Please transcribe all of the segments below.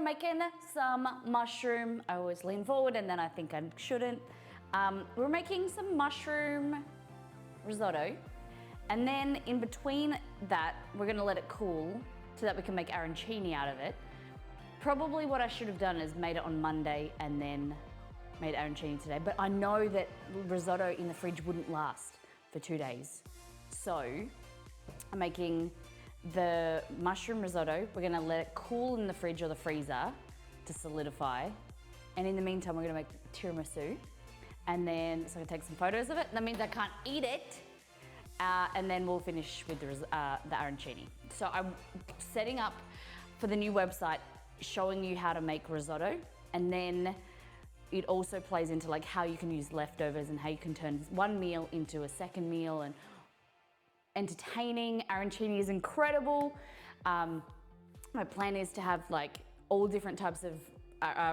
making some mushroom. I always lean forward and then I think I shouldn't. We're making some mushroom risotto. And then in between that, we're gonna let it cool so that we can make arancini out of it. Probably what I should have done is made it on Monday and then made arancini today, but I know that risotto in the fridge wouldn't last for 2 days. So I'm making the mushroom risotto. We're gonna let it cool in the fridge or the freezer to solidify. And in the meantime, we're gonna make tiramisu. And then, so I'm gonna take some photos of it. That means I can't eat it. And then we'll finish with the arancini. So I'm setting up for the new website, showing you how to make risotto. And then it also plays into like how you can use leftovers and how you can turn one meal into a second meal, and entertaining. Arancini is incredible. My plan is to have like all different types of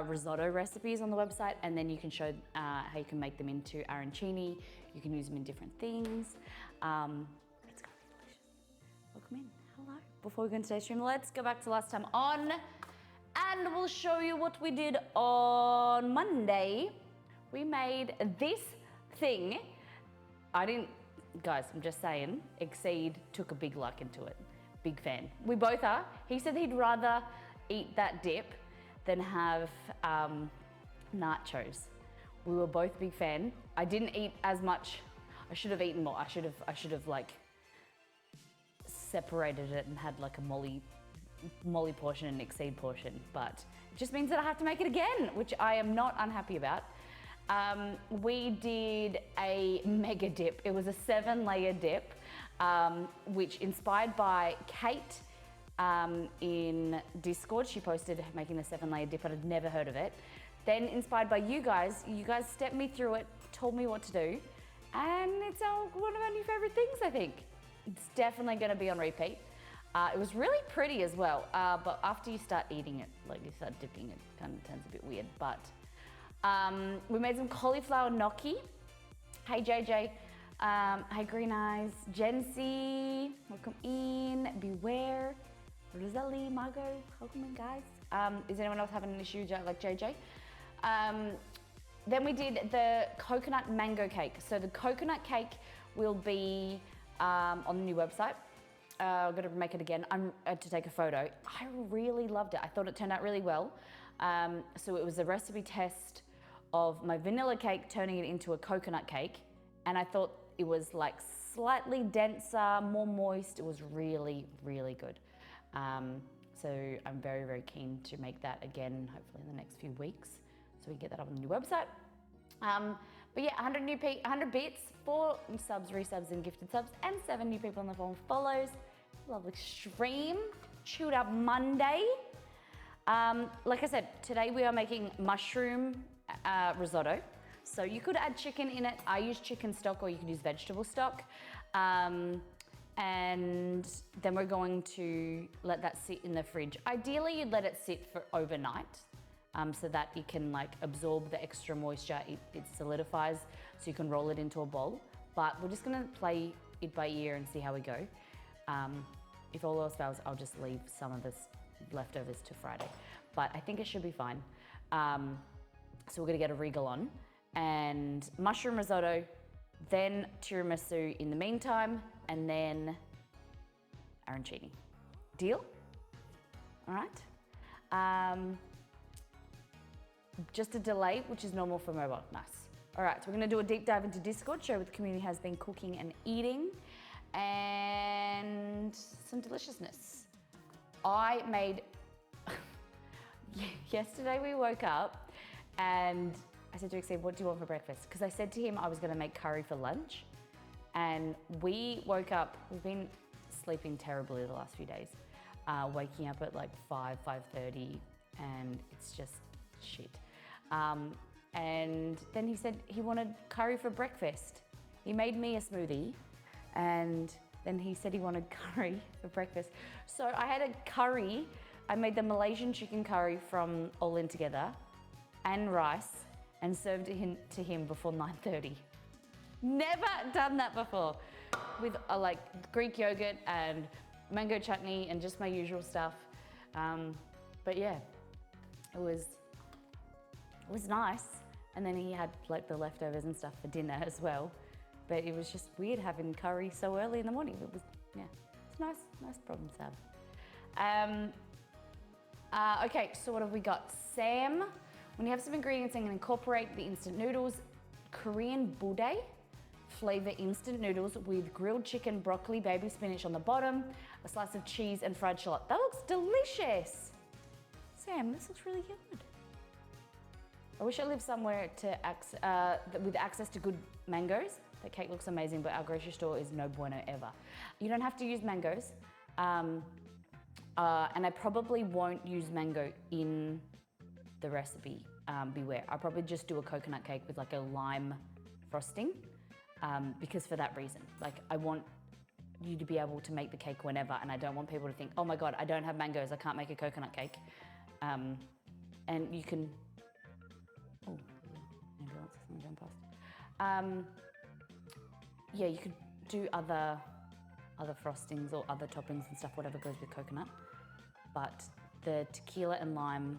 risotto recipes on the website, and then you can show how you can make them into arancini. You can use them in different things. It's gonna be delicious. Welcome in, hello. Before we go into today's stream, let's go back to last time on, and we'll show you what we did on Monday. We made this thing. Guys, I'm just saying, Exceed took a big like into it. Big fan. We both are. He said he'd rather eat that dip than have nachos. We were both big fan. I didn't eat as much. I should have eaten more. I should have like separated it and had like a Molly portion and Exceed portion, but it just means that I have to make it again, which I am not unhappy about. We did a mega dip. It was a 7-layer dip, which inspired by Kate in Discord. She posted making the 7-layer dip, but I'd never heard of it. Then inspired by you guys stepped me through it, told me what to do, and it's one of our new favorite things, I think. It's definitely gonna be on repeat. It was really pretty as well, but after you start eating it, like you start dipping, it kind of turns a bit weird, but we made some cauliflower gnocchi. Hey JJ, hey Green Eyes, Jency, welcome in, Beware, Rosalie, Margot, welcome in guys. Is anyone else having an issue like JJ? Then we did the coconut mango cake. So the coconut cake will be on the new website. I'm gonna make it again. I'm to take a photo. I really loved it. I thought it turned out really well. So it was a recipe test of my vanilla cake turning it into a coconut cake, and I thought it was like slightly denser, more moist. It was really, really good. So I'm very, very keen to make that again, hopefully in the next few weeks, so we can get that up on the new website. But yeah, 100 bits, 4 subs, resubs, and gifted subs, and 7 new people on the phone follows. Lovely stream, chilled out Monday. Like I said, today we are making mushroom risotto. So you could add chicken in it. I use chicken stock, or you could use vegetable stock. And then we're going to let that sit in the fridge. Ideally, you'd let it sit for overnight, so that it can like absorb the extra moisture. It solidifies, so you can roll it into a bowl. But we're just gonna play it by ear and see how we go. If all else fails, I'll just leave some of this leftovers to Friday. But I think it should be fine. So we're gonna get a regal on, and mushroom risotto, then tiramisu in the meantime, and then arancini. Deal? All right. Just a delay, which is normal for mobile. Nice. All right, so we're gonna do a deep dive into Discord, show what the community has been cooking and eating, and some deliciousness. I made, yesterday we woke up and I said to Exceed, what do you want for breakfast? Because I said to him I was gonna make curry for lunch, and we woke up, we've been sleeping terribly the last few days, waking up at like 5:30, and it's just shit. And then he said he wanted curry for breakfast. He made me a smoothie, and then he said he wanted curry for breakfast. So I had a curry. I made the Malaysian chicken curry from All In Together and rice, and served it to him before 9:30. Never done that before, with like Greek yogurt and mango chutney and just my usual stuff. But yeah, it was nice. And then he had like the leftovers and stuff for dinner as well. But it was just weird having curry so early in the morning. It was, yeah, it's nice problem to have. Okay, so what have we got? Sam, when you have some ingredients and incorporate the instant noodles, Korean budae flavor instant noodles with grilled chicken, broccoli, baby spinach on the bottom, a slice of cheese and fried shallot. That looks delicious. Sam, this looks really good. I wish I lived somewhere with access to good mangoes. That cake looks amazing, but our grocery store is no bueno ever. You don't have to use mangoes. And I probably won't use mango in the recipe, beware. I'll probably just do a coconut cake with like a lime frosting, because for that reason. Like I want you to be able to make the cake whenever, and I don't want people to think, oh my God, I don't have mangoes, I can't make a coconut cake. And you can, oh, ambulance is going past. Yeah, you could do other frostings or other toppings and stuff, whatever goes with coconut. But the tequila and lime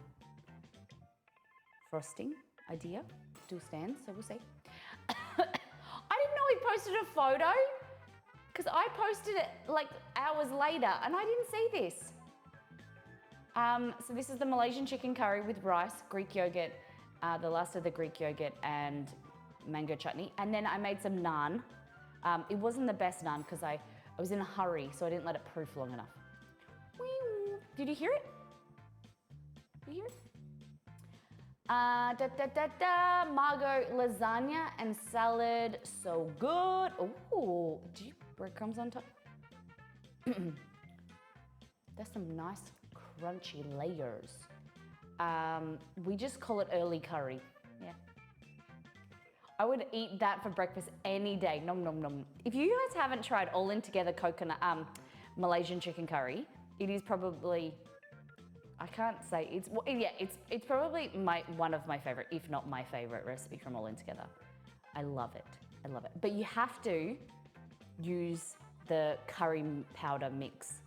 frosting idea still stands, so we'll see. I didn't know he posted a photo because I posted it like hours later and I didn't see this. So this is the Malaysian chicken curry with rice, Greek yogurt, the last of the Greek yogurt and mango chutney. And then I made some naan. It wasn't the best naan because I was in a hurry, so I didn't let it proof long enough. Did you hear it? Did you hear it? Margot lasagna and salad, so good. Ooh, do you breadcrumbs on top? There's some nice crunchy layers. We just call it early curry. Yeah. I would eat that for breakfast any day. Nom nom nom. If you guys haven't tried all in together coconut Malaysian chicken curry, it is probably, I can't say it's probably one of my favorite, if not my favorite recipe from All In Together. I love it. I love it. But you have to use the curry powder mix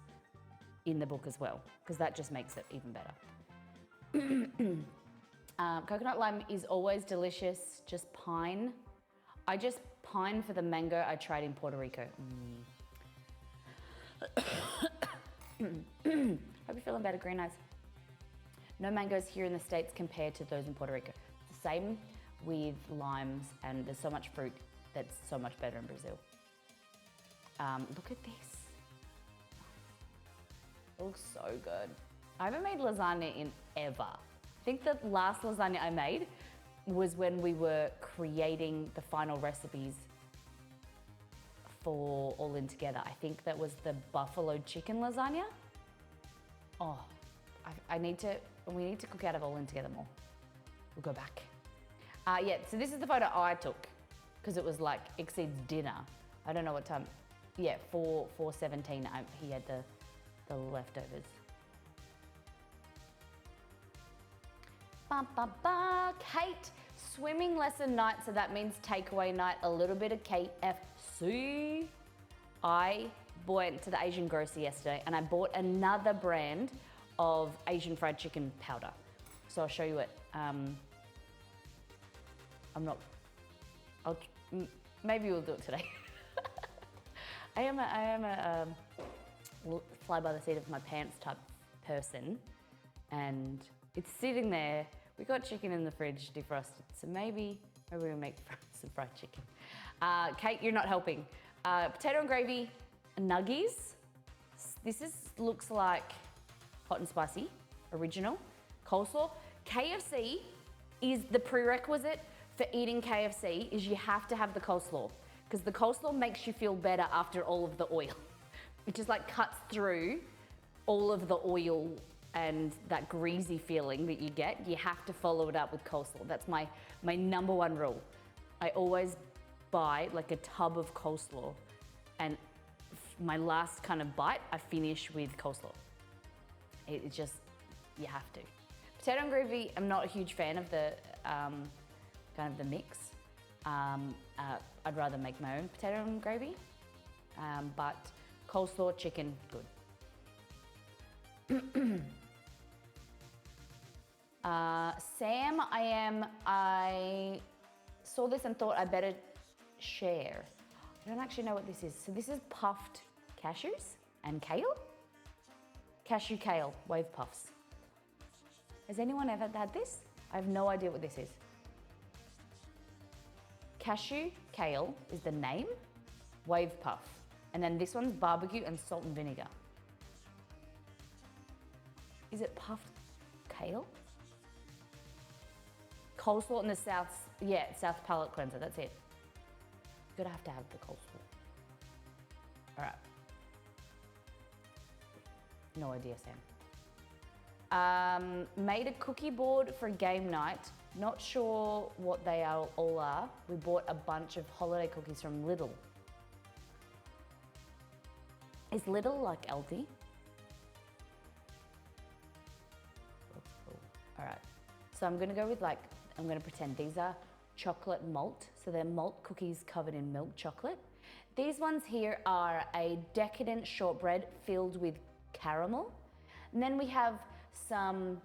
in the book as well, because that just makes it even better. Coconut lime is always delicious, just pine. I just pine for the mango I tried in Puerto Rico. Hope you're feeling better, green eyes. No mangoes here in the States compared to those in Puerto Rico. It's the same with limes, and there's so much fruit that's so much better in Brazil. Look at this. It looks so good. I haven't made lasagna in ever. I think the last lasagna I made was when we were creating the final recipes for All In Together. I think that was the buffalo chicken lasagna. Oh, we need to cook out of All In Together more. We'll go back. Yeah, so this is the photo I took because it was like exceeds dinner. I don't know what time. Yeah, 4:17. He had the leftovers. Kate, swimming lesson night, so that means takeaway night, a little bit of KFC. I went to the Asian grocer yesterday and I bought another brand of Asian fried chicken powder. So I'll show you it. Maybe we'll do it today. I am a fly by the seat of my pants type person, and it's sitting there. We got chicken in the fridge defrosted, so maybe we'll make some fried chicken. Kate, you're not helping. Potato and gravy nuggies. This looks like hot and spicy, original, coleslaw. KFC is the prerequisite for eating KFC is you have to have the coleslaw, because the coleslaw makes you feel better after all of the oil. It just like cuts through all of the oil and that greasy feeling that you get. You have to follow it up with coleslaw. That's my number one rule. I always buy like a tub of coleslaw, and my last kind of bite, I finish with coleslaw. It's just, you have to. Potato and gravy, I'm not a huge fan of the kind of the mix. I'd rather make my own potato and gravy, but coleslaw, chicken, good. Sam, I saw this and thought I better share. I don't actually know what this is. So this is puffed cashews and kale. Cashew kale wave puffs. Has anyone ever had this? I have no idea what this is. Cashew kale is the name, wave puff. And then this one's barbecue and salt and vinegar. Is it puffed kale? Coleslaw in the South, yeah, South palate cleanser, that's it. You're gonna have to have the coleslaw. All right. No idea, Sam. Made a cookie board for game night. Not sure what they all are. We bought a bunch of holiday cookies from Lidl. Is Lidl like Aldi? That's cool. All right. So I'm gonna go with I'm gonna pretend these are chocolate malt. So they're malt cookies covered in milk chocolate. These ones here are a decadent shortbread filled with caramel. And then we have some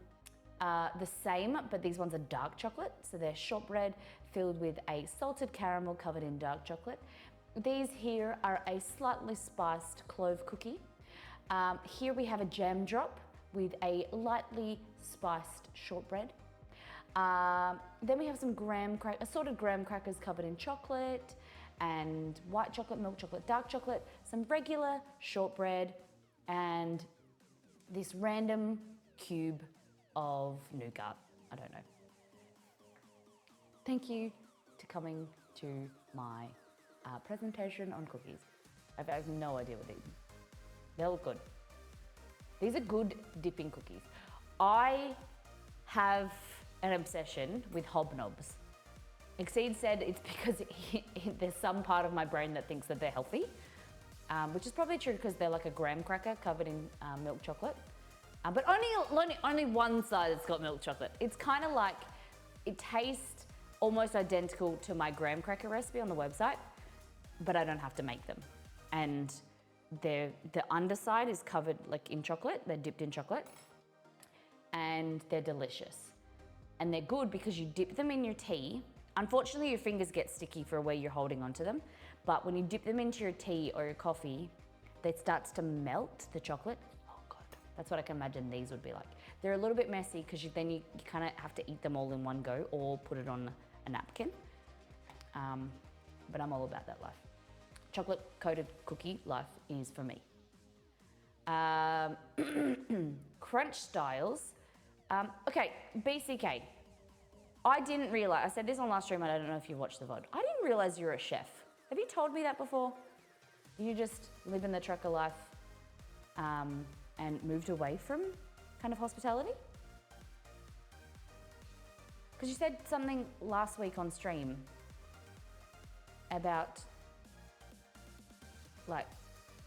the same, but these ones are dark chocolate. So they're shortbread filled with a salted caramel covered in dark chocolate. These here are a slightly spiced clove cookie. Here we have a jam drop with a lightly spiced shortbread. Then we have some assorted graham crackers covered in chocolate and white chocolate, milk chocolate, dark chocolate, some regular shortbread, and this random cube of nougat. I don't know. Thank you to coming to my presentation on cookies. I have no idea what these are. They look good. These are good dipping cookies. I have an obsession with hobnobs. Exceed said it's because there's some part of my brain that thinks that they're healthy, which is probably true because they're like a graham cracker covered in milk chocolate. But only one side has got milk chocolate. It's kind of like, it tastes almost identical to my graham cracker recipe on the website, but I don't have to make them. And the underside is covered in chocolate, they're dipped in chocolate, and they're delicious. And they're good because you dip them in your tea. Unfortunately, your fingers get sticky for where you're holding onto them, but when you dip them into your tea or your coffee, it starts to melt the chocolate. Oh God, that's what I can imagine these would be like. They're a little bit messy because then you kind of have to eat them all in one go or put it on a napkin. But I'm all about that life. Chocolate coated cookie life is for me. Crunch styles. Okay, BCK. I didn't realize, I said this on last stream, I don't know if you watched the VOD. I didn't realize you're a chef. Have you told me that before? You just live in the trucker life and moved away from kind of hospitality? Because you said something last week on stream about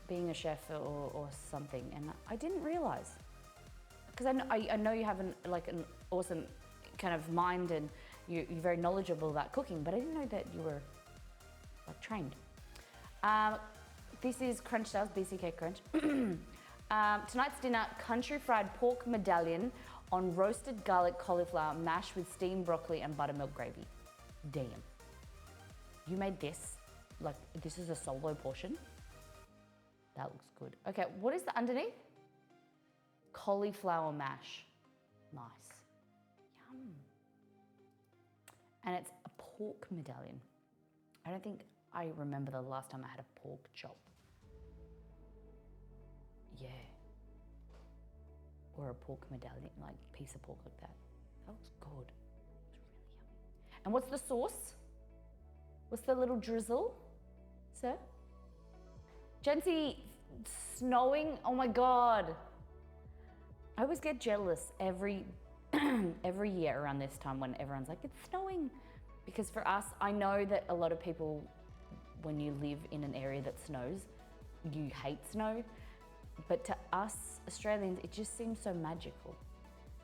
being a chef or something, and I didn't realize. Because I know you have an awesome kind of mind and you're very knowledgeable about cooking, but I didn't know that you were trained. This is Crunch Styles, BCK Crunch. Tonight's dinner, country fried pork medallion on roasted garlic cauliflower mashed with steamed broccoli and buttermilk gravy. Damn. You made this, this is a solo portion. That looks good. Okay, what is the underneath? Cauliflower mash. Nice. Yum. And it's a pork medallion. I don't think I remember the last time I had a pork chop. Yeah. Or a pork medallion, piece of pork like that. That looks good. It's really yummy. And what's the sauce? What's the little drizzle, sir? Jency, snowing? Oh my God. I always get jealous every year around this time when everyone's like, it's snowing. Because for us, I know that a lot of people, when you live in an area that snows, you hate snow. But to us Australians, it just seems so magical.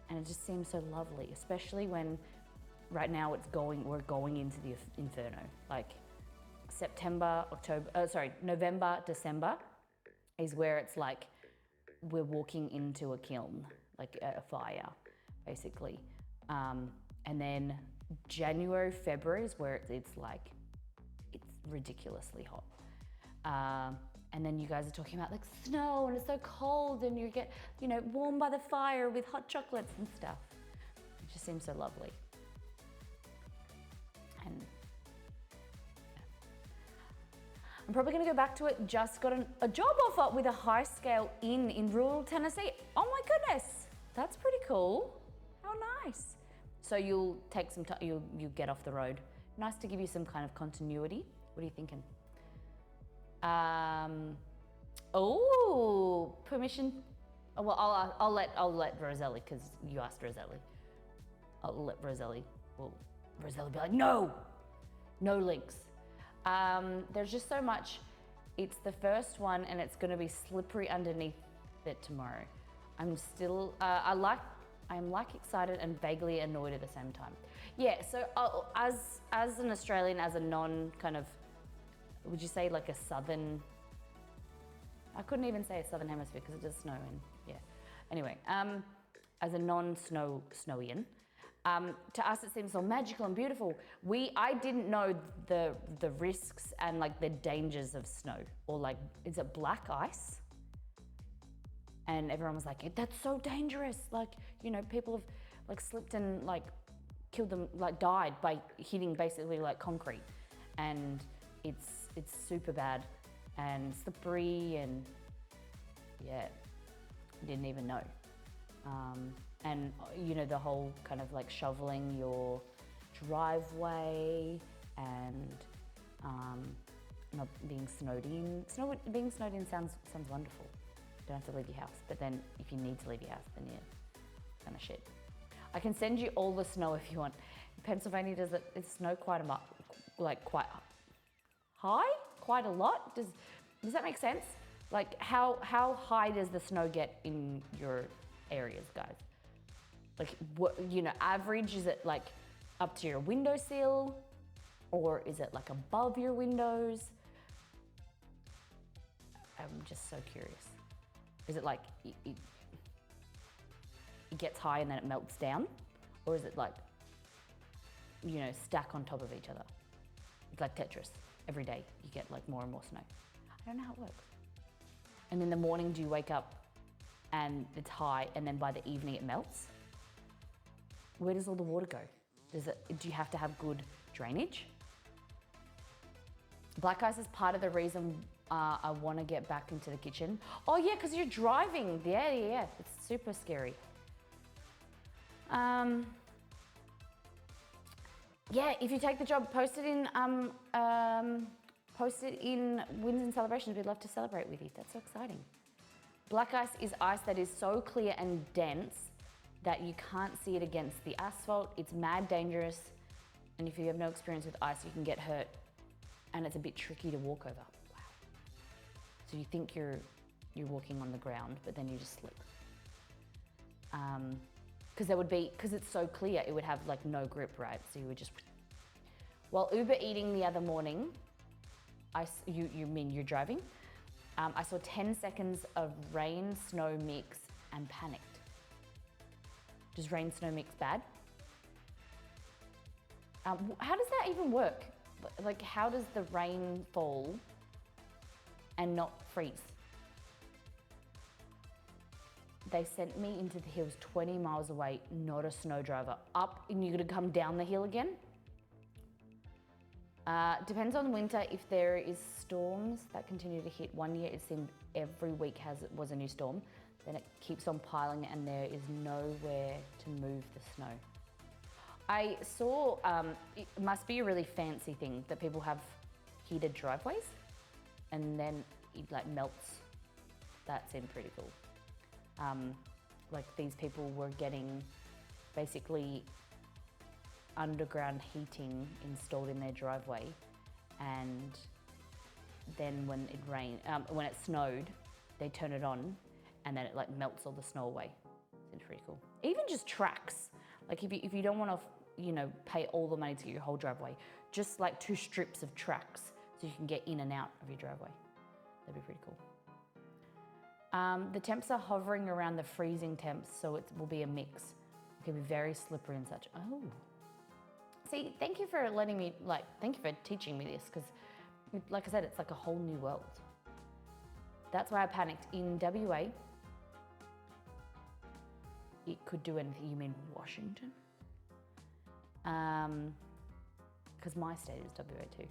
And it just seems so lovely, especially when right now we're going into the inferno. November, December is where it's we're walking into a kiln, a fire, basically. And then January, February is where it's ridiculously hot. And then you guys are talking about like snow and it's so cold and you get, warm by the fire with hot chocolates and stuff. It just seems so lovely. And yeah. I'm probably gonna go back to it. Just got a job offer with a high scale inn in rural Tennessee. Oh my goodness, that's pretty cool. How nice. So you'll take some time, you get off the road. Nice to give you some kind of continuity. What are you thinking? Permission. Oh, well, I'll let Roselli, because you asked Roselli. I'll let Roselli. Well, Roselli be like, no links. There's just so much. It's the first one, and it's going to be slippery underneath it tomorrow. I'm still. I'm excited and vaguely annoyed at the same time. Yeah. So as an Australian, as a non kind of, would you say like a southern? I couldn't even say a southern hemisphere because it does snow in, yeah. Anyway, as a non-snowian, to us it seems so magical and beautiful. I didn't know the risks and like the dangers of snow, or like, is it black ice? And everyone was like, that's so dangerous. Like, people have like slipped and like killed them, like died by hitting basically like concrete. And it's super bad and slippery, and yeah, didn't even know. And the whole kind of like shoveling your driveway and not being snowed in. Being snowed in sounds wonderful. You don't have to leave your house, but then if you need to leave your house, then you're kind of shit. I can send you all the snow if you want. In Pennsylvania, does it snow quite quite high? Quite a lot? Does that make sense? Like how high does the snow get in your areas, guys? Like what, average, is it like up to your windowsill, or is it like above your windows? I'm just so curious. Is it like it gets high and then it melts down, or is it like stack on top of each other? It's like Tetris. Every day you get like more and more snow. I don't know how it works. And in the morning, do you wake up and it's high, and then by the evening it melts? Where does all the water go? Do you have to have good drainage? Black ice is part of the reason I want to get back into the kitchen. Oh yeah, because you're driving. Yeah. It's super scary. Yeah, if you take the job, post it in wins and celebrations. We'd love to celebrate with you. That's so exciting. Black ice is ice that is so clear and dense that you can't see it against the asphalt. It's mad dangerous, and if you have no experience with ice, you can get hurt, and it's a bit tricky to walk over. Wow. So you think you're walking on the ground, but then you just slip. Because it's so clear, it would have like no grip, right? So you would just. While Uber eating the other morning, you mean you're driving? I saw 10 seconds of rain, snow mix and panicked. Does rain, snow mix bad? How does that even work? Like, how does the rain fall and not freeze? They sent me into the hills 20 miles away, not a snow driver. Up, and you're gonna come down the hill again? Depends on winter. If there is storms that continue to hit, one year it seemed every week was a new storm. Then it keeps on piling and there is nowhere to move the snow. I saw, it must be a really fancy thing that people have heated driveways and then it like melts. That seemed pretty cool. Like these people were getting basically underground heating installed in their driveway, and then when it snowed, they turn it on and then it like melts all the snow away. Seems pretty cool. Even just tracks. Like if you don't want to, pay all the money to get your whole driveway, just like 2 strips of tracks so you can get in and out of your driveway. That'd be pretty cool. The temps are hovering around the freezing temps, so it will be a mix. It can be very slippery and such. Oh. See, thank you for letting me, thank you for teaching me this, because like I said, it's like a whole new world. That's why I panicked. In WA, it could do anything. You mean Washington? Because my state is WA too.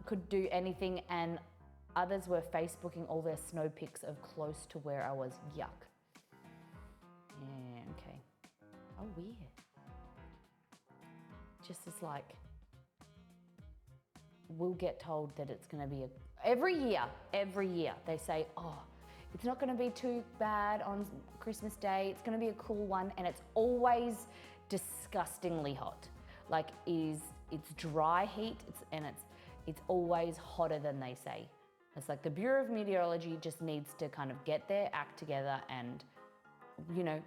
Could do anything, and others were Facebooking all their snow pics of close to where I was. Yuck. Yeah, okay. Oh, weird. Just as like, we'll get told that it's gonna be every year, they say, oh, it's not gonna be too bad on Christmas Day, it's gonna be a cool one, and it's always disgustingly hot. Like, it's dry heat, it's always hotter than they say. It's like the Bureau of Meteorology just needs to kind of get their act together, and, you know,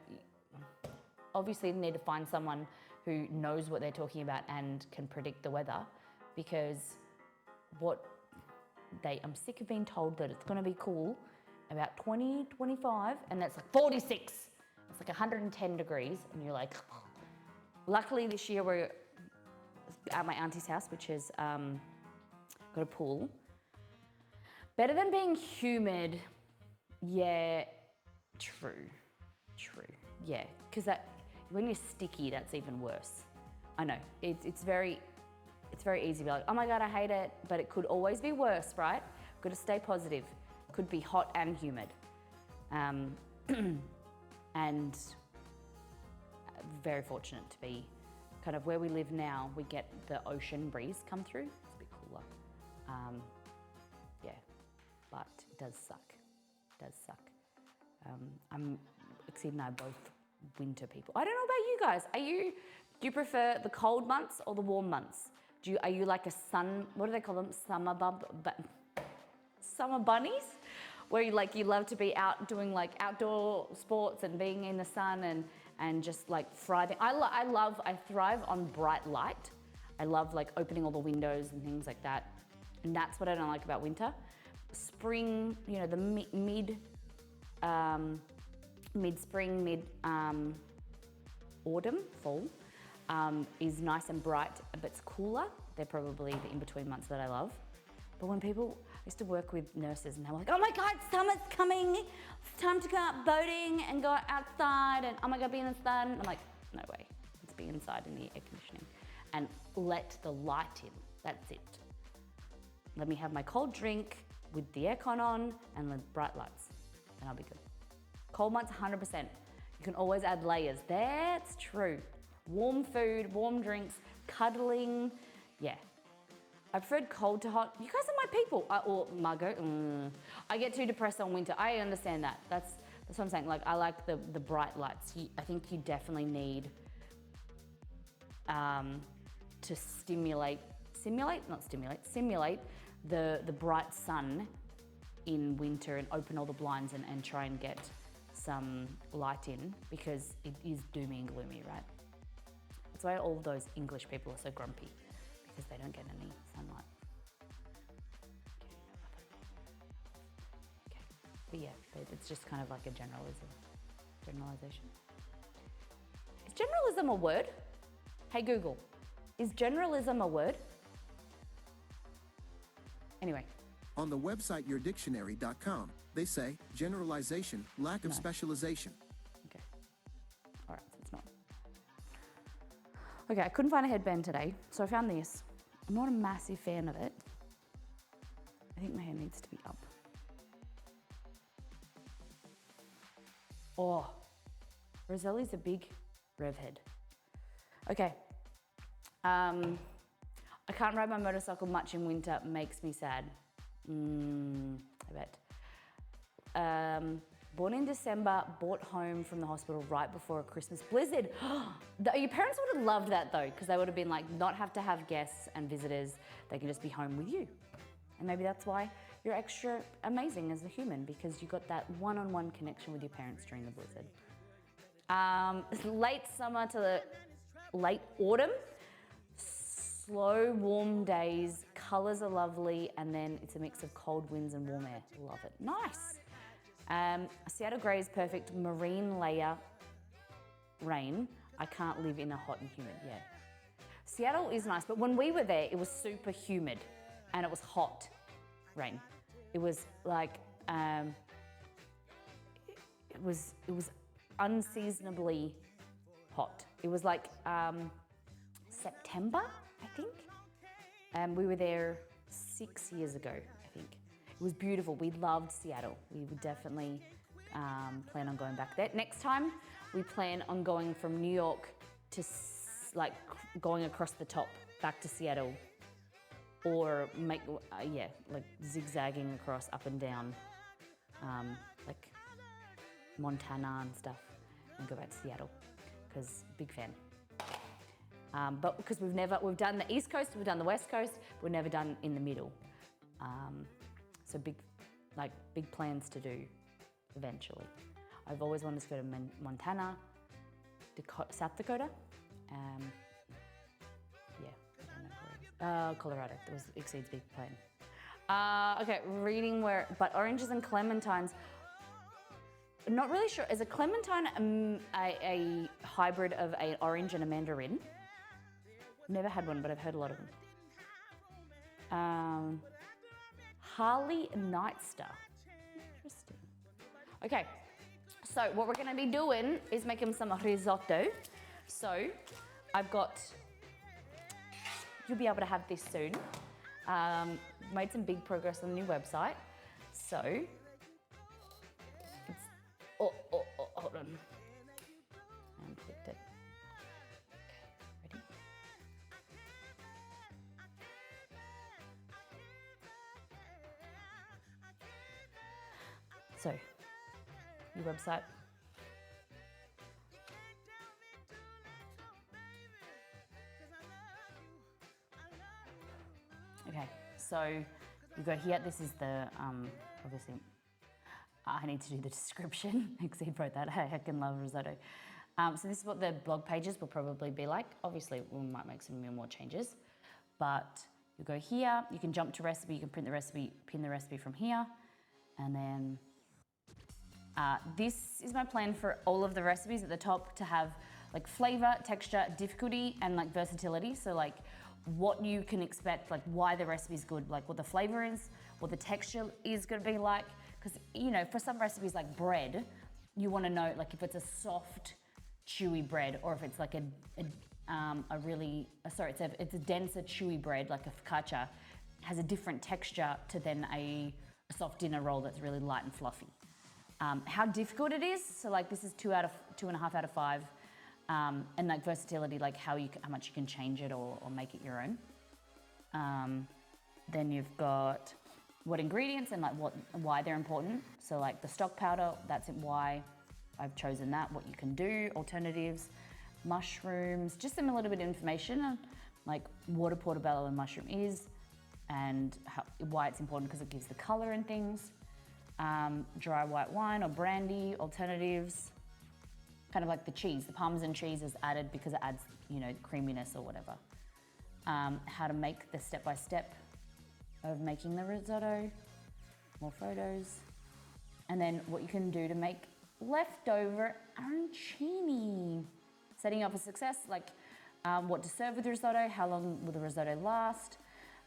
obviously they need to find someone who knows what they're talking about and can predict the weather, because I'm sick of being told that it's gonna be cool about 20, 25, and that's like 46. It's like 110 degrees, and you're like, luckily this year we're at my auntie's house, which has got a pool. Better than being humid, yeah, true, yeah, because when you're sticky, that's even worse. I know, it's very easy to be like, oh my God, I hate it, but it could always be worse, right? Got to stay positive. Could be hot and humid. And very fortunate to be kind of where we live now, we get the ocean breeze come through. It's a bit cooler. Yeah, but it does suck. Exceed and I are both winter people. I don't know about you guys. Do you prefer the cold months or the warm months? Are you like a what do they call them? Summer bunnies? Where you love to be out doing like outdoor sports and being in the sun and just like thriving. I thrive on bright light. I love like opening all the windows and things like that. And that's what I don't like about winter. Spring, you know, the mid-spring, autumn, fall, is nice and bright, but it's cooler. They're probably the in-between months that I love. But when I used to work with nurses and they were like, oh my God, summer's coming. It's time to go out boating and go outside and oh my God, be in the sun. I'm like, no way. Let's be inside in the air conditioning and let the light in. That's it. Let me have my cold drink with the aircon on and the bright lights, and I'll be good. Cold months, 100%. You can always add layers. That's true. Warm food, warm drinks, cuddling, yeah. I preferred cold to hot. You guys are my people. Or Margot, I get too depressed on winter. I understand that. That's what I'm saying. Like, I like the bright lights. I think you definitely need to simulate the bright sun in winter and open all the blinds and try and get some light in, because it is doomy and gloomy, right? That's why all those English people are so grumpy, because they don't get any sunlight. Okay. But yeah, it's just kind of like a generalization. Is generalism a word? Hey Google, is generalism a word? Anyway. On the website yourdictionary.com, they say generalization, lack of specialization. Okay. All right, so it's not. Okay, I couldn't find a headband today, so I found this. I'm not a massive fan of it. I think my hair needs to be up. Oh, Roselli's a big rev head. Okay. I can't ride my motorcycle much in winter, makes me sad. I bet. Born in December, brought home from the hospital right before a Christmas blizzard. Your parents would have loved that though, because they would have been like, not have to have guests and visitors, they can just be home with you. And maybe that's why you're extra amazing as a human, because you got that one-on-one connection with your parents during the blizzard. Late summer to the late autumn, slow, warm days, colors are lovely, and then it's a mix of cold winds and warm air. Love it. Nice. Seattle grey is perfect. Marine layer. rain, I can't live in a hot and humid, yeah. Seattle is nice, but when we were there, it was super humid and it was hot rain. It was like, it was unseasonably hot. It was like September, I think. And we were there 6 years ago, I think. It was beautiful. We loved Seattle. We would definitely plan on going back there. Next time, we plan on going from New York to like going across the top back to Seattle, or make like zigzagging across up and down, like Montana and stuff, and go back to Seattle because big fan. But because we've done the East Coast, we've done the West Coast, we've never done in the middle. So big plans to do eventually. I've always wanted to go to Montana, South Dakota. Yeah, I don't know where it is. Colorado. That was Exceed's big plan. Okay, reading but oranges and clementines. Not really sure. Is a clementine a hybrid of an orange and a mandarin? Never had one, but I've heard a lot of them. Harley Nightstar. Interesting. Okay, so what we're going to be doing is making some risotto. So I've got, you'll be able to have this soon. Made some big progress on the new website. So, it's, hold on. And clicked it. Okay, ready? So, your website. Okay, so you go here. This is the, obviously, I need to do the description. Exceed wrote that. I heckin' love risotto. So this is what the blog pages will probably be like. Obviously, we might make some more changes, but you go here. You can jump to recipe. You can print the recipe, pin the recipe from here, and then this is my plan for all of the recipes at the top to have like flavor, texture, difficulty, and like versatility. So like what you can expect, like why the recipe is good, like what the flavor is, what the texture is going to be like. Because, you know, for some recipes like bread, you want to know like if it's a soft, chewy bread, or if it's like it's a denser, chewy bread, like a focaccia, has a different texture to then a soft dinner roll that's really light and fluffy. How difficult it is, so like this is 2.5 out of 5. And like versatility, like how much you can change it or make it your own. Then you've got what ingredients and like why they're important. So like the stock powder, that's why I've chosen that. What you can do, alternatives, mushrooms, just a little bit of information on like what a portobello and mushroom is, and why it's important because it gives the color and things. Dry white wine or brandy, alternatives. Kind of like the cheese, the Parmesan cheese is added because it adds, you know, creaminess or whatever. How to make the step-by-step of making the risotto, more photos. And then what you can do to make leftover arancini. Setting up for success, like what to serve with risotto, how long will the risotto last?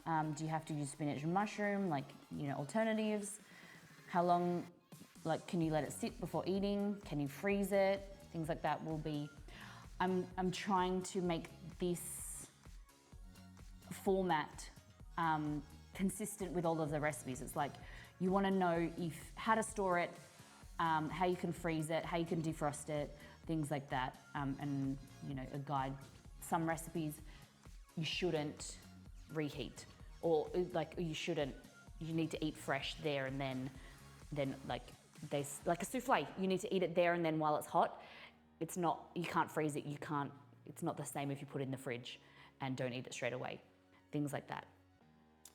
Do you have to use spinach and mushroom, like, you know, alternatives? How long, like, can you let it sit before eating? Can you freeze it? Things like that will be, I'm trying to make this format consistent with all of the recipes. It's like, you wanna know how to store it, how you can freeze it, how you can defrost it, things like that. And you know, a guide. Some recipes you shouldn't reheat, or like you need to eat fresh there and then like a souffle, you need to eat it there and then while it's hot. It's not, you can't freeze it, it's not the same if you put it in the fridge and don't eat it straight away. Things like that.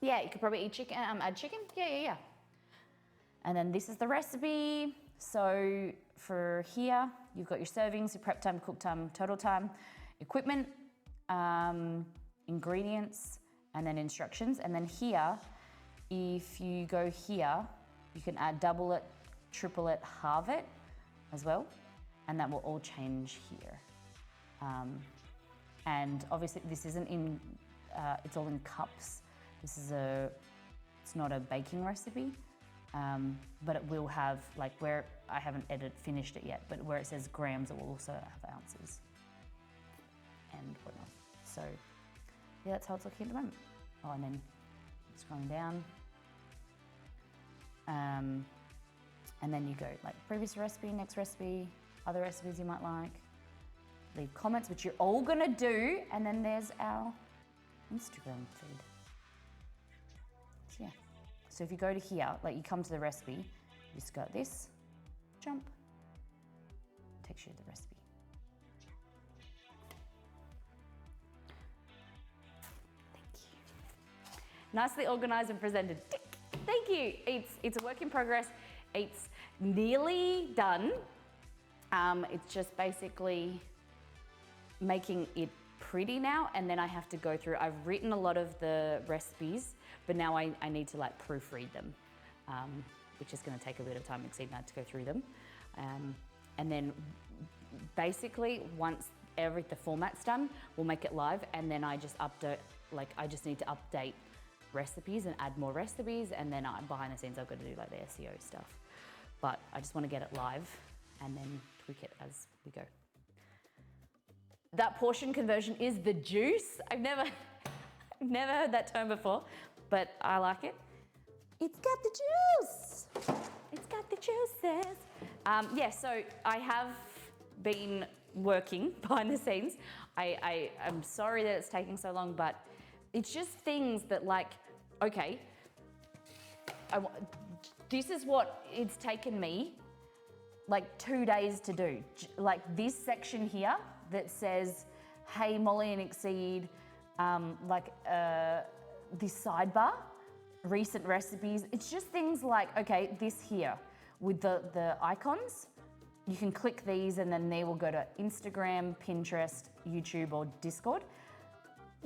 Yeah, you could probably eat chicken, add chicken, yeah. And then this is the recipe. So for here, you've got your servings, your prep time, cook time, total time, equipment, ingredients, and then instructions. And then here, if you go here, you can add double it, triple it, halve it as well. And that will all change here. And obviously this isn't in, it's all in cups. It's not a baking recipe, but it will have, like where, I haven't finished it yet, but where it says grams, it will also have ounces and whatnot. So yeah, that's how it's looking at the moment. Oh, and then scrolling down. And then you go like previous recipe, next recipe, other recipes you might like. Leave comments, which you're all gonna do, and then there's our Instagram feed. So yeah. So if you go to here, like you come to the recipe, you just go like this, jump, takes you to the recipe. Thank you. Nicely organized and presented. Thank you. It's a work in progress. It's nearly done. It's just basically making it pretty now, and then I have to go through. I've written a lot of the recipes, but now I need to like proofread them, which is going to take a bit of time, Exceed and I to go through them. And then basically once the format's done, we'll make it live, and then I just update, like I just need to update recipes and add more recipes, and then behind the scenes I've got to do like the SEO stuff. But I just want to get it live and then tweak it as we go. That portion conversion is the juice. I've never heard that term before, but I like it. It's got the juice. It's got the juices. Yeah, so I have been working behind the scenes. I'm sorry that it's taking so long, but it's just things that like, okay, this is what it's taken me like 2 days to do. Like this section here that says, hey, Molly and Exceed, this sidebar, recent recipes. It's just things like, okay, this here with the icons, you can click these and then they will go to Instagram, Pinterest, YouTube, or Discord.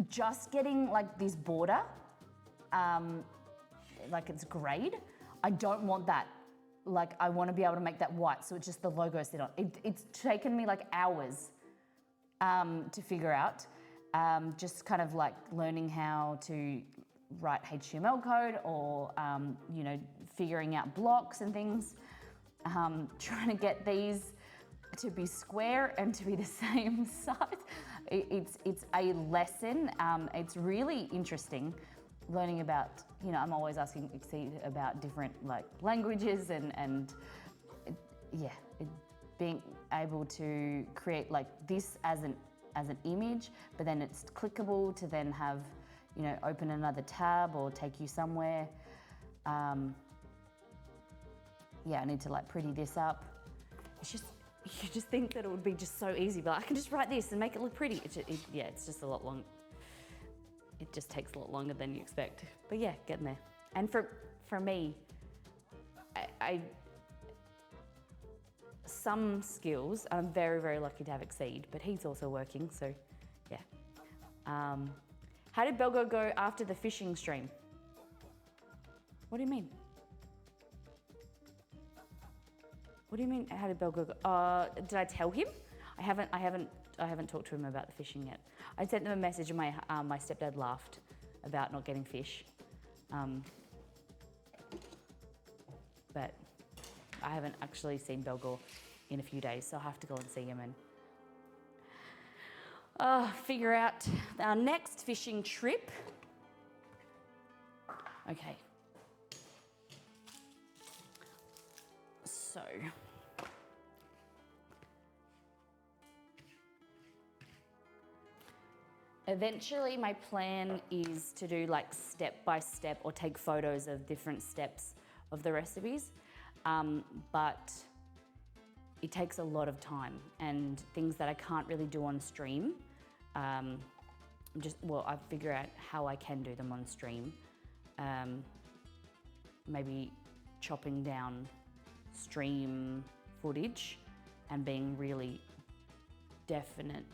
Just getting like this border, like it's grayed. I don't want that. Like I want to be able to make that white, so it's just the logo sit on. It's taken me like hours to figure out. Just kind of like learning how to write HTML code, or you know, figuring out blocks and things. Trying to get these to be square and to be the same size. It's a lesson. It's really interesting learning about, you know, I'm always asking Exceed about different like languages and being able to create like this as an image, but then it's clickable to then have, you know, open another tab or take you somewhere. Yeah, I need to like pretty this up. It's just, you just think that it would be just so easy, but I can just write this and make it look pretty. It's just a lot long. It just takes a lot longer than you expect. But yeah, getting there. And for me, I some skills, I'm very, very lucky to have Exceed, but he's also working, so yeah. How did Belgo go after the fishing stream? What do you mean? What do you mean, how did Belgo go? Did I tell him? I haven't talked to him about the fishing yet. I sent them a message and my stepdad laughed about not getting fish. But I haven't actually seen Belgor in a few days, so I'll have to go and see him and figure out our next fishing trip. Okay. So. Eventually, my plan is to do like step by step or take photos of different steps of the recipes, but it takes a lot of time and things that I can't really do on stream. I figure out how I can do them on stream. Maybe chopping down stream footage and being really definite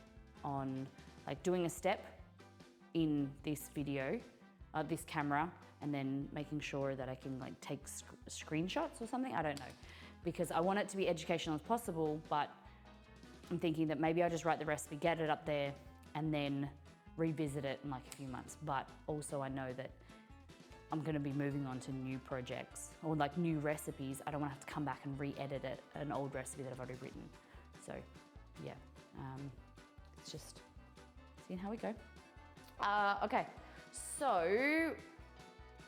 on like doing a step in this video, this camera, and then making sure that I can like take screenshots or something, I don't know. Because I want it to be educational as possible, but I'm thinking that maybe I'll just write the recipe, get it up there, and then revisit it in like a few months. But also I know that I'm gonna be moving on to new projects or like new recipes. I don't wanna have to come back and re-edit it, an old recipe that I've already written. So yeah, it's just seeing how we go. Okay, so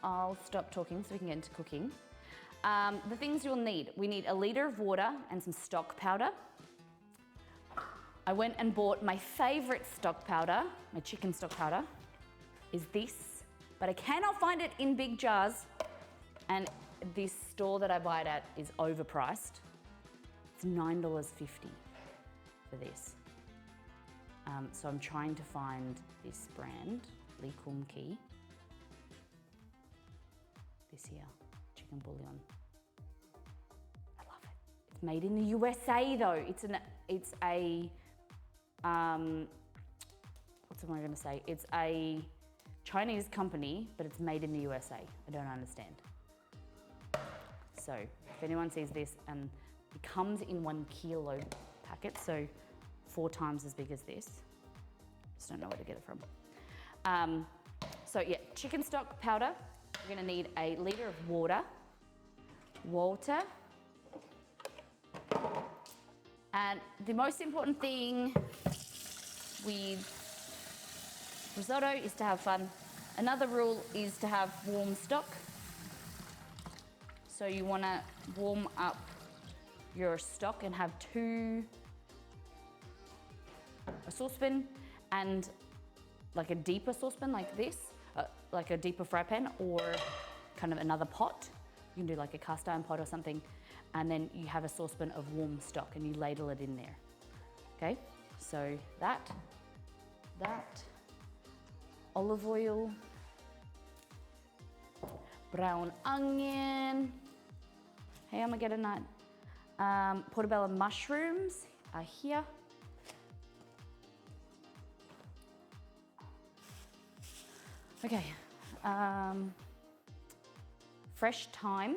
I'll stop talking so we can get into cooking. The things you'll need, we need a liter of water and some stock powder. I went and bought my favorite stock powder, my chicken stock powder, is this, but I cannot find it in big jars. And this store that I buy it at is overpriced. It's $9.50 for this. So I'm trying to find this brand, Lee Kum Ki. This here, chicken bouillon. I love it. It's made in the USA though. It's a what am I gonna say? It's a Chinese company, but it's made in the USA. I don't understand. So if anyone sees this, and it comes in 1 kilo packet, so 4 times as big as this. Just don't know where to get it from. So yeah, chicken stock powder. You're gonna need a liter of water. And the most important thing with risotto is to have fun. Another rule is to have warm stock. So you wanna warm up your stock and have a saucepan and like a deeper saucepan like this, like a deeper fry pan, or kind of another pot. You can do like a cast iron pot or something. And then you have a saucepan of warm stock and you ladle it in there. Okay, so that, olive oil, brown onion. Hey, I'm gonna get a nut. Portobello mushrooms are here. Okay, fresh thyme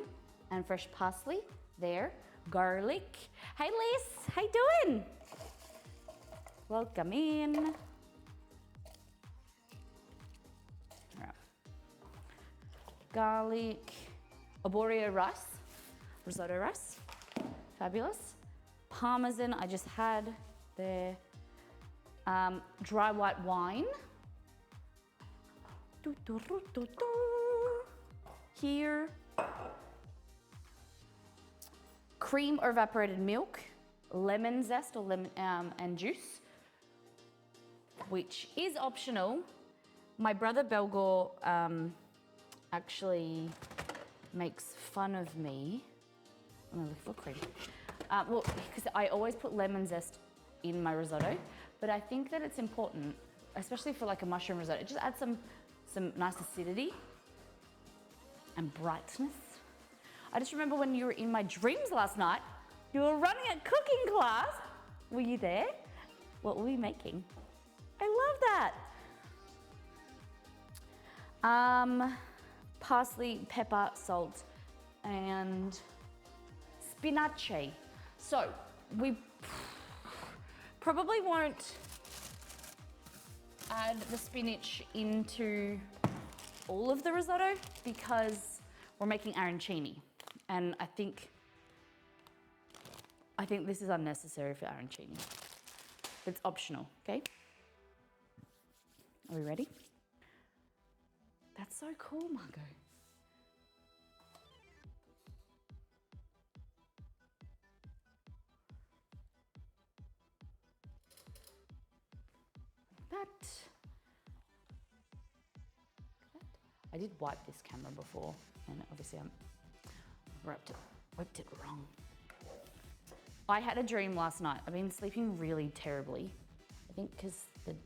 and fresh parsley there. Garlic. Hey Liz, how you doing? Welcome in. All right. Garlic, arborio rice, risotto rice, fabulous. Parmesan I just had there. Dry white wine. Here. Cream or evaporated milk, lemon zest or lemon and juice, which is optional. My brother Belgor actually makes fun of me. I'm gonna look for cream. Well, because I always put lemon zest in my risotto, but I think that it's important, especially for like a mushroom risotto. It just adds some nice acidity and brightness. I just remember when you were in my dreams last night, you were running a cooking class. Were you there? What were we making? I love that. Parsley, pepper, salt, and spinache. So we probably won't add the spinach into all of the risotto because we're making arancini. And I think this is unnecessary for arancini. It's optional, okay? Are we ready? That's so cool, Margot. I did wipe this camera before, and obviously I'm whipped it wrong. I had a dream last night. I've been sleeping really terribly. I think because the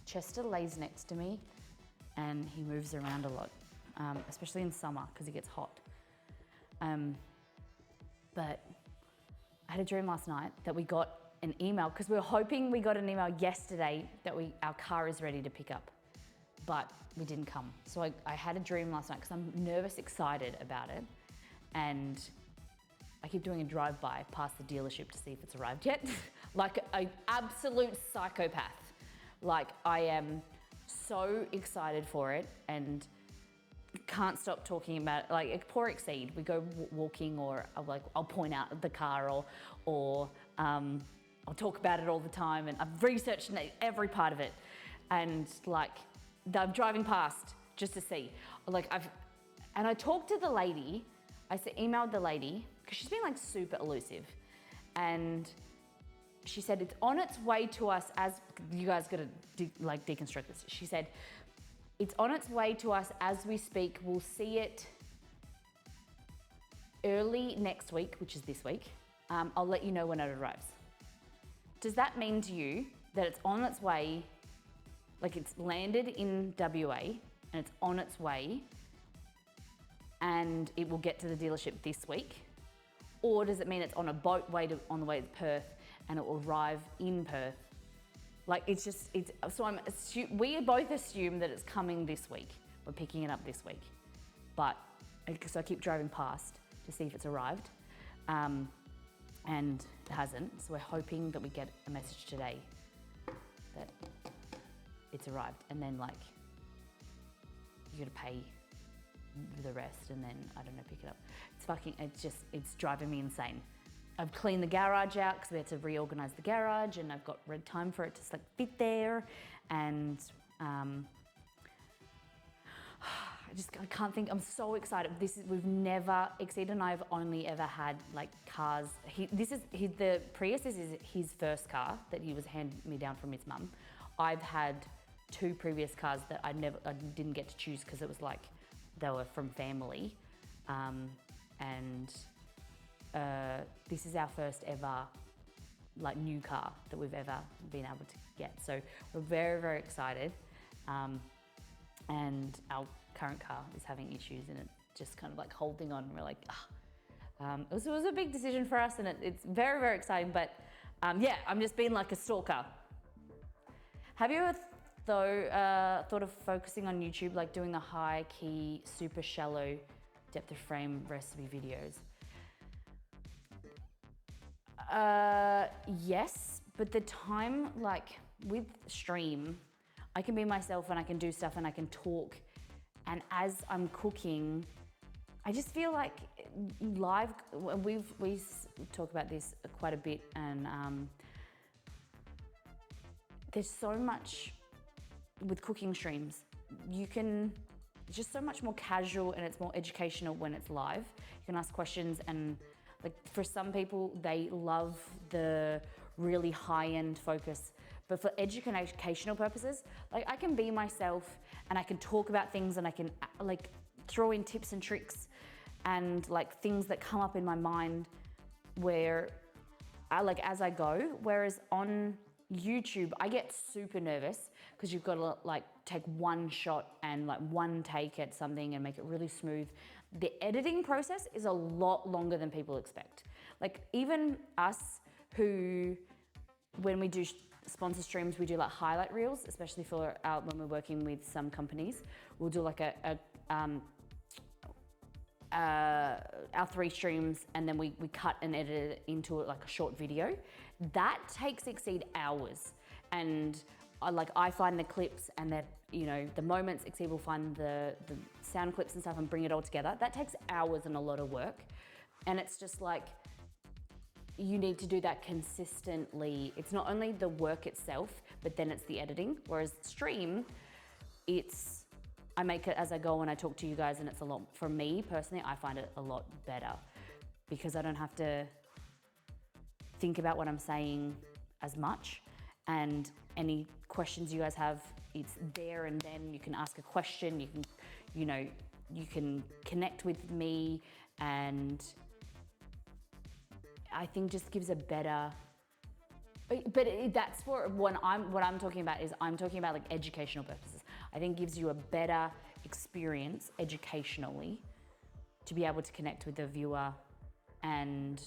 Chester lays next to me and he moves around a lot, especially in summer because it gets hot. But I had a dream last night that we got an email, because we were hoping we got an email yesterday that our car is ready to pick up, but we didn't come. So I had a dream last night because I'm nervous, excited about it. And I keep doing a drive-by past the dealership to see if it's arrived yet. Like an absolute psychopath. Like I am so excited for it and can't stop talking about it. Like poor Exceed, we go walking or I'll point out the car or I'll talk about it all the time, and I've researched every part of it, and like I'm driving past just to see. And I talked to the lady. I emailed the lady because she's been like super elusive, and she said it's on its way to us. As you guys got to deconstruct this. She said it's on its way to us as we speak. We'll see it early next week, which is this week. I'll let you know when it arrives. Does that mean to you that it's on its way, like it's landed in WA and it's on its way and it will get to the dealership this week? Or does it mean it's on a boat on the way to Perth and it will arrive in Perth? Like we both assume that it's coming this week. We're picking it up this week. But, so I keep driving past to see if it's arrived. And it hasn't, so we're hoping that we get a message today that it's arrived, and then like you gotta pay the rest and then, I don't know, pick it up. It's driving me insane. I've cleaned the garage out because we had to reorganize the garage, and I've got red time for it to like fit there, and I can't think. I'm so excited. We've never, Exceed and I have only ever had like cars. The Prius is his first car that he was handed me down from his mum. I've had 2 previous cars that I didn't get to choose because it was like they were from family, and this is our first ever like new car that we've ever been able to get. So we're very, very excited, and our current car is having issues and it's just kind of like holding on. We're like, it was a big decision for us, and it's very, very exciting, but yeah, I'm just being like a stalker. Have you ever thought of focusing on YouTube, like doing the high key, super shallow depth of frame recipe videos? Yes, but the time, like with stream, I can be myself and I can do stuff and I can talk. And as I'm cooking, I just feel like live, we talk about this quite a bit, and there's so much with cooking streams. It's just so much more casual and it's more educational when it's live. You can ask questions, and like for some people, they love the really high-end focus. But for educational purposes, like I can be myself and I can talk about things, and I can like throw in tips and tricks and like things that come up in my mind where as I go. Whereas on YouTube, I get super nervous because you've got to like take one shot and like one take at something and make it really smooth. The editing process is a lot longer than people expect. Like even us who, when we do sponsor streams, we do like highlight reels, especially for when we're working with some companies. We'll do like our 3 streams, and then we cut and edit it into like a short video. That takes Exceed hours, and I find the clips and that, you know, the moments. Exceed will find the sound clips and stuff and bring it all together. That takes hours and a lot of work, and it's just like, you need to do that consistently. It's not only the work itself, but then it's the editing. Whereas stream, I make it as I go and I talk to you guys, and it's a lot, for me personally, I find it a lot better because I don't have to think about what I'm saying as much, and any questions you guys have, it's there and then you can ask a question, you can connect with me, and I think just gives a better, that's for what I'm talking about is I'm talking about like educational purposes. I think gives you a better experience educationally to be able to connect with the viewer and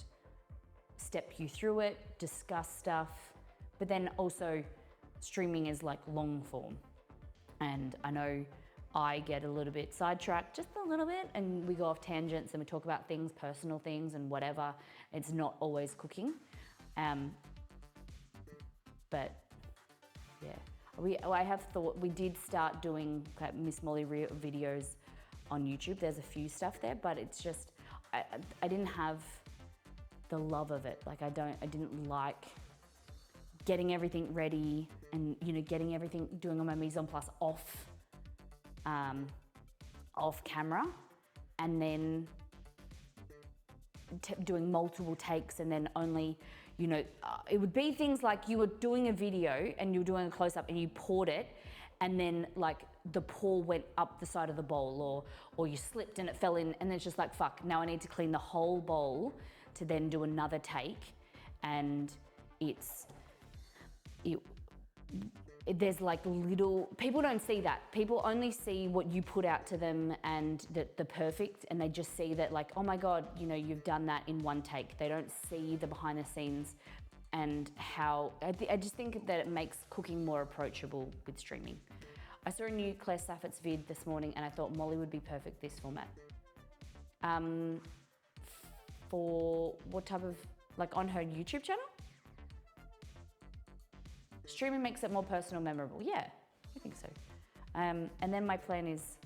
step you through it, discuss stuff, but then also streaming is like long form. And I know I get a little bit sidetracked, just a little bit, and we go off tangents and we talk about things, personal things and whatever. It's not always cooking. But yeah, I have thought, we did start doing Miss Molly videos on YouTube. There's a few stuff there, but it's just, I didn't have the love of it. Like I didn't like getting everything ready and, you know, getting everything, doing all my mise en place off camera, and then doing multiple takes, and then only, you know, it would be things like you were doing a video and you were doing a close-up and you poured it, and then like the pour went up the side of the bowl, or you slipped and it fell in, and then it's just like, fuck, now I need to clean the whole bowl to then do another take. And there's like little, people don't see that. People only see what you put out to them and the perfect, and they just see that like, oh my God, you know, you've done that in one take. They don't see the behind the scenes and how, I just think that it makes cooking more approachable with streaming. I saw a new Claire Saffitz's vid this morning and I thought Molly would be perfect this format. For what type of, like on her YouTube channel? Streaming makes it more personal, memorable. Yeah, I think so. And then my plan is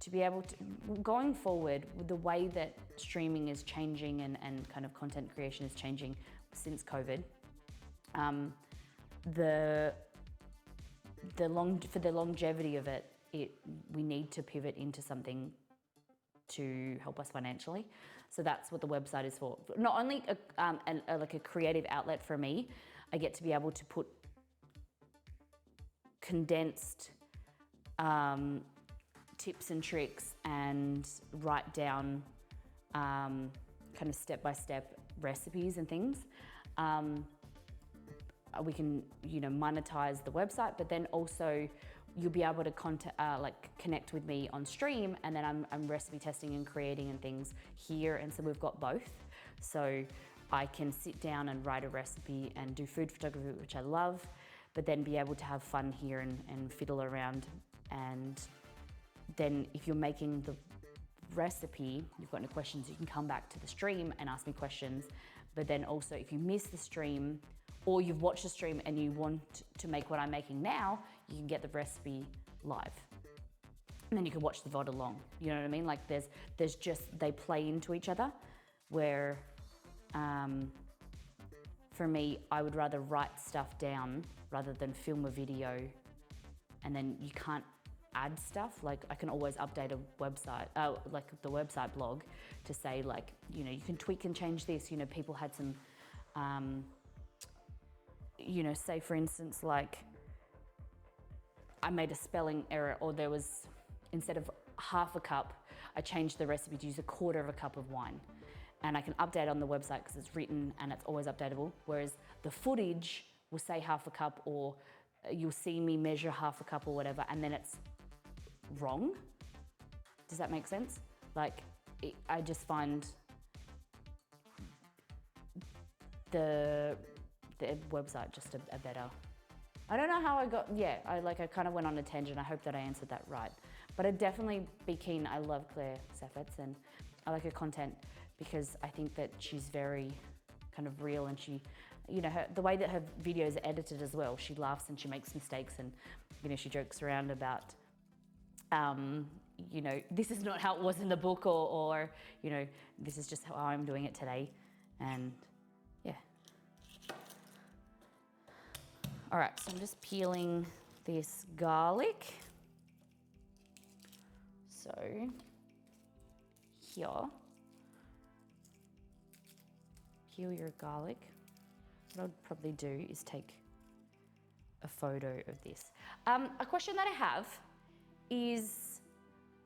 to be able to, going forward, with the way that streaming is changing and kind of content creation is changing since COVID, for the longevity of it, we need to pivot into something to help us financially. So that's what the website is for. Not only like a creative outlet for me, I get to be able to put condensed tips and tricks and write down kind of step-by-step recipes and things. We can, you know, monetize the website, but then also you'll be able to connect with me on stream, and then I'm recipe testing and creating and things here, and so we've got both. So I can sit down and write a recipe and do food photography, which I love, but then be able to have fun here and fiddle around. And then if you're making the recipe, you've got any questions, you can come back to the stream and ask me questions. But then also if you miss the stream, or you've watched the stream and you want to make what I'm making now, you can get the recipe live. And then you can watch the VOD along. You know what I mean? Like there's just, they play into each other, where for me, I would rather write stuff down rather than film a video and then you can't add stuff. Like I can always update a website, like the website blog, to say like, you know, you can tweak and change this. You know, people had some, you know, say for instance, like I made a spelling error, or there was, instead of half a cup, I changed the recipe to use 1/4 cup of wine. And I can update on the website because it's written and it's always updatable. Whereas the footage will say half a cup, or you'll see me measure half a cup or whatever, and then it's wrong. Does that make sense? Like, I just find the website just a better, I don't know how I got, yeah, I kind of went on a tangent. I hope that I answered that right. But I'd definitely be keen. I love Claire Saffitz's and I like her content because I think that she's very kind of real, and she, you know, the way that her videos are edited as well, she laughs and she makes mistakes, and, you know, she jokes around about, you know, this is not how it was in the book, or, you know, this is just how I'm doing it today. And yeah. All right, so I'm just peeling this garlic. So here, peel your garlic. What I'd probably do is take a photo of this. A question that I have is,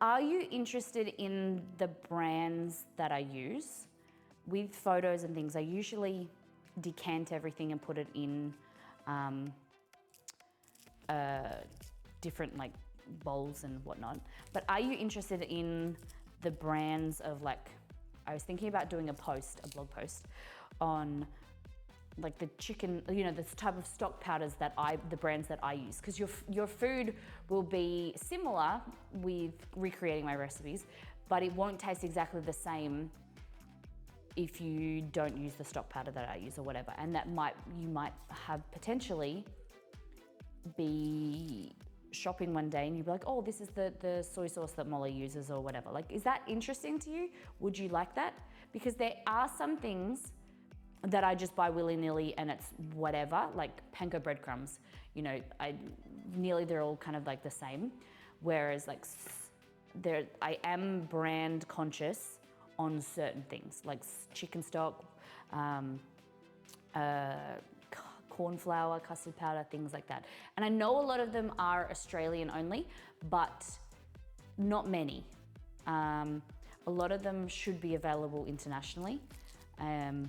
are you interested in the brands that I use? With photos and things, I usually decant everything and put it in different like bowls and whatnot. But are you interested in the brands of, like, I was thinking about doing a blog post on like the chicken, this type of stock powders the brands that I use, because your food will be similar with recreating my recipes, but it won't taste exactly the same if you don't use the stock powder that I use or whatever. And you might have potentially be shopping one day and you'd be like, oh, this is the soy sauce that Molly uses or whatever. Like, is that interesting to you? Would you like that? Because there are some things that I just buy willy-nilly and it's whatever, like panko breadcrumbs, they're all kind of like the same. Whereas like I am brand conscious on certain things, like chicken stock, corn flour, custard powder, things like that. And I know a lot of them are Australian only, but not many. A lot of them should be available internationally. And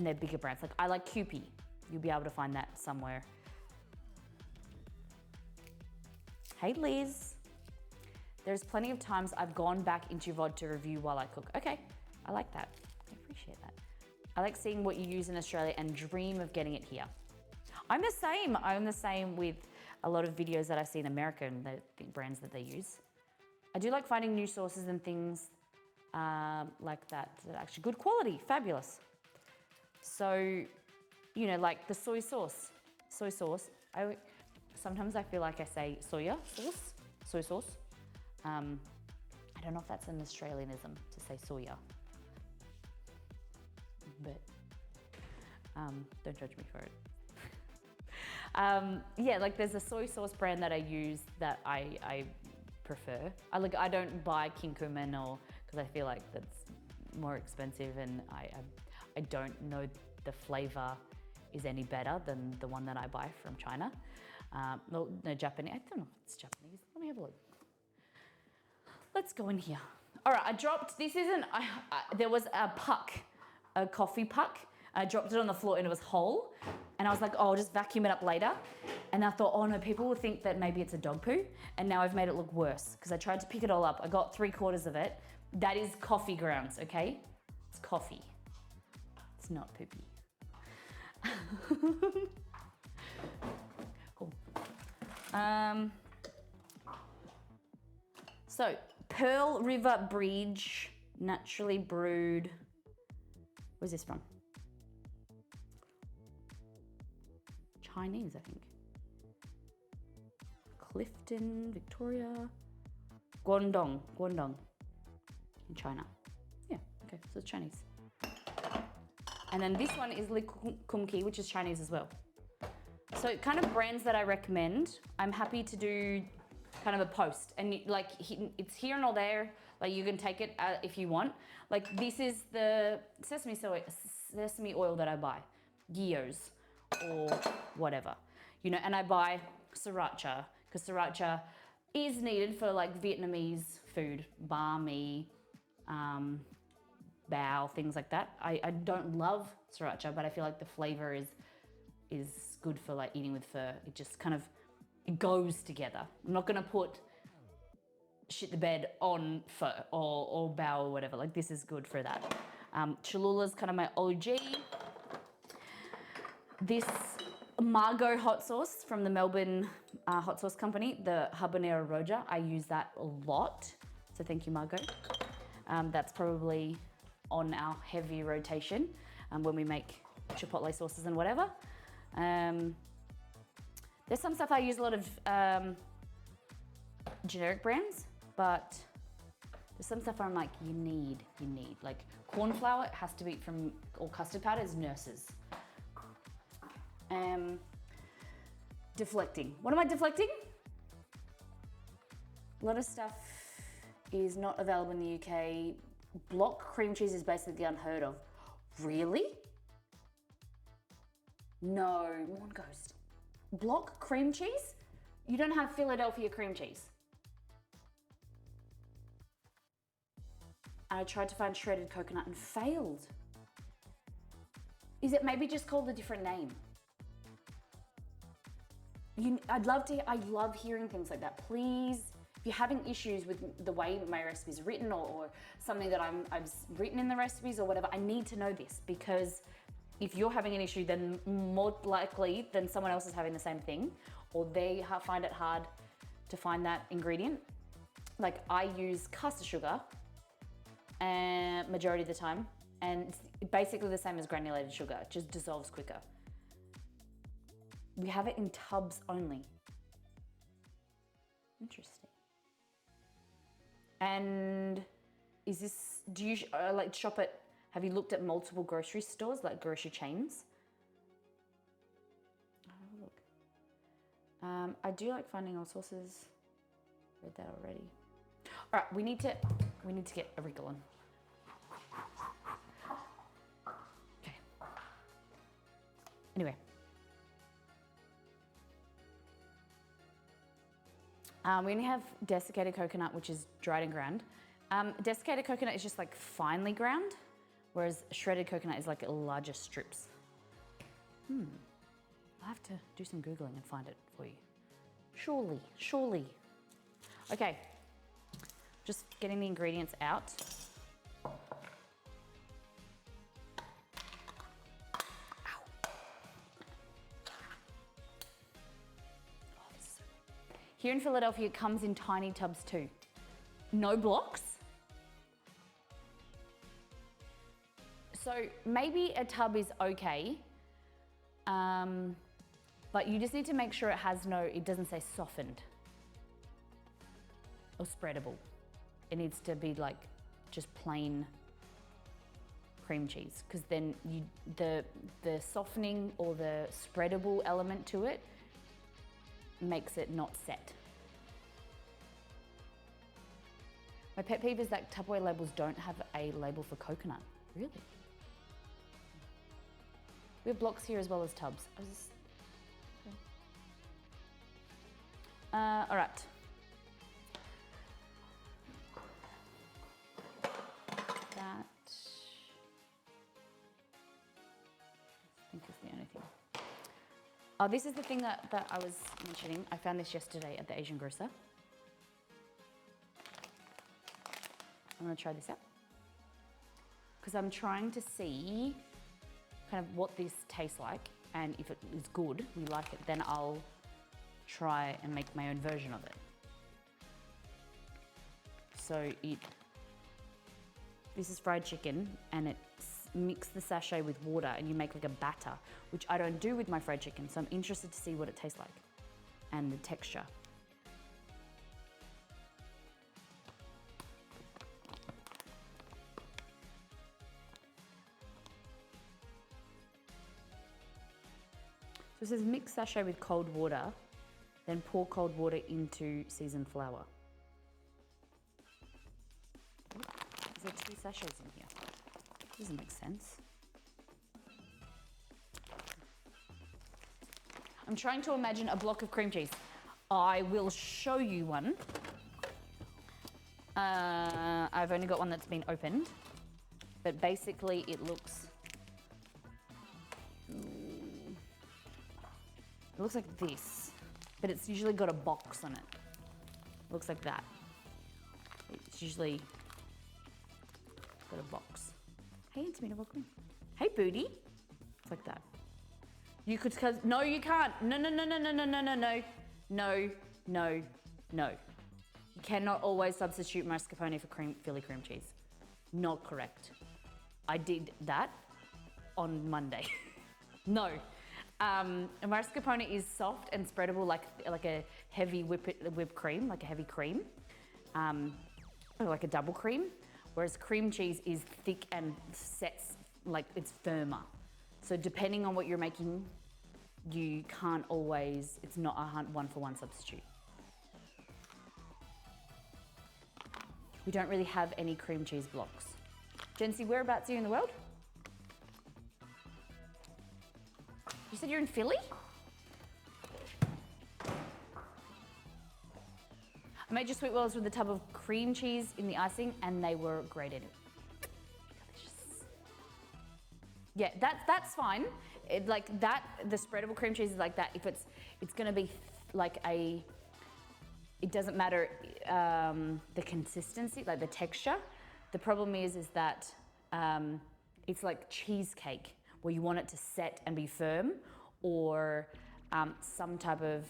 they're bigger brands. Like I like Kewpie. You'll be able to find that somewhere. Hey Liz. There's plenty of times I've gone back into your VOD to review while I cook. Okay, I like that. I appreciate that. I like seeing what you use in Australia and dream of getting it here. I'm the same. I'm the same with a lot of videos that I see in America and the brands that they use. I do like finding new sources and things like that are actually good quality, fabulous. So, like the soy sauce. Sometimes I feel like I say soy sauce. I don't know if that's an Australianism to say soya, but don't judge me for it. Like there's a soy sauce brand that I use that I prefer. I don't buy Kinkuman because I feel like that's more expensive, and I don't know the flavor is any better than the one that I buy from China. No, Japanese. I don't know if it's Japanese. Let me have a look. Let's go in here. All right, I dropped, there was a coffee puck. I dropped it on the floor and it was whole. And I was like, oh, I'll just vacuum it up later. And I thought, oh no, people will think that maybe it's a dog poo. And now I've made it look worse because I tried to pick it all up. I got 3/4 of it. That is coffee grounds, okay? It's coffee. It's not poopy. Cool. So, Pearl River Bridge, naturally brewed. Where's this from? Chinese, I think. Clifton, Victoria. Guangdong in China. Yeah, okay, so it's Chinese. And then this one is Li Kum Ki, which is Chinese as well. So kind of brands that I recommend, I'm happy to do kind of a post. And it's here and all there. Like you can take it if you want. Like this is the sesame oil that I buy. Gyos or whatever. And I buy sriracha because sriracha is needed for like Vietnamese food, banh mi, bao, things like that. I don't love sriracha, but I feel like the flavor is good for like eating with pho. It just kind of, it goes together. I'm not gonna put shit the bed on pho or bao or whatever. Like this is good for that. Cholula's kind of my OG. This Margot hot sauce from the Melbourne hot sauce company, the Habanero Roja, I use that a lot. So thank you, Margot. That's probably on our heavy rotation when we make chipotle sauces and whatever. There's some stuff I use a lot of generic brands, but there's some stuff I'm like, you need. Like corn flour has to be from, or custard powder is Nurse's. Deflecting. What am I deflecting? A lot of stuff is not available in the UK. Block cream cheese is basically unheard of. Really? No, Morn Ghost. Block cream cheese? You don't have Philadelphia cream cheese. I tried to find shredded coconut and failed. Is it maybe just called a different name? I love hearing things like that. Please, if you're having issues with the way my recipe's written or something that I've written in the recipes or whatever, I need to know this because if you're having an issue, then more likely than someone else is having the same thing, or they find it hard to find that ingredient. Like I use caster sugar majority of the time, and it's basically the same as granulated sugar, it just dissolves quicker. We have it in tubs only. Interesting. And is this, do you like shop at, have you looked at multiple grocery stores, like grocery chains? Have a look. I do like finding all sources. Read that already. All right, we need to get a wrinkle on. Okay. Anyway. We only have desiccated coconut, which is dried and ground. Desiccated coconut is just like finely ground, whereas shredded coconut is like larger strips. I'll have to do some Googling and find it for you. Surely. Okay, just getting the ingredients out. Here in Philadelphia, it comes in tiny tubs too. No blocks. So maybe a tub is okay, but you just need to make sure it doesn't say softened or spreadable. It needs to be like just plain cream cheese, because then the softening or the spreadable element to it makes it not set. My pet peeve is that Tupperware labels don't have a label for coconut. Really? We have blocks here as well as tubs. All right. That I think is the only thing. Oh, this is the thing that I was mentioning. I found this yesterday at the Asian grocer. I'm gonna try this out because I'm trying to see kind of what this tastes like, and if it is good, we like it, then I'll try and make my own version of it. So this is fried chicken, and it's mix the sachet with water and you make like a batter, which I don't do with my fried chicken, so I'm interested to see what it tastes like and the texture. So it says mix sachet with cold water, then pour cold water into seasoned flour. Is there 2 sachets in here? Doesn't make sense. I'm trying to imagine a block of cream cheese. I will show you one. I've only got one that's been opened, but basically it looks like this, but it's usually got a box on it. Looks like that. It's usually got a box. Hey, Antamina, welcome in. Hey, booty. It's like that. You could, no, you can't. No. You cannot always substitute mascarpone for Philly cream cheese. Not correct. I did that on Monday. No. Mascarpone is soft and spreadable like a heavy whipped cream, like a heavy cream, or like a double cream. Whereas cream cheese is thick and sets, like it's firmer. So depending on what you're making, you can't always, it's not a one-for-one substitute. We don't really have any cream cheese blocks. Jency, whereabouts are you in the world? You said you're in Philly? I made your sweet rolls with a tub of cream cheese in the icing, and they were grated. Delicious. Yeah, that's fine. Like that, the spreadable cream cheese is like that. If it's gonna be like it doesn't matter the consistency, like the texture. The problem is that it's like cheesecake, where you want it to set and be firm, or some type of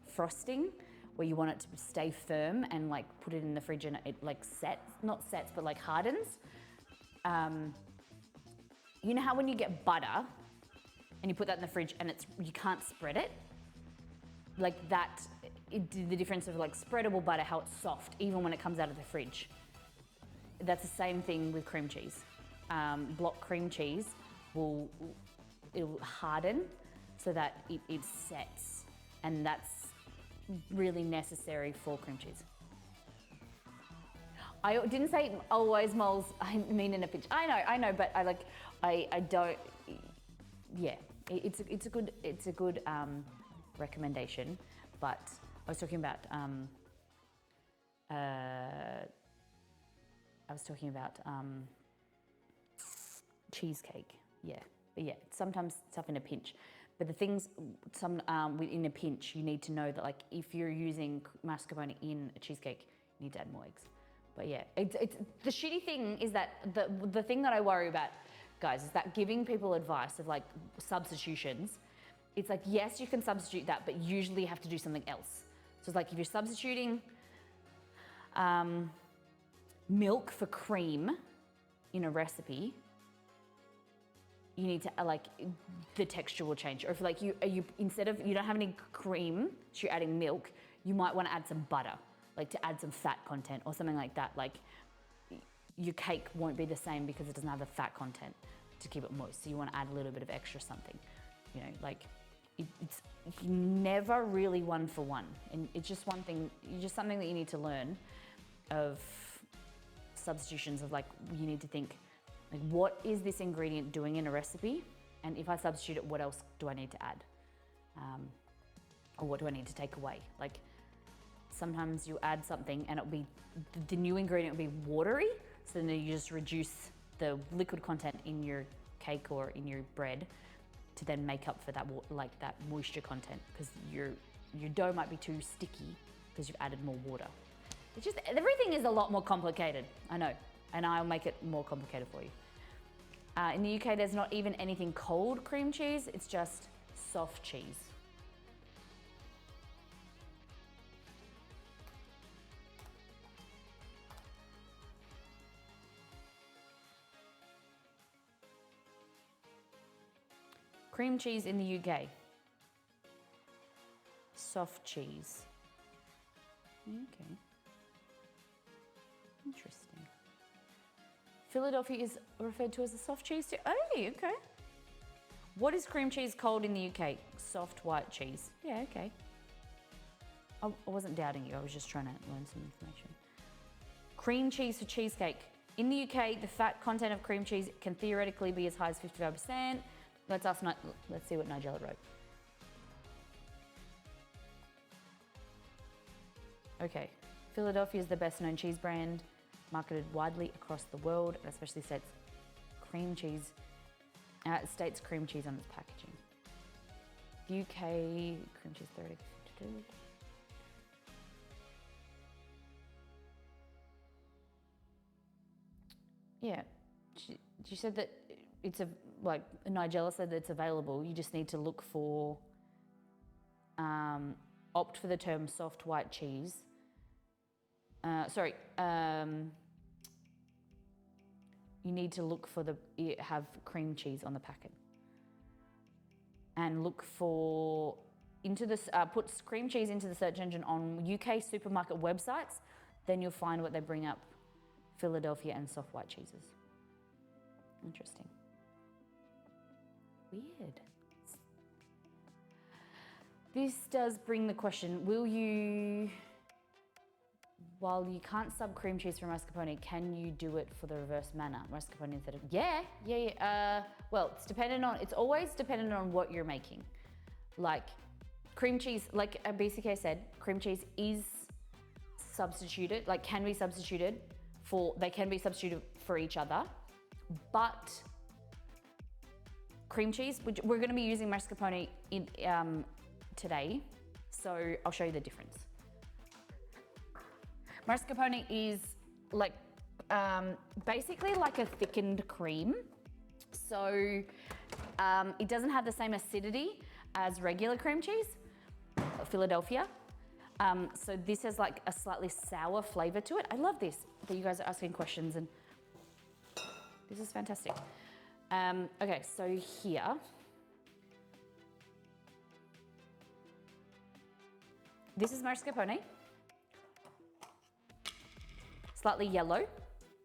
frosting where you want it to stay firm and like put it in the fridge and it like sets, not sets, but like hardens. You know how when you get butter and you put that in the fridge and you can't spread it? Like that, the difference of like spreadable butter, how it's soft even when it comes out of the fridge. That's the same thing with cream cheese. Block cream cheese it'll harden so that it sets, and that's really necessary for cream cheese. I didn't say always moles, I mean in a pinch. I know, but I don't, yeah, it's a good recommendation, but I was talking about cheesecake, yeah. But yeah, sometimes stuff in a pinch. But the things, in a pinch, you need to know that like if you're using mascarpone in a cheesecake, you need to add more eggs. But yeah, it's the shitty thing is that the thing that I worry about, guys, is that giving people advice of like substitutions, it's like, yes, you can substitute that, but usually you have to do something else. So it's like if you're substituting milk for cream in a recipe, you need to like the texture will change. Or if like you instead of, you don't have any cream, so you're adding milk, you might want to add some butter, like to add some fat content or something like that. Like your cake won't be the same because it doesn't have the fat content to keep it moist. So you want to add a little bit of extra something, you know, like it's never really one for one. And it's just one thing, just something that you need to learn of substitutions of like, you need to think, like, what is this ingredient doing in a recipe? And if I substitute it, what else do I need to add? Or what do I need to take away? Like sometimes you add something and it'll be, the new ingredient will be watery. So then you just reduce the liquid content in your cake or in your bread to then make up for that, like that moisture content, because your dough might be too sticky because you've added more water. It's just, everything is a lot more complicated, I know. And I'll make it more complicated for you. In the UK, there's not even anything called cream cheese, it's just soft cheese. Cream cheese in the UK. Soft cheese. Okay. Interesting. Philadelphia is referred to as a soft cheese too. Oh, okay. What is cream cheese called in the UK? Soft white cheese. Yeah, okay. I wasn't doubting you, I was just trying to learn some information. Cream cheese for cheesecake. In the UK, the fat content of cream cheese can theoretically be as high as 55%. Let's see what Nigella wrote. Okay. Philadelphia is the best known cheese brand, marketed widely across the world, and especially states cream cheese on its packaging. UK, cream cheese 30, 52. Yeah, she said that it's Nigella said that it's available. You just need to look for, opt for the term soft white cheese. You need to look for have cream cheese on the packet. And look for, put cream cheese into the search engine on UK supermarket websites, then you'll find what they bring up, Philadelphia and soft white cheeses. Interesting. Weird. This does bring the question, while you can't sub cream cheese for mascarpone, can you do it for the reverse manner? Mascarpone instead of, yeah. Well, it's always dependent on what you're making. Like cream cheese, like BCK said, cream cheese is substituted, they can be substituted for each other, but cream cheese, which we're gonna be using mascarpone today, so I'll show you the difference. Mascarpone is basically like a thickened cream. So It doesn't have the same acidity as regular cream cheese, Philadelphia. So this has like a slightly sour flavor to it. I love this, that you guys are asking questions, and this is fantastic. Okay, so here, this is mascarpone, slightly yellow,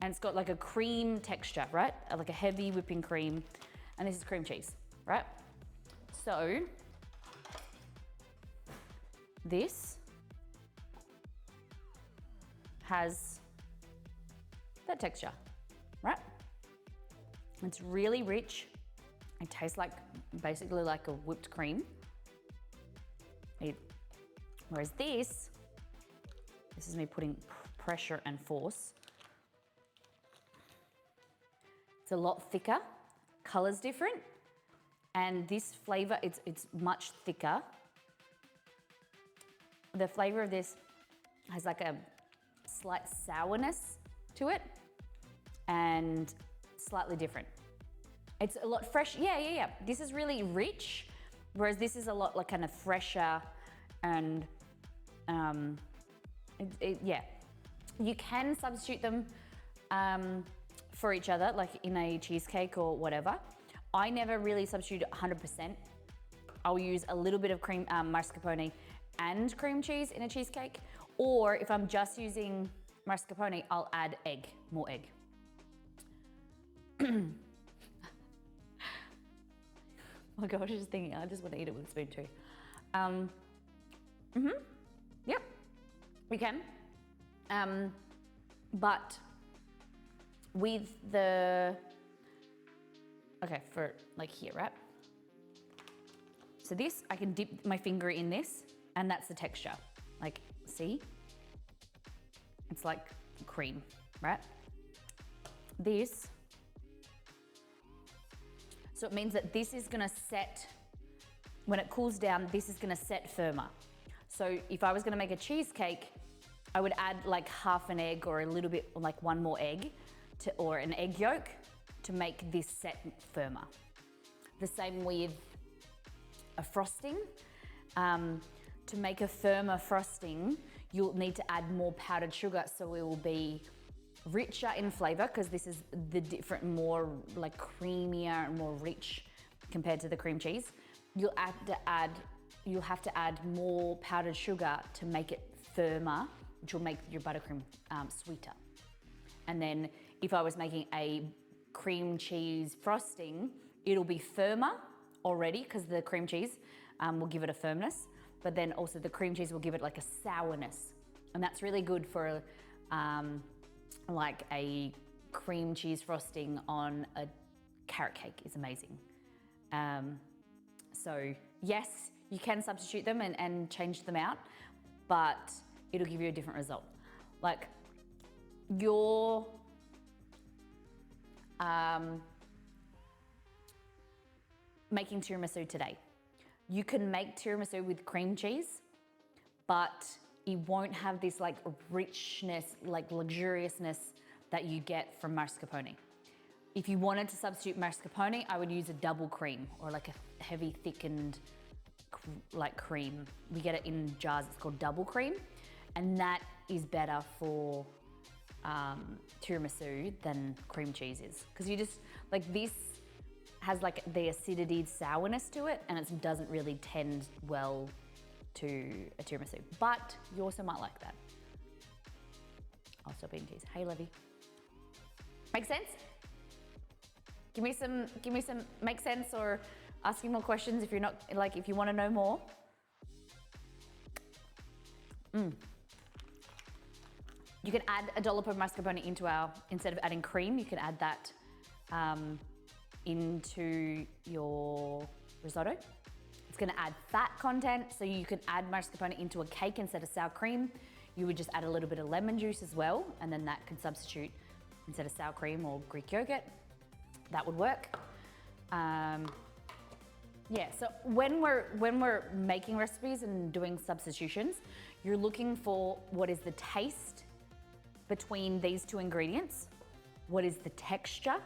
and it's got like a cream texture, right? Like a heavy whipping cream, and this is cream cheese, right? So this has that texture, right? It's really rich. It tastes like basically like a whipped cream. Whereas this is me putting pressure and force. It's a lot thicker, color's different, and this flavor, it's much thicker. The flavor of this has like a slight sourness to it and slightly different. It's a lot fresh. Yeah. This is really rich, whereas this is a lot like kind of fresher and yeah. You can substitute them for each other, like in a cheesecake or whatever. I never really substitute 100%. I'll use a little bit of cream, mascarpone and cream cheese in a cheesecake. Or if I'm just using mascarpone, I'll add egg, more egg. Oh my gosh, I was just thinking, I just want to eat it with a spoon too. Yep, we can. But with the, okay, for like here, right? So this, I can dip my finger in this, and that's the texture. Like, see? It's like cream, right? This, so it means that this is gonna set, when it cools down, this is gonna set firmer. So if I was gonna make a cheesecake, I would add like half an egg or a little bit, like one more egg, or an egg yolk to make this set firmer. The same with a frosting. To make a firmer frosting, you'll need to add more powdered sugar, so it will be richer in flavor, because this is the different, more like creamier and more rich compared to the cream cheese. You'll have to add more powdered sugar to make it firmer, which will make your buttercream sweeter. And then if I was making a cream cheese frosting, it'll be firmer already, because the cream cheese will give it a firmness, but then also the cream cheese will give it like a sourness. And that's really good for like a cream cheese frosting on a carrot cake is amazing. So yes, you can substitute them and change them out, but it'll give you a different result. Like your making tiramisu today. You can make tiramisu with cream cheese, but it won't have this like richness, like luxuriousness that you get from mascarpone. If you wanted to substitute mascarpone, I would use a double cream or like a heavy thickened like cream. We get it in jars, it's called double cream. And that is better for tiramisu than cream cheese is. Because you just, like this has like the acidity, sourness to it, and it doesn't really tend well to a tiramisu. But you also might like that. I'll stop eating cheese. Hey, Levy. Make sense? Give me some, make sense, or asking more questions if you're not, like if you want to know more. You can add a dollop of mascarpone into instead of adding cream, you can add that into your risotto. It's gonna add fat content, so you can add mascarpone into a cake instead of sour cream. You would just add a little bit of lemon juice as well, and then that can substitute instead of sour cream or Greek yogurt. That would work. Yeah, so when we're making recipes and doing substitutions, you're looking for what is the taste between these two ingredients, what is the texture,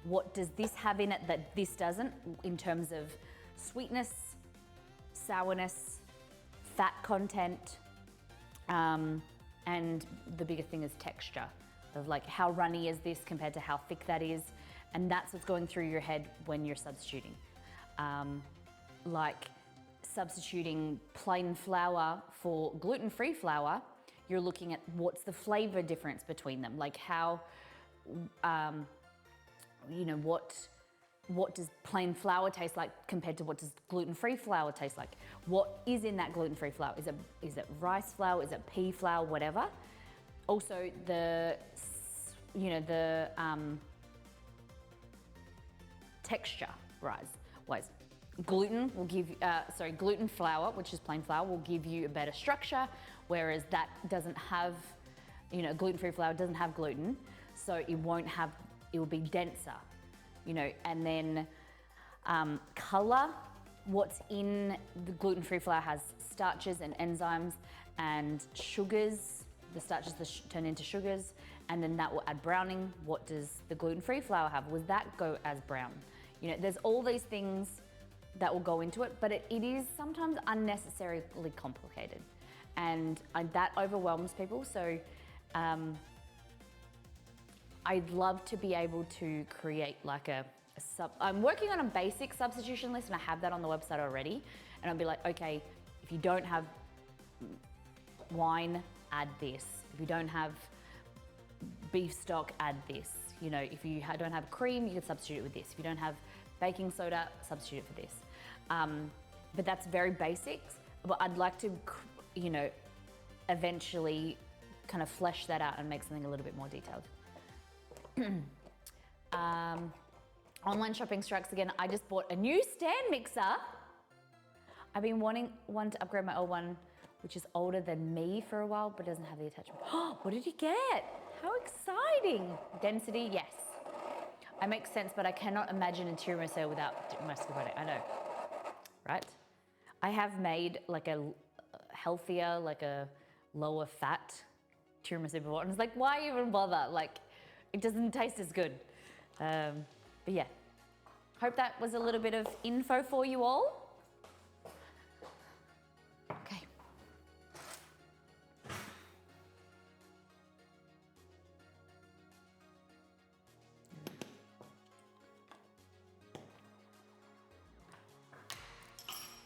what does this have in it that this doesn't, in terms of sweetness, sourness, fat content, and the biggest thing is texture of like how runny is this compared to how thick that is, and that's what's going through your head when you're substituting. Like substituting plain flour for gluten-free flour, you're looking at what's the flavor difference between them, like how, you know, what does plain flour taste like compared to what does gluten-free flour taste like? What is in that gluten-free flour? Is it rice flour? Is it pea flour? Whatever. Also, the texture wise. Gluten will give gluten flour, which is plain flour, will give you a better structure, whereas that doesn't have, you know, gluten-free flour doesn't have gluten, so it will be denser, you know. And then color, what's in the gluten-free flour has starches and enzymes and sugars. The starches turn into sugars, and then that will add browning. What does the gluten-free flour have? Will that go as brown? You know, there's all these things that will go into it, but it is sometimes unnecessarily complicated, and that overwhelms people. So I'd love to be able to create like I'm working on a basic substitution list, and I have that on the website already, and I'll be like, okay, if you don't have wine, add this. If you don't have beef stock, add this. You know, if you don't have cream, you can substitute it with this. If you don't have baking soda, substitute it for this. But that's very basic. But I'd like to, you know, eventually kind of flesh that out and make something a little bit more detailed. Online shopping strikes again. I just bought a new stand mixer. I've been wanting one to upgrade my old one, which is older than me, for a while, but doesn't have the attachment. Oh, what did you get? How exciting. Density, yes. I make sense, but I cannot imagine a tiramisu without mascarpone. I know, right? I have made like a healthier, like a lower fat tiramisu before, and it's like, why even bother? Like, it doesn't taste as good. But yeah, hope that was a little bit of info for you all. Okay.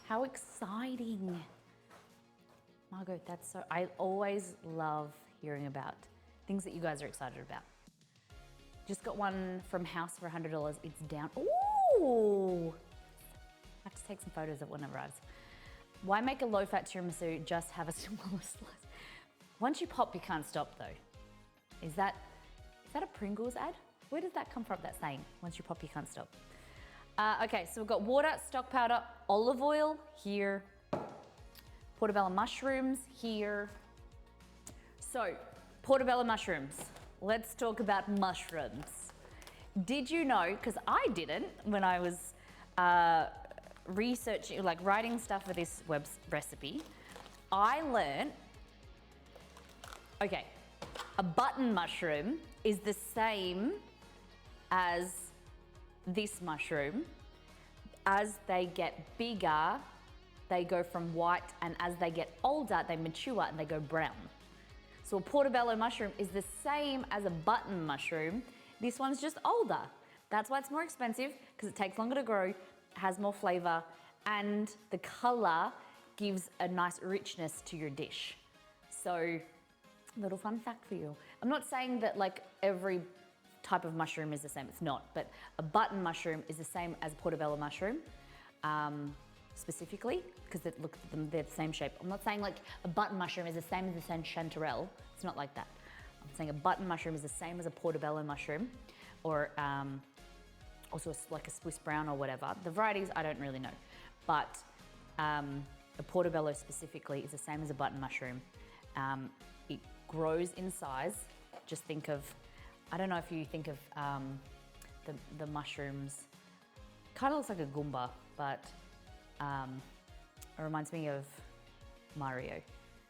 How exciting. Margot, that's so, I always love hearing about things that you guys are excited about. Just got one from House for $100. It's down. Ooh! I have to take some photos of it when it arrives. Why make a low-fat tiramisu? Just have a smaller slice. Once you pop, you can't stop though. Is that a Pringles ad? Where does that come from, that saying? Once you pop, you can't stop. Okay, so we've got water, stock powder, olive oil here, portobello mushrooms here. So, portobello mushrooms. Let's talk about mushrooms. Did you know, because I didn't when I was researching, like writing stuff for this web recipe, I learned, okay, a button mushroom is the same as this mushroom. As they get bigger, they go from white, and as they get older, they mature and they go brown. So a portobello mushroom is the same as a button mushroom. This one's just older. That's why it's more expensive, because it takes longer to grow, has more flavor, and the color gives a nice richness to your dish. So, little fun fact for you. I'm not saying that like every type of mushroom is the same, it's not, but a button mushroom is the same as a portobello mushroom, specifically, because they're the same shape. I'm not saying like a button mushroom is the same as the chanterelle. It's not like that. I'm saying a button mushroom is the same as a portobello mushroom, or also like a Swiss brown or whatever. The varieties, I don't really know, but a portobello specifically is the same as a button mushroom. It grows in size. Just think of, I don't know if you think of the mushrooms, kind of looks like a Goomba, but it reminds me of Mario.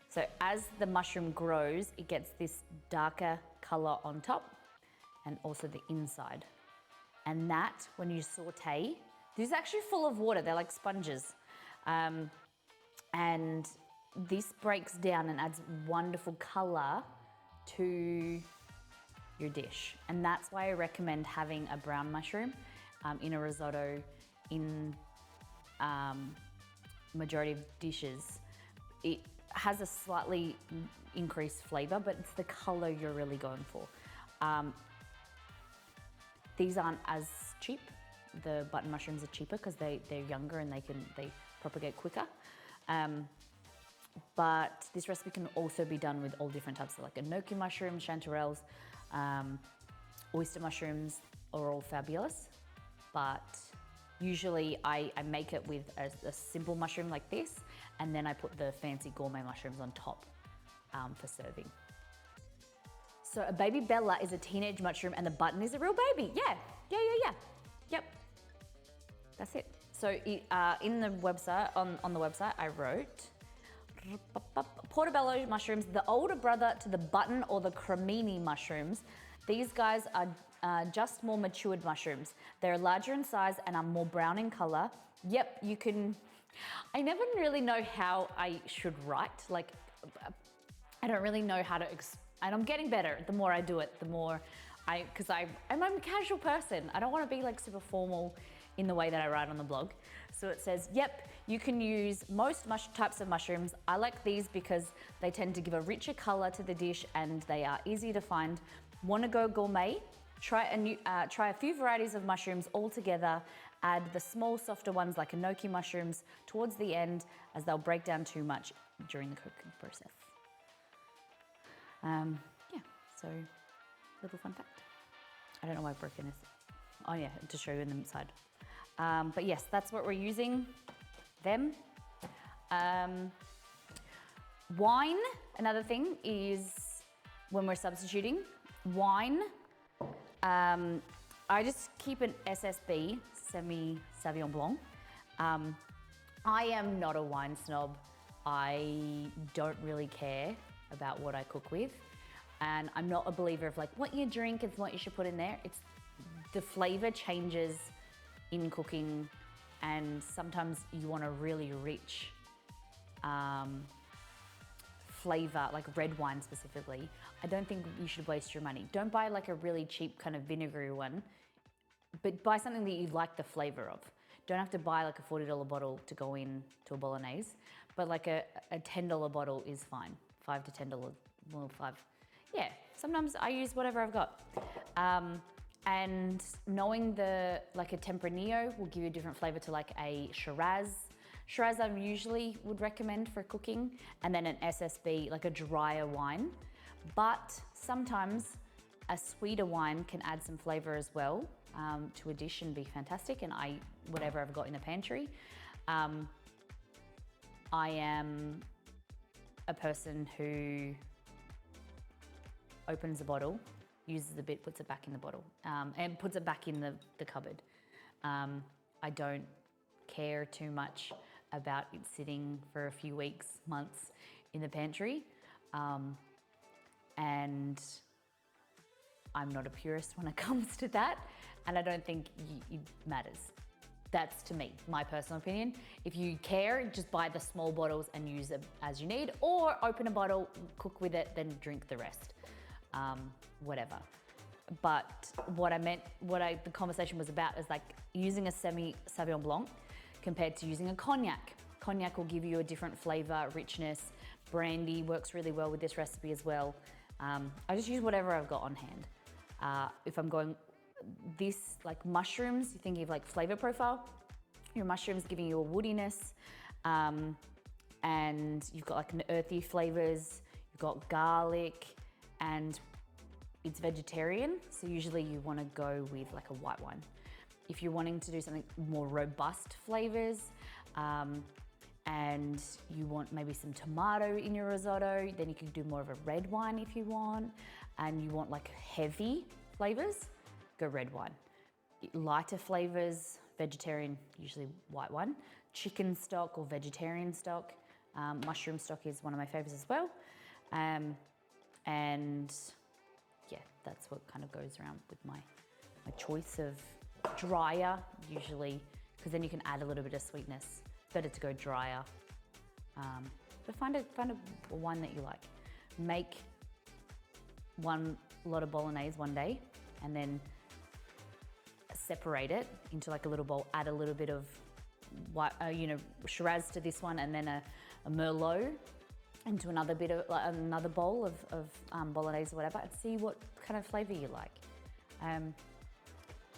So as the mushroom grows, it gets this darker color on top and also the inside. And that, when you saute, these are actually full of water. They're like sponges. And this breaks down and adds wonderful color to your dish. And that's why I recommend having a brown mushroom in a risotto, in majority of dishes. It has a slightly increased flavor, but it's the color you're really going for. These aren't as cheap. The button mushrooms are cheaper because they're younger and they propagate quicker. But this recipe can also be done with all different types of like enoki mushrooms, chanterelles, oyster mushrooms are all fabulous. But usually I make it with a simple mushroom like this, and then I put the fancy gourmet mushrooms on top for serving. So a baby Bella is a teenage mushroom and the button is a real baby. Yeah. Yep. That's it. So in the website, on the website, I wrote, portobello mushrooms, the older brother to the button or the cremini mushrooms. These guys are just more matured mushrooms. They're larger in size and are more brown in color. Yep, you can, I never really know how I should write. Like, I don't really know how to, and I'm getting better. The more I do it, the more because I'm a casual person. I don't want to be like super formal in the way that I write on the blog. So it says, yep, you can use most types of mushrooms. I like these because they tend to give a richer color to the dish and they are easy to find. Want to go gourmet? Try a few varieties of mushrooms all together. Add the small, softer ones like enoki mushrooms towards the end, as they'll break down too much during the cooking process. Yeah, so little fun fact. I don't know why I've broken this. Oh yeah, to show you in the side. But yes, that's what we're using, them. Wine, another thing is when we're substituting, wine, I just keep an SSB, Semi-Sauvignon Blanc. I am not a wine snob. I don't really care about what I cook with. And I'm not a believer of like, what you drink is what you should put in there. It's the flavor changes in cooking, and sometimes you want a really rich flavor, like red wine specifically. I don't think you should waste your money. Don't buy like a really cheap kind of vinegary one, but buy something that you like the flavor of. Don't have to buy like a $40 bottle to go in to a bolognese, but like a $10 bottle is fine. $5 to $10, well, $5. Yeah, sometimes I use whatever I've got. And knowing like a Tempranillo will give you a different flavor to like a Shiraz. Shiraz I usually would recommend for cooking, and then an SSB, like a drier wine. But sometimes a sweeter wine can add some flavor as well to a dish and be fantastic. And whatever I've got in the pantry. I am a person who opens a bottle, uses a bit, puts it back in the bottle, and puts it back in the cupboard. I don't care too much about it sitting for a few weeks, months in the pantry. And I'm not a purist when it comes to that, and I don't think it matters. That's, to me, my personal opinion. If you care, just buy the small bottles and use them as you need, or open a bottle, cook with it, then drink the rest. Whatever. But the conversation was about is like using a Semi-Sauvignon Blanc compared to using a cognac. Cognac will give you a different flavor, richness. Brandy works really well with this recipe as well. I just use whatever I've got on hand. If I'm going this, like mushrooms, you're thinking of like flavor profile. Your mushrooms giving you a woodiness, and you've got like an earthy flavors. You've got garlic, and it's vegetarian, so usually you want to go with like a white wine. If you're wanting to do something more robust flavors, and you want maybe some tomato in your risotto, then you can do more of a red wine if you want. And you want like heavy flavors, go red wine. Lighter flavors, vegetarian, usually white wine. Chicken stock or vegetarian stock. Mushroom stock is one of my favorites as well. And yeah, that's what kind of goes around with my choice of drier usually, because then you can add a little bit of sweetness. It's better to go drier. But find a wine that you like. Make one lot of bolognese one day, and then separate it into like a little bowl. Add a little bit of Shiraz to this one, and then a Merlot into another bit of another bowl of bolognese or whatever, and see what kind of flavor you like.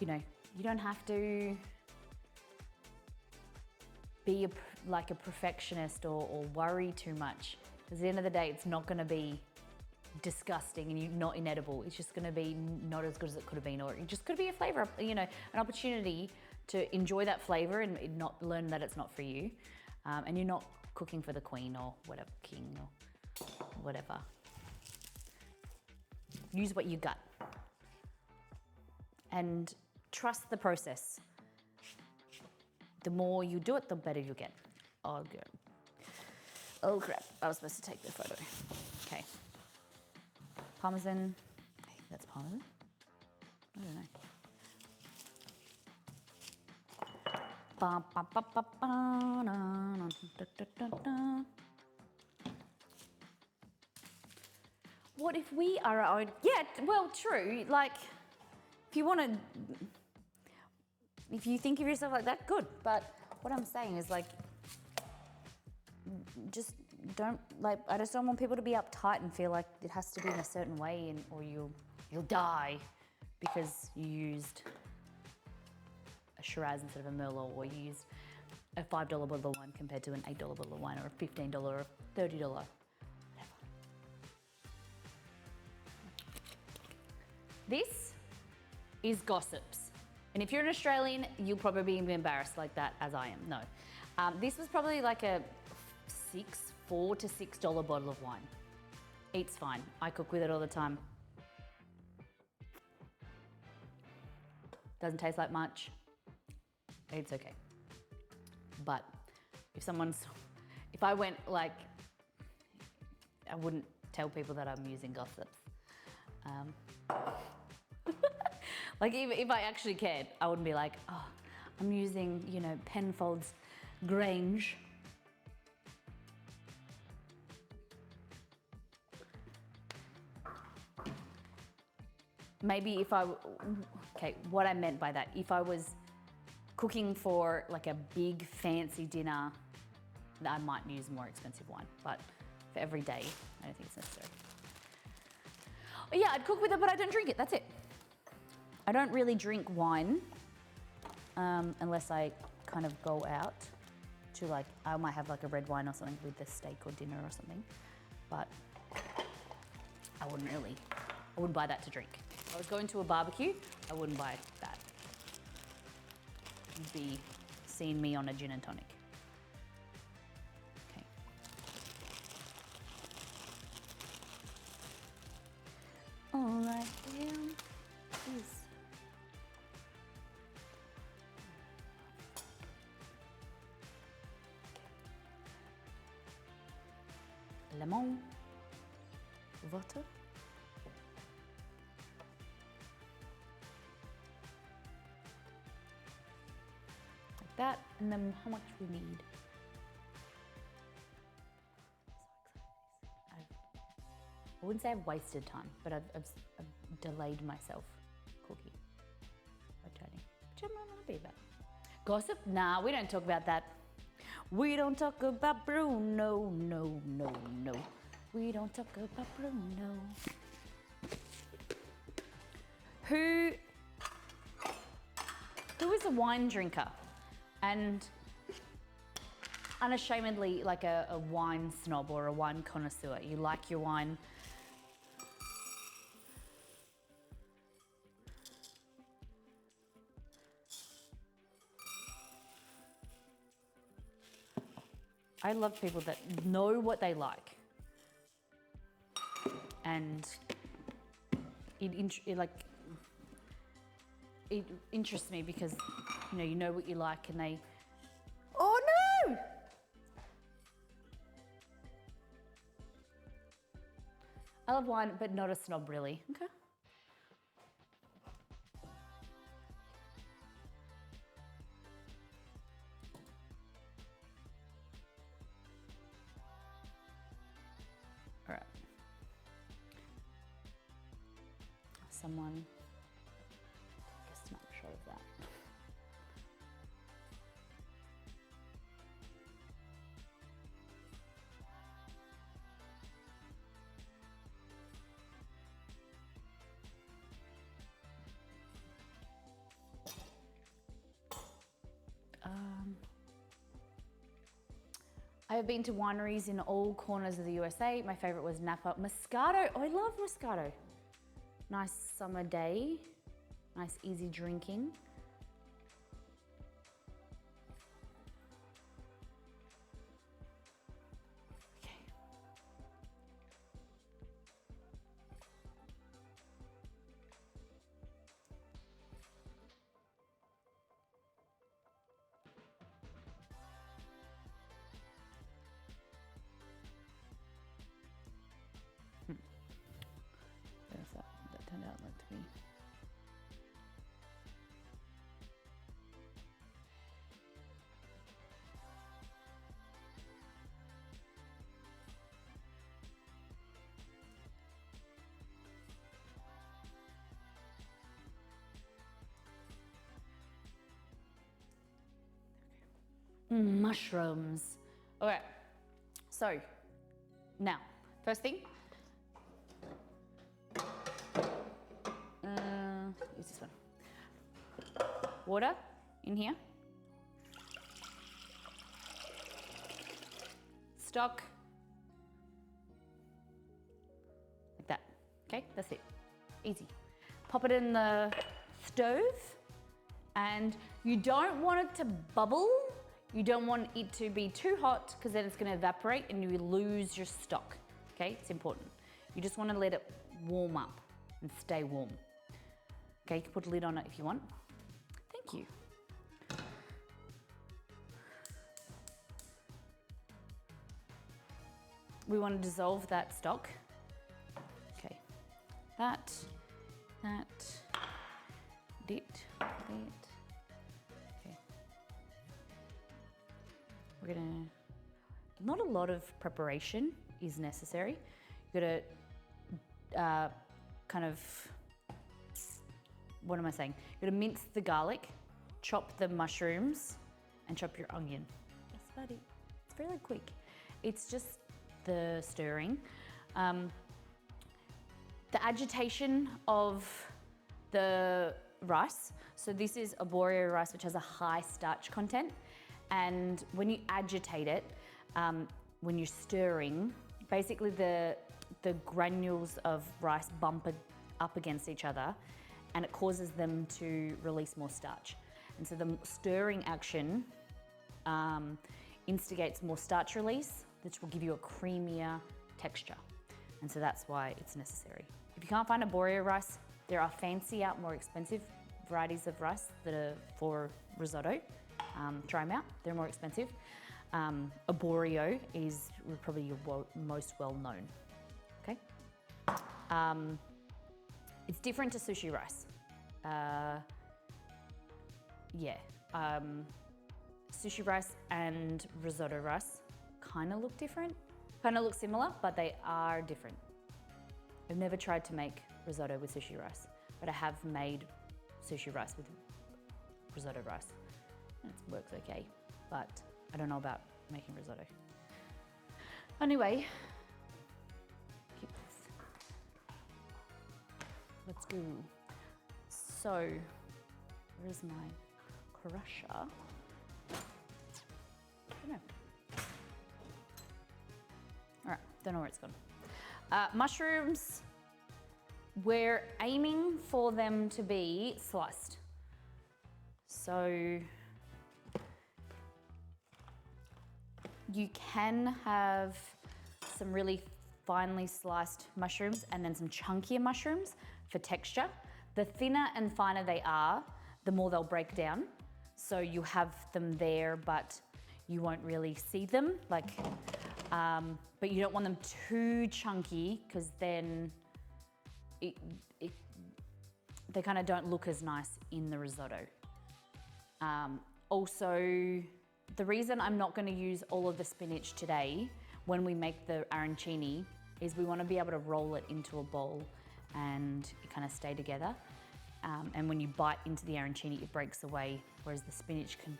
You don't have to be like a perfectionist or worry too much, because at the end of the day, it's not going to be disgusting and not inedible. It's just going to be not as good as it could have been, or it just could be a flavor, an opportunity to enjoy that flavor and not learn that it's not for you. And you're not cooking for the queen or whatever, king or whatever. Use what you got and trust the process. The more you do it, the better you get. Oh, good. Oh crap, I was supposed to take the photo. Okay. Parmesan, I think that's Parmesan. I don't know. What if we are our own? Yeah, well, true. Like, if you think of yourself like that, good. But what I'm saying is, like, just don't, like, I just don't want people to be uptight and feel like it has to be in a certain way, or you'll die because you used a Shiraz instead of a Merlot, or you used a $5 bottle of wine compared to an $8 bottle of wine, or a $15 or a $30, whatever. This is gossips. And if you're an Australian, you'll probably be embarrassed like that, as I am. No. This was probably like a $4 to $6 bottle of wine. It's fine. I cook with it all the time. Doesn't taste like much. It's okay. But if I went like, I wouldn't tell people that I'm using gossips. Like if I actually cared, I wouldn't be like, oh, I'm using, Penfolds Grange. Maybe what I meant by that, if I was cooking for like a big fancy dinner, I might use more expensive wine, but for every day, I don't think it's necessary. Oh, yeah, I'd cook with it, but I don't drink it, that's it. I don't really drink wine unless I kind of go out to I might have like a red wine or something with the steak or dinner or something, but I wouldn't buy that to drink. If I was going to a barbecue, I wouldn't buy that. You'd be seeing me on a gin and tonic. Okay. All right, please. Lemon, water. Like that, and then how much we need. I wouldn't say I've wasted time, but I've delayed myself cooking by turning, which I'm not happy about. Gossip? Nah, we don't talk about that. We don't talk about Bruno, no. We don't talk about Bruno. Who is a wine drinker and unashamedly like a wine snob or a wine connoisseur? You like your wine. I love people that know what they like, and it interests me because you know what you like, and they. Oh no! I love wine, but not a snob really. Okay. someone take a snapshot of that. I have been to wineries in all corners of the USA. My favorite was Napa. Moscato, oh, I love Moscato. Nice summer day, nice easy drinking. Okay. There's that turned out like to be. Mushrooms. Okay, so now, first thing, use this one. Water in here. Stock. Like that. Okay, that's it. Easy. Pop it in the stove, and you don't want it to bubble. You don't want it to be too hot because then it's going to evaporate and you lose your stock. Okay, it's important. You just want to let it warm up and stay warm. Okay, you can put a lid on it if you want. Thank you. We want to dissolve that stock. Okay, that, dit. Okay. We're gonna, not a lot of preparation is necessary. You're gonna kind of, what am I saying? You're gonna mince the garlic, chop the mushrooms, and chop your onion. That's about it. It's fairly quick. It's just the stirring. The agitation of the rice. So this is arborio rice, which has a high starch content. And when you agitate it, when you're stirring, basically the granules of rice bump up against each other, and it causes them to release more starch. And so the stirring action instigates more starch release, which will give you a creamier texture. And so that's why it's necessary. If you can't find arborio rice, there are fancier, more expensive varieties of rice that are for risotto. Try them out, they're more expensive. Arborio is probably your most well known, okay? It's different to sushi rice. Sushi rice and risotto rice kind of look different, kind of look similar, but they are different. I've never tried to make risotto with sushi rice, but I have made sushi rice with risotto rice. It works okay, but I don't know about making risotto. Anyway, keep this. Let's go. So, where's my crusher? I don't know. All right, don't know where it's gone. Mushrooms, we're aiming for them to be sliced. So you can have some really finely sliced mushrooms and then some chunkier mushrooms for texture. The thinner and finer they are, the more they'll break down. So you have them there, but you won't really see them. But you don't want them too chunky because then they kind of don't look as nice in the risotto. Also, the reason I'm not going to use all of the spinach today when we make the arancini is we want to be able to roll it into a bowl and it kind of stay together. And when you bite into the arancini, it breaks away, whereas the spinach can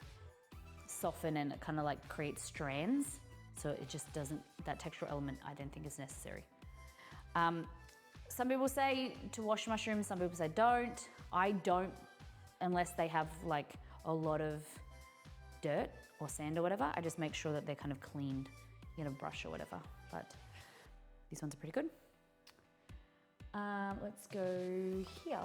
soften and it kind of like creates strands. So it just doesn't, that textural element I don't think is necessary. Some people say to wash mushrooms, some people say don't. I don't unless they have like a lot of dirt or sand or whatever. I just make sure that they're kind of cleaned, a brush or whatever. But these ones are pretty good. Let's go here.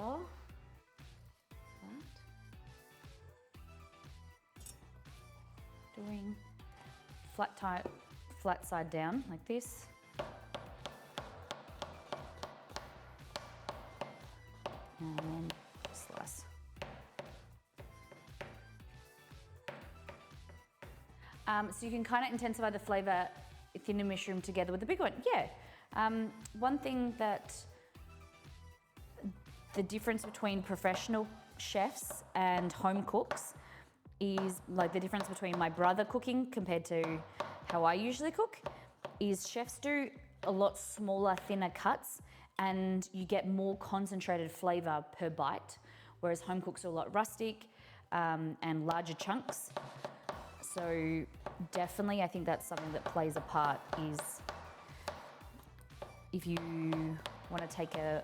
Doing flat side down like this. And then slice. So you can kind of intensify the flavor, thin the mushroom together with the big one. Yeah. One thing that the difference between professional chefs and home cooks is like the difference between my brother cooking compared to how I usually cook is chefs do a lot smaller, thinner cuts and you get more concentrated flavor per bite, whereas home cooks are a lot rustic and larger chunks. So definitely I think that's something that plays a part is if you want to take a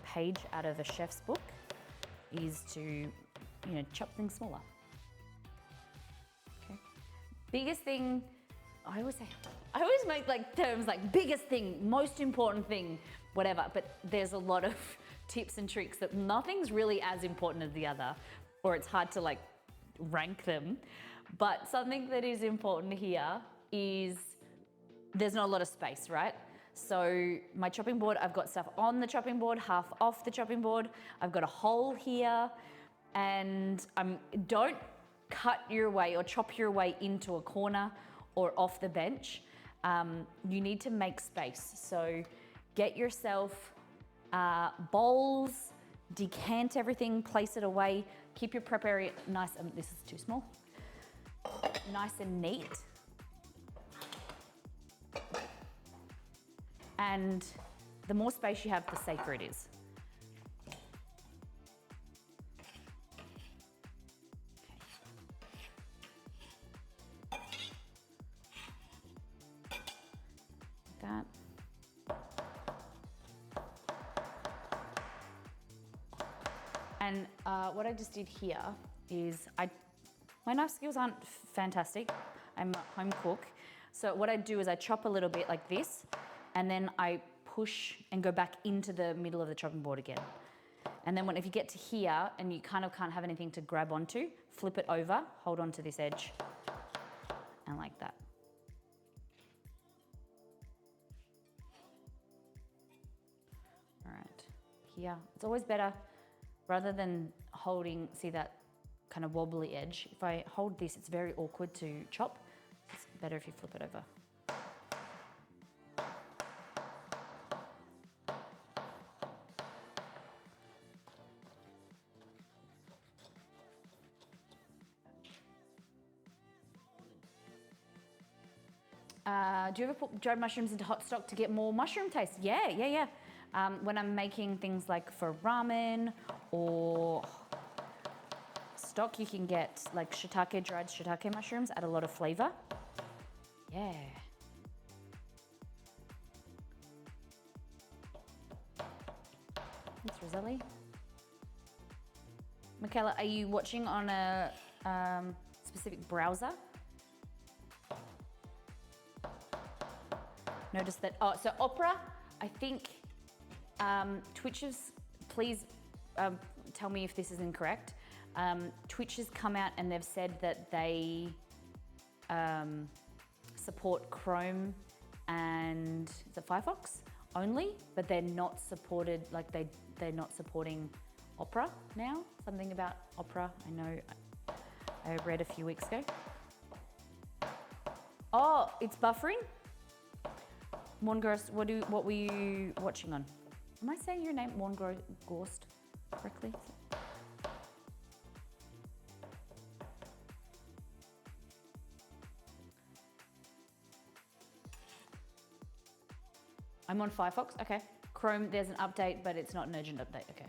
page out of a chef's book is to chop things smaller. Okay. Biggest thing, I always make like terms like biggest thing, most important thing, whatever, but there's a lot of tips and tricks that nothing's really as important as the other, or it's hard to like rank them. But something that is important here is there's not a lot of space, right? So my chopping board, I've got stuff on the chopping board, half off the chopping board. I've got a hole here. And don't cut your way or chop your way into a corner or off the bench. You need to make space. So get yourself bowls, decant everything, place it away, keep your prep area nice. This is too small. Nice and neat. And the more space you have, the safer it is. That. And what I just did here is my knife skills aren't fantastic. I'm a home cook. So what I do is I chop a little bit like this, and then I push and go back into the middle of the chopping board again. And then if you get to here and you kind of can't have anything to grab onto, flip it over, hold on to this edge, and like that. All right, here. It's always better, rather than holding, see that kind of wobbly edge, if I hold this, it's very awkward to chop. It's better if you flip it over. Do you ever put dried mushrooms into hot stock to get more mushroom taste? Yeah. When I'm making things like for ramen or stock, you can get like dried shiitake mushrooms, add a lot of flavor. Yeah. Thanks, Rosalie. Michaela, are you watching on a specific browser? Notice that, so Opera, I think Twitch is, please tell me if this is incorrect. Twitch has come out and they've said that they support Chrome and is it Firefox only, but they're not supported, like they're not supporting Opera now. Something about Opera, I know I read a few weeks ago. Oh, it's buffering? Morngorst, what were you watching on? Am I saying your name, Morngorst, correctly? I'm on Firefox. Okay, Chrome, there's an update, but it's not an urgent update. Okay.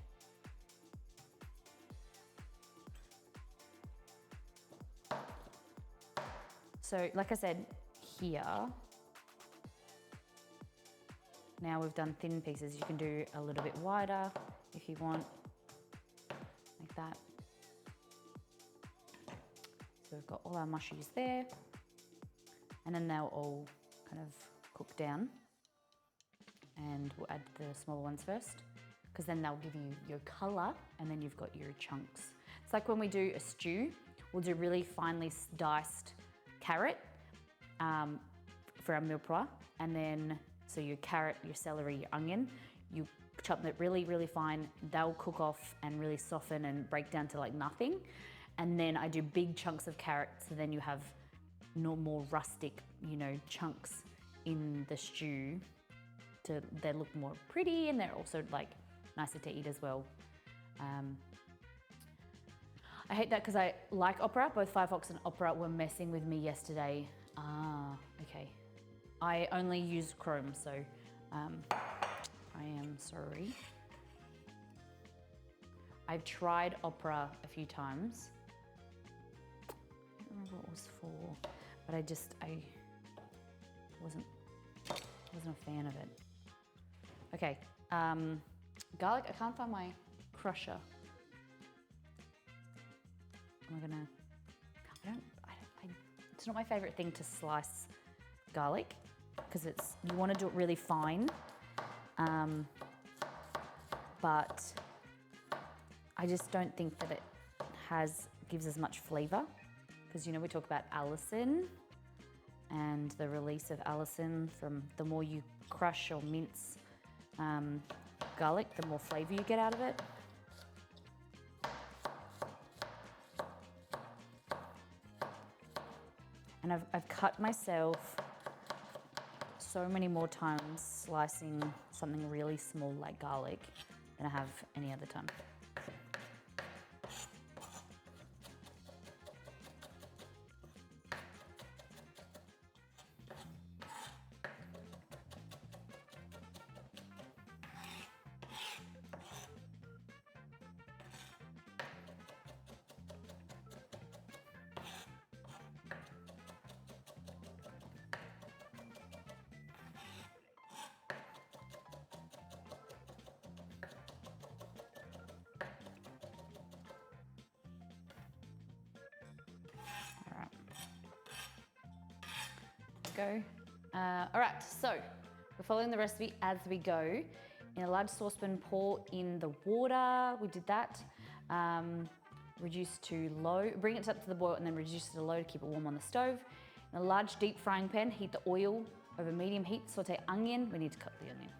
So, like I said, here, now we've done thin pieces. You can do a little bit wider if you want, like that. So we've got all our mushies there, and then they'll all kind of cook down. And we'll add the smaller ones first, because then they'll give you your color, and then you've got your chunks. It's like when we do a stew, we'll do really finely diced carrot for our milpois, and then so your carrot, your celery, your onion, you chop that really, really fine. They'll cook off and really soften and break down to like nothing. And then I do big chunks of carrot, so then you have no more rustic, you know, chunks in the stew. They look more pretty, and they're also like nicer to eat as well. I hate that because I like opera. Both Firefox and Opera were messing with me yesterday. Ah, okay. I only use Chrome, so I am sorry. I've tried Opera a few times. I don't remember what it was for, but I wasn't a fan of it. Okay, garlic, I can't find my crusher. It's not my favorite thing to slice garlic, because you want to do it really fine, but I just don't think that it gives as much flavor, because you know we talk about allicin and the release of allicin from the more you crush or mince garlic, the more flavor you get out of it. And I've cut myself so many more times slicing something really small like garlic than I have any other time. Go. All right, so we're following the recipe as we go. In a large saucepan, pour in the water. We did that. Reduce to low, bring it up to the boil, and then reduce it to low to keep it warm on the stove. In a large deep frying pan, heat the oil over medium heat. Saute onion. We need to cut the onion.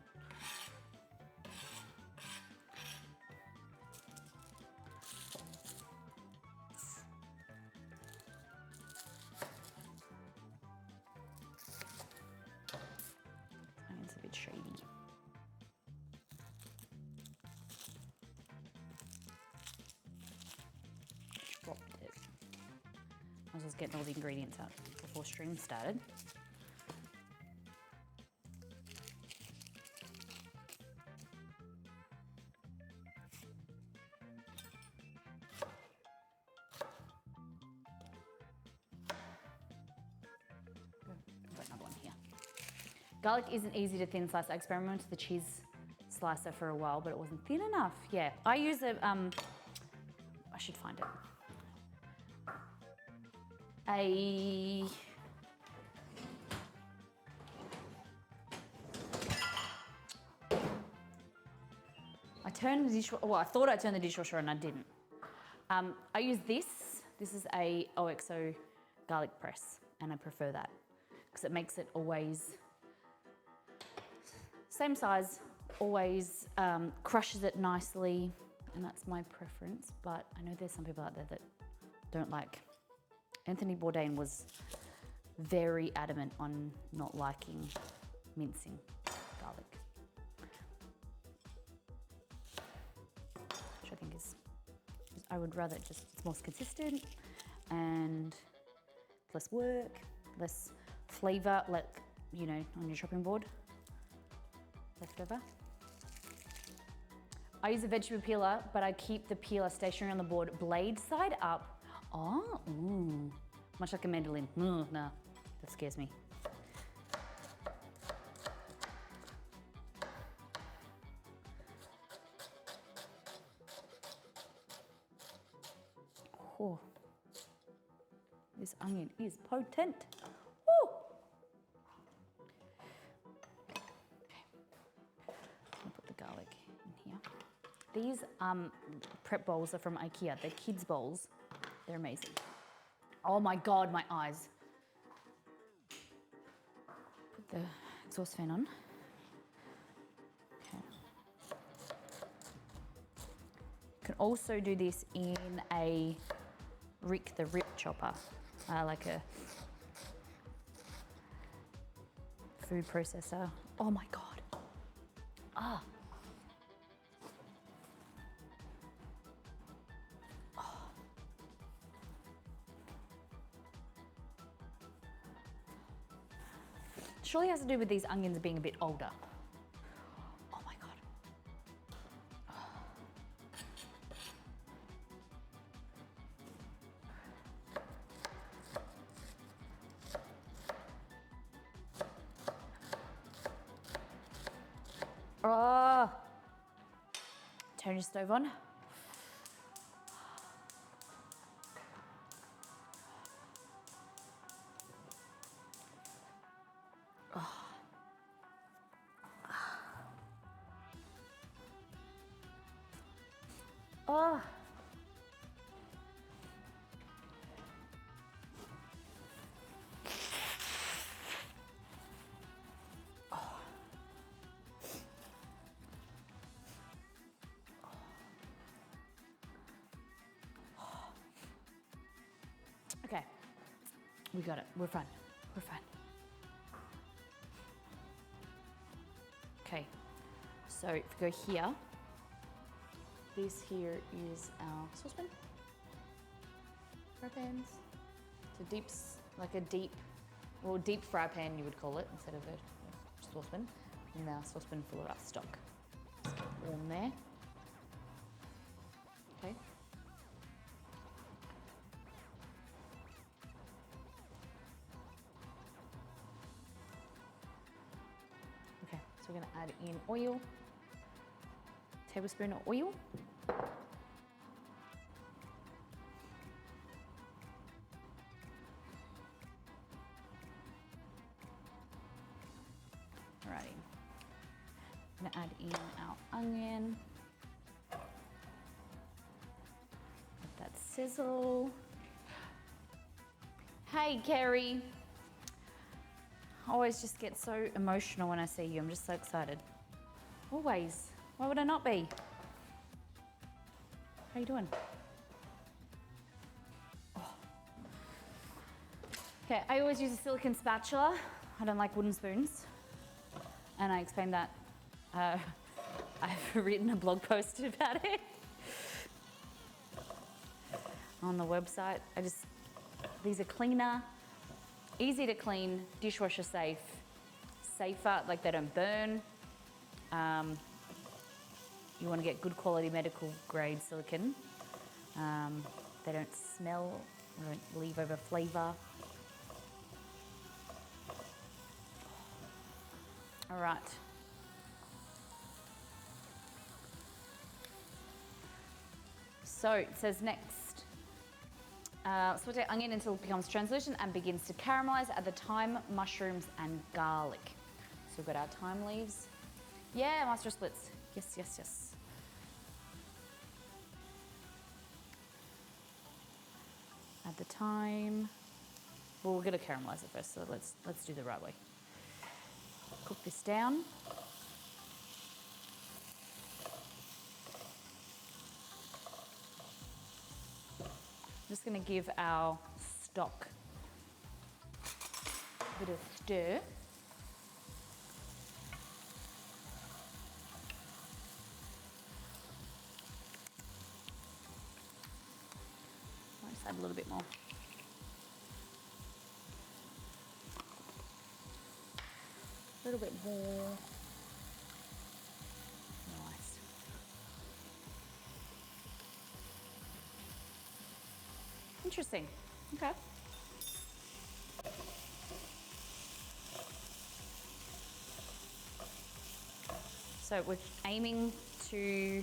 It's a bit shady. Dropped it. I was just getting all the ingredients out before stream started. Got another one here. Garlic isn't easy to thin slice. I experimented with the cheese slicer for a while, but it wasn't thin enough. Yeah, I use a, I should find it. I turned the dishwasher, well, I thought I turned the dishwasher and I didn't. I use this. This is a OXO garlic press, and I prefer that because it makes it always same size, always crushes it nicely, and that's my preference. But I know there's some people out there that don't like. Anthony Bourdain was very adamant on not liking mincing garlic, which I think is I would rather it's more consistent and less work, less flavor, like, you know, on your chopping board left over. I use a vegetable peeler, but I keep the peeler stationary on the board, blade side up. Oh, ooh. Much like a mandolin. No, that scares me. Oh, this onion is potent. Woo! Okay. I'll put the garlic in here. These prep bowls are from IKEA. They're kids' bowls. They're amazing. Oh my God, my eyes. Put the exhaust fan on. Okay. You can also do this in a the rip chopper, like a food processor. Oh my God. Ah. Surely it has to do with these onions being a bit older. Oh my God. Oh. Turn your stove on. Oh. Okay, we got it. We're fine. We're fine. Okay, so if we go here, this here is our saucepan. Fry pans. So like a deep fry pan you would call it instead of a saucepan. And our saucepan full of our stock. Just get warm there. Okay. Okay, so we're gonna add in oil. Tablespoon of oil. Alrighty. I'm gonna add in our onion. Let that sizzle. Hey, Kerry. I always just get so emotional when I see you. I'm just so excited. Always. Why would I not be? How you doing? Oh. Okay, I always use a silicone spatula. I don't like wooden spoons. And I explained that. I've written a blog post about it on the website. These are cleaner, easy to clean, dishwasher safe, safer, like they don't burn. You want to get good quality medical grade silicone. They don't smell, don't leave over flavor. All right. So it says next, saute onion until it becomes translucent and begins to caramelize. At the thyme, mushrooms, and garlic. So we've got our thyme leaves. Yeah, master splits. Yes, yes, yes. Add the thyme. Well, we're gonna caramelize it first, so let's do the right way. Cook this down. I'm just going to give our stock a bit of stir. I'll just add a little bit more. A little bit more. Nice. Interesting. Okay. So we're aiming to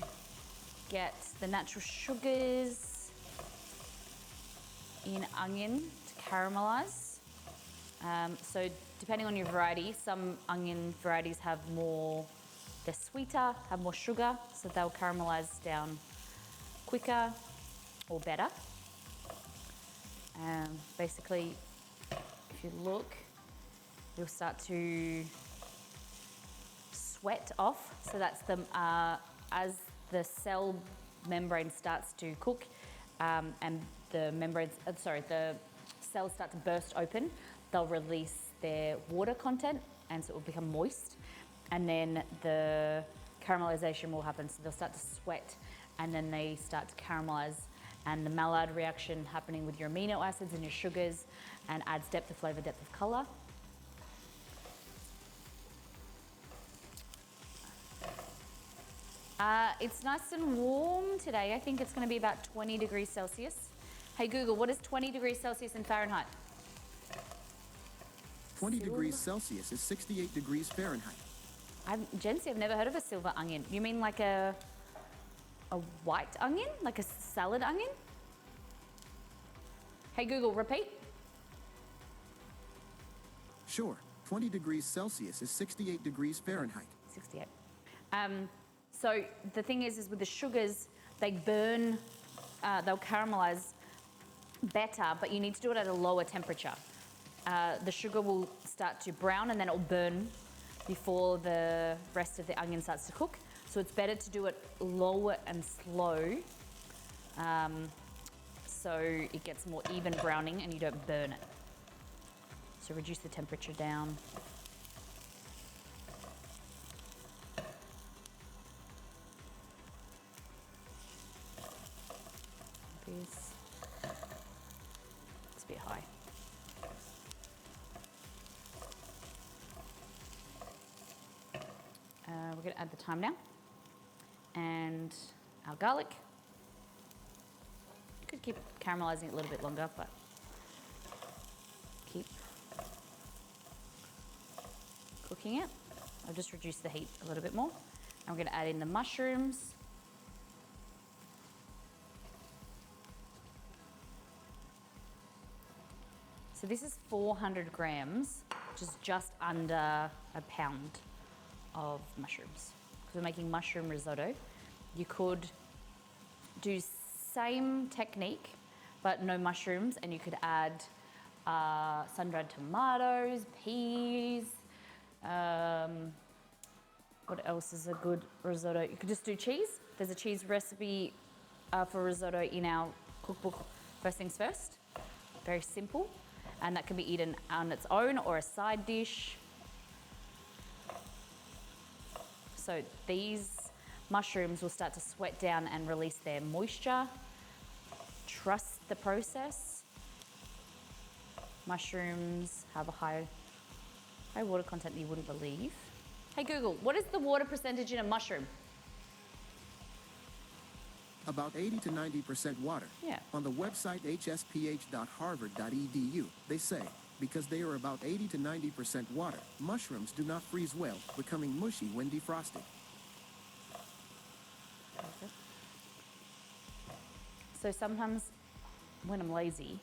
get the natural sugars in onion to caramelize. So depending on your variety, some onion varieties have more, they're sweeter, have more sugar, so they'll caramelize down quicker or better. Basically, if you look, you'll start to sweat off. So that's the as the cell membrane starts to cook, and the the cells start to burst open. They'll release their water content, and so it will become moist. And then the caramelization will happen. So they'll start to sweat, and then they start to caramelize. And the Maillard reaction happening with your amino acids and your sugars, and adds depth of flavor, depth of color. It's nice and warm today. I think it's going to be about 20 degrees Celsius. Hey Google, what is 20 degrees Celsius in Fahrenheit? 20 degrees Celsius is 68 degrees Fahrenheit. Jency, I've never heard of a silver onion. You mean like a white onion? Like a salad onion? Hey Google, repeat. Sure, 20 degrees Celsius is 68 degrees Fahrenheit. 68. So the thing is with the sugars, they burn, they'll caramelize better, but you need to do it at a lower temperature. The sugar will start to brown and then it'll burn before the rest of the onion starts to cook. So it's better to do it low and slow, so it gets more even browning and you don't burn it. So reduce the temperature down. It's a bit high. We're going to add the thyme now and our garlic. You could keep caramelizing it a little bit longer, but keep cooking it. I'll just reduce the heat a little bit more. And we're going to add in the mushrooms. So this is 400 grams, which is just under a pound of mushrooms. Because we're making mushroom risotto. You could do same technique, but no mushrooms, and you could add sun-dried tomatoes, peas. What else is a good risotto? You could just do cheese. There's a cheese recipe for risotto in our cookbook, First Things First. Very simple. And that can be eaten on its own or a side dish. So these mushrooms will start to sweat down and release their moisture. Trust the process. Mushrooms have a high water content you wouldn't believe. Hey Google, what is the water percentage in a mushroom? About 80 to 90% water. Yeah. On the website hsph.harvard.edu, they say, because they are about 80 to 90% water, mushrooms do not freeze well, becoming mushy when defrosted. So sometimes when I'm lazy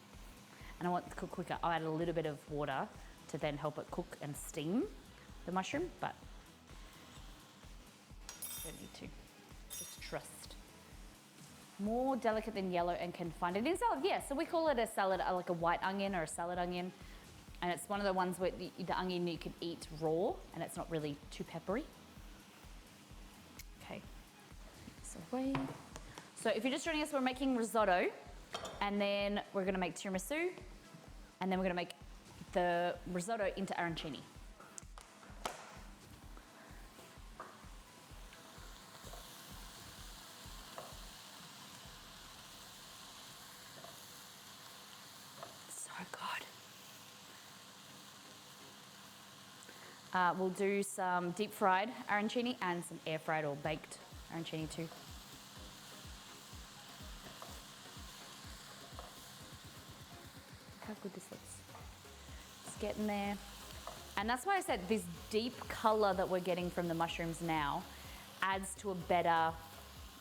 and I want to cook quicker, I'll add a little bit of water to then help it cook and steam the mushroom, but don't need to. Just trust. More delicate than yellow and can find it in salad. Yeah, so we call it a salad, like a white onion or a salad onion. And it's one of the ones where the onion you can eat raw and it's not really too peppery. Okay, so wait. So if you're just joining us, we're making risotto and then we're gonna make tiramisu and then we're gonna make the risotto into arancini. We'll do some deep fried arancini and some air fried or baked arancini too. good this looks. It's getting there. And that's why I said this deep color that we're getting from the mushrooms now adds to a better,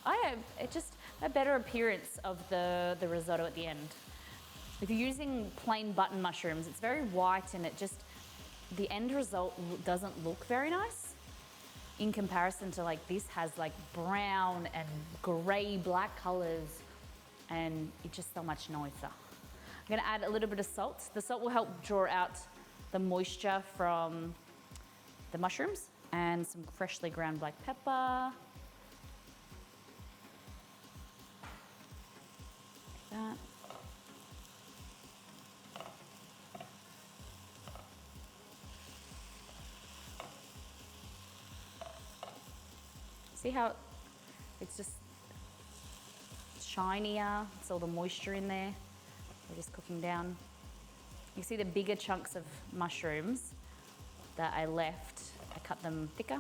a better appearance of the risotto at the end. If you're using plain button mushrooms, it's very white and the end result doesn't look very nice in comparison to like this has like brown and gray black colors and it's just so much nicer. I'm gonna add a little bit of salt. The salt will help draw out the moisture from the mushrooms and some freshly ground black pepper. Like that. See how it's just shinier? It's all the moisture in there. They're just cooking down. You see the bigger chunks of mushrooms that I left, I cut them thicker.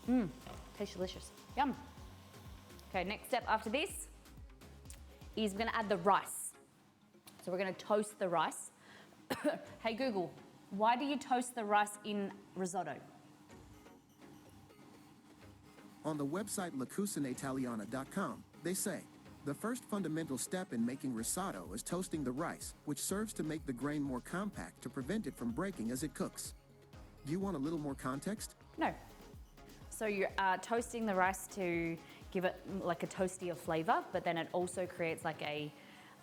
Okay. Tastes delicious. Yum. Okay, next step after this is we're gonna add the rice. So we're gonna toast the rice. Hey Google, why do you toast the rice in risotto? On the website lacucinaitaliana.com, they say, the first fundamental step in making risotto is toasting the rice, which serves to make the grain more compact to prevent it from breaking as it cooks. Do you want a little more context? No. So you're toasting the rice to give it like a toastier flavor, but then it also creates like a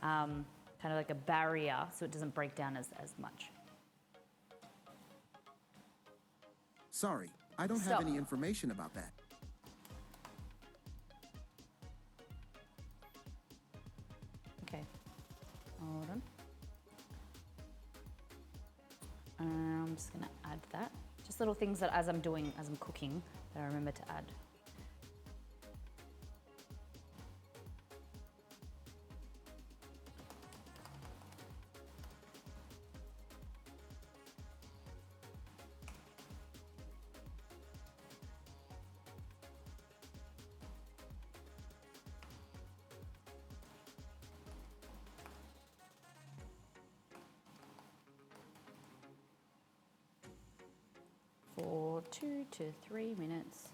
kind of like a barrier so it doesn't break down as much. Sorry, I don't have any information about that. Okay, hold on. I'm just gonna add that. Just little things that as I'm cooking, that I remember to add. For 2 to 3 minutes.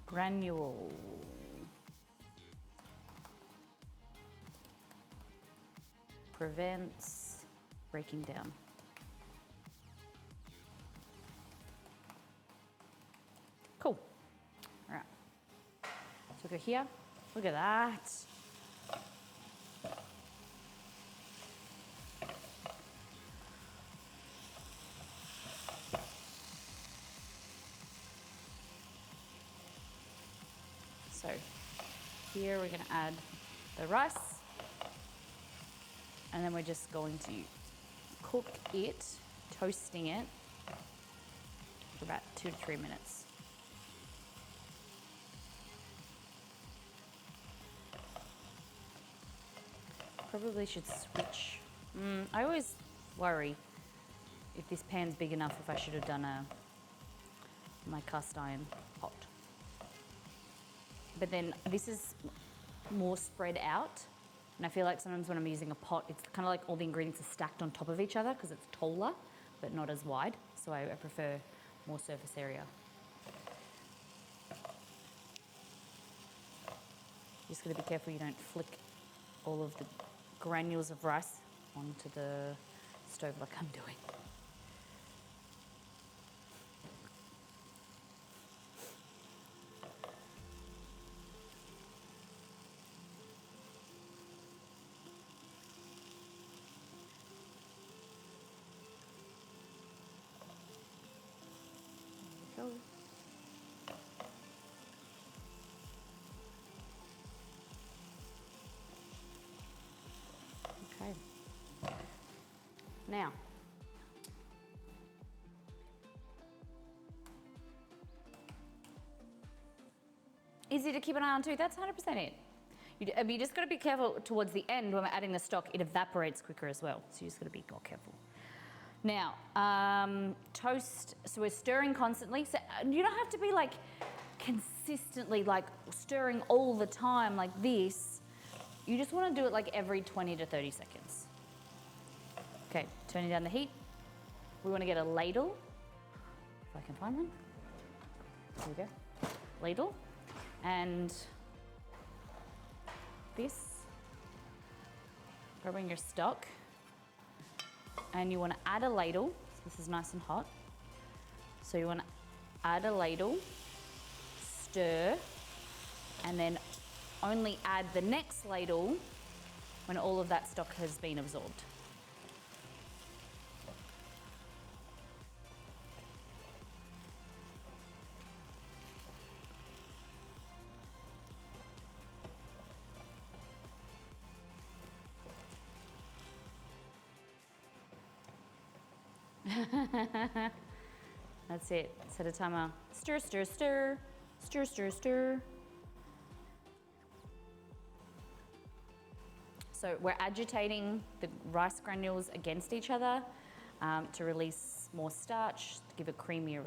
Granule. Prevents breaking down. Cool. All right. So go here. Look at that. So here we're going to add the rice and then we're just going to cook it, toasting it for about 2 to 3 minutes. Probably should switch. I always worry if this pan's big enough if I should have done my cast iron pot. But then this is more spread out. And I feel like sometimes when I'm using a pot, it's kind of like all the ingredients are stacked on top of each other because it's taller, but not as wide. So I prefer more surface area. Just gotta be careful you don't flick all of the granules of rice onto the stove like I'm doing. There we go. Okay. Now, easy to keep an eye on too, that's 100% it. You just gotta be careful towards the end when we're adding the stock, it evaporates quicker as well. So you just gotta be more careful. Now, toast, so we're stirring constantly. So you don't have to be like consistently like stirring all the time like this. You just wanna do it like every 20 to 30 seconds. Okay, turning down the heat. We wanna get a ladle, if I can find one. Here we go, ladle. And this, grabbing your stock, and you want to add a ladle. So this is nice and hot. So you want to add a ladle, stir, and then only add the next ladle when all of that stock has been absorbed. That's it. Set a timer. Stir, stir, stir. Stir, stir, stir. So we're agitating the rice granules against each other to release more starch, to give a creamier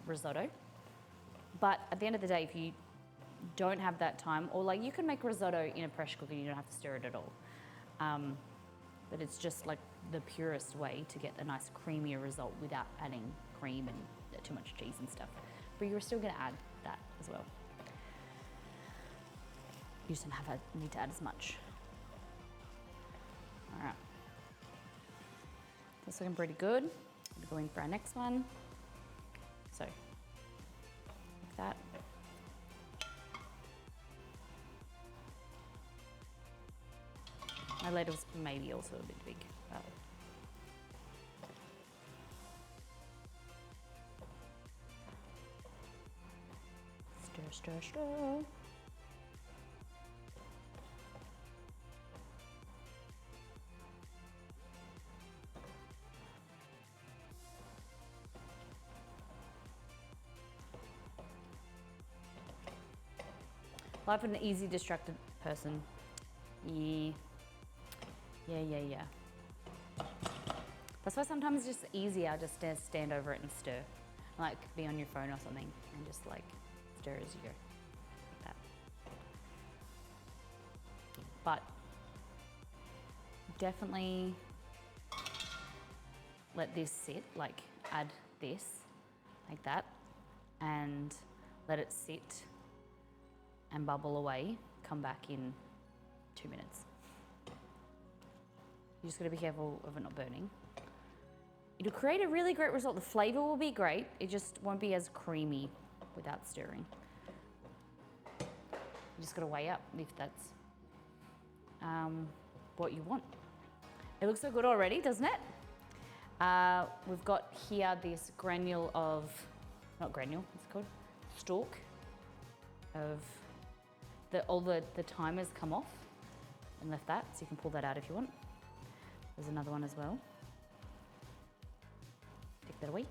risotto. But at the end of the day, if you don't have that time, or like you can make risotto in a pressure cooker, you don't have to stir it at all. But it's just like the purest way to get a nice creamier result without adding cream and too much cheese and stuff. But you're still gonna add that as well. You just don't need to add as much. All right. That's looking pretty good. We're going for our next one. So, like that. My ladle's maybe also a bit big. Stir, stir, stir. Life of an easy distracted person. Yeah. That's why sometimes it's just easier just to stand over it and stir. Like be on your phone or something and just like stir as you go. Like that. But definitely let this sit, like add this like that and let it sit and bubble away. Come back in 2 minutes. You just gotta be careful of it not burning. It'll create a really great result. The flavor will be great. It just won't be as creamy without stirring. You just gotta weigh up if that's what you want. It looks so good already, doesn't it? We've got here this granule of, not granule, what's it called? Stalk of all the timers come off and left that, so you can pull that out if you want. There's another one as well. Take that away.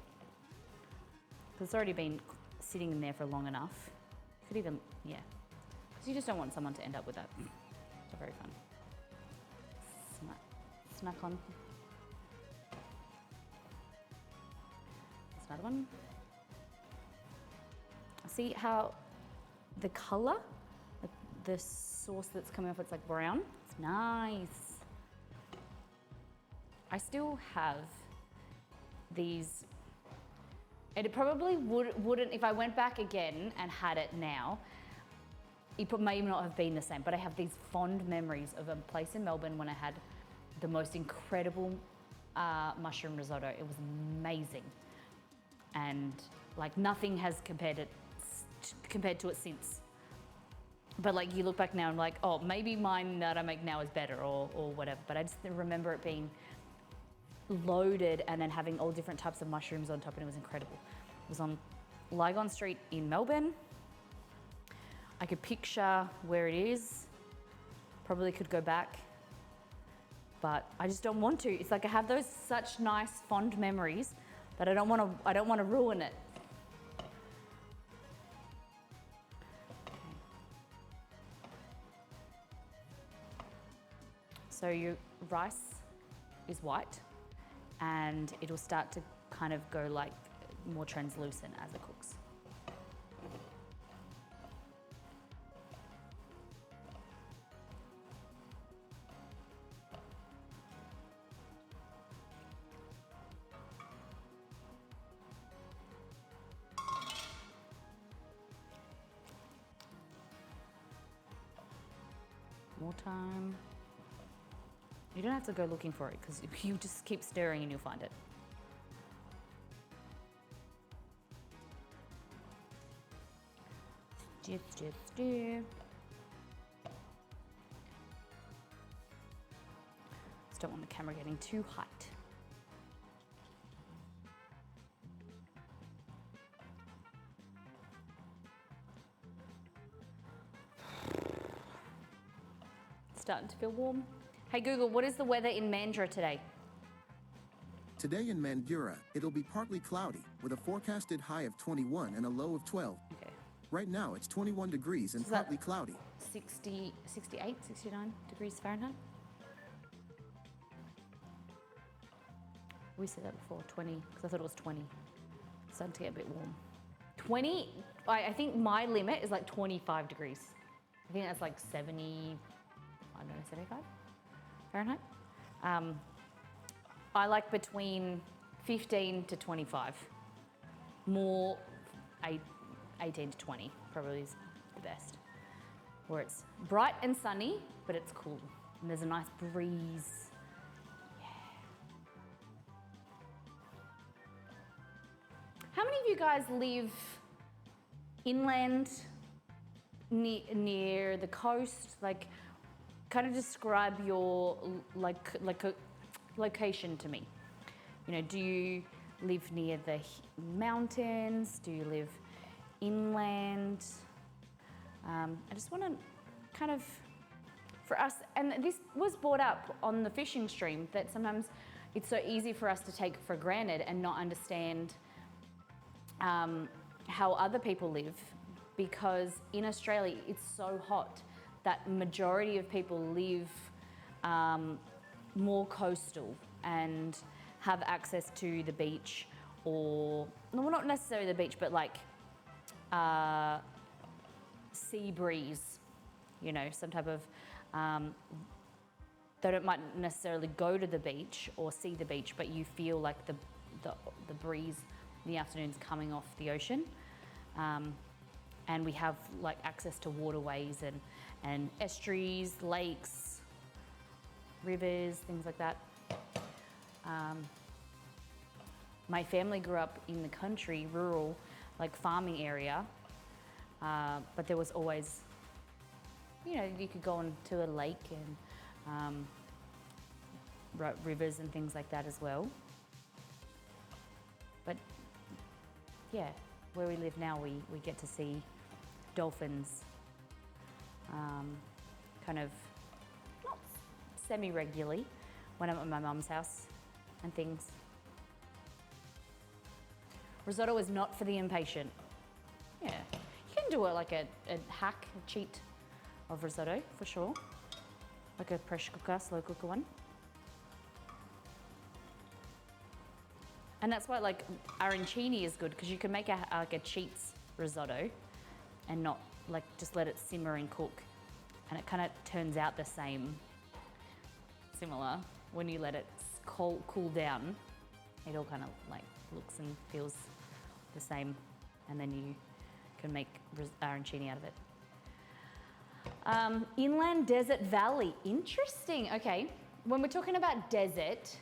Because it's already been sitting in there for long enough. You could even, yeah. Because you just don't want someone to end up with that. It's very fun. Snack on. There's another one. See how the color, the sauce that's coming off, it's like brown. It's nice. I still have these, and it probably wouldn't, if I went back again and had it now, it may not have been the same, but I have these fond memories of a place in Melbourne when I had the most incredible mushroom risotto. It was amazing. And like nothing has compared to it since. But like you look back now and like, oh, maybe mine that I make now is better or whatever. But I just remember it being loaded and then having all different types of mushrooms on top, and it was incredible. It was on Lygon Street in Melbourne. I could picture where it is. Probably could go back. but I just don't want to. It's like I have those such nice fond memories that I don't want to ruin it. So your rice is white and it'll start to kind of go like more translucent as it cooks. More time. You don't have to go looking for it because you just keep stirring and you'll find it. Stir, stir, stir. Just don't want the camera getting too hot. Starting to feel warm. Hey Google, what is the weather in Mandurah today? Today in Mandurah, it'll be partly cloudy with a forecasted high of 21 and a low of 12. Okay. Right now, it's 21 degrees and So is that partly cloudy. 60, 68, 69 degrees Fahrenheit? We said that before, 20, because I thought it was 20. It's starting to get a bit warm. 20, I think my limit is like 25 degrees. I think that's like 70, I don't know, 75 Fahrenheit. I like between 15 to 25. More 18 to 20 probably is the best. Where it's bright and sunny, but it's cool. And there's a nice breeze. Yeah. How many of you guys live inland, near the coast? Like, kind of describe your location to me. You know, do you live near the mountains? Do you live inland? I just want to kind of, for us, and this was brought up on the fishing stream, that sometimes it's so easy for us to take for granted and not understand how other people live, because in Australia it's so hot that majority of people live more coastal and have access to the beach, or, well, not necessarily the beach, but like sea breeze, you know, some type of, they don't might necessarily go to the beach or see the beach, but you feel like the breeze in the afternoons coming off the ocean. And we have like access to waterways and estuaries, lakes, rivers, things like that. My family grew up in the country, rural, like farming area, but there was always, you know, you could go on to a lake and rivers and things like that as well. But yeah, where we live now, we get to see dolphins kind of, not semi-regularly, when I'm at my mum's house and things. Risotto is not for the impatient. Yeah, you can do it like a hack, a cheat of risotto for sure. Like a pressure cooker, slow cooker one. And that's why like arancini is good, because you can make like a cheats risotto and not like just let it simmer and cook. And it kind of turns out the same, similar, when you let it cool down. It all kind of like looks and feels the same, and then you can make arancini out of it. Inland desert valley, interesting. Okay, when we're talking about desert,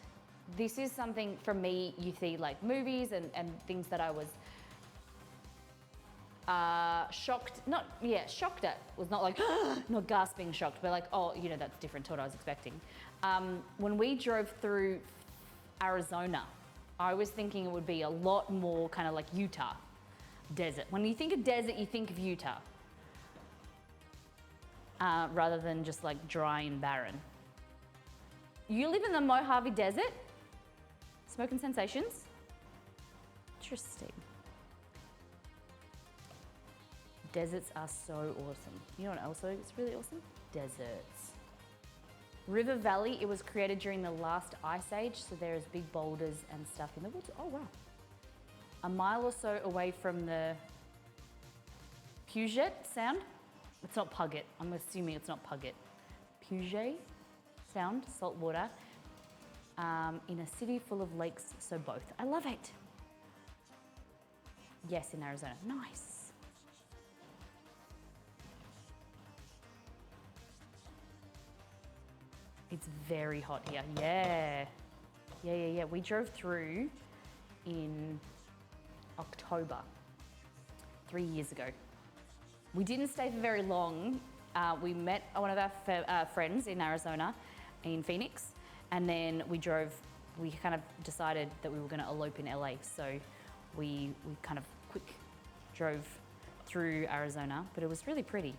this is something for me, you see like movies and things that I was shocked at, was not like, not gasping shocked, but like, oh, you know, that's different to what I was expecting. When we drove through Arizona, I was thinking it would be a lot more kind of like Utah desert. When you think of desert, you think of Utah, rather than just like dry and barren. You live in the Mojave Desert? Smoking Sensations? Interesting. Deserts are so awesome. You know what else is really awesome? Deserts. River Valley, it was created during the last ice age, so there's big boulders and stuff in the woods. Oh wow. A mile or so away from the Puget Sound. It's not Puget, I'm assuming it's not Puget. Puget Sound, salt water, in a city full of lakes, so both. I love it. Yes, in Arizona, nice. It's very hot here, yeah. Yeah. We drove through in October, 3 years ago. We didn't stay for very long. We met one of our friends in Arizona, in Phoenix, and then we kind of decided that we were gonna elope in LA, so we kind of quick drove through Arizona, but it was really pretty.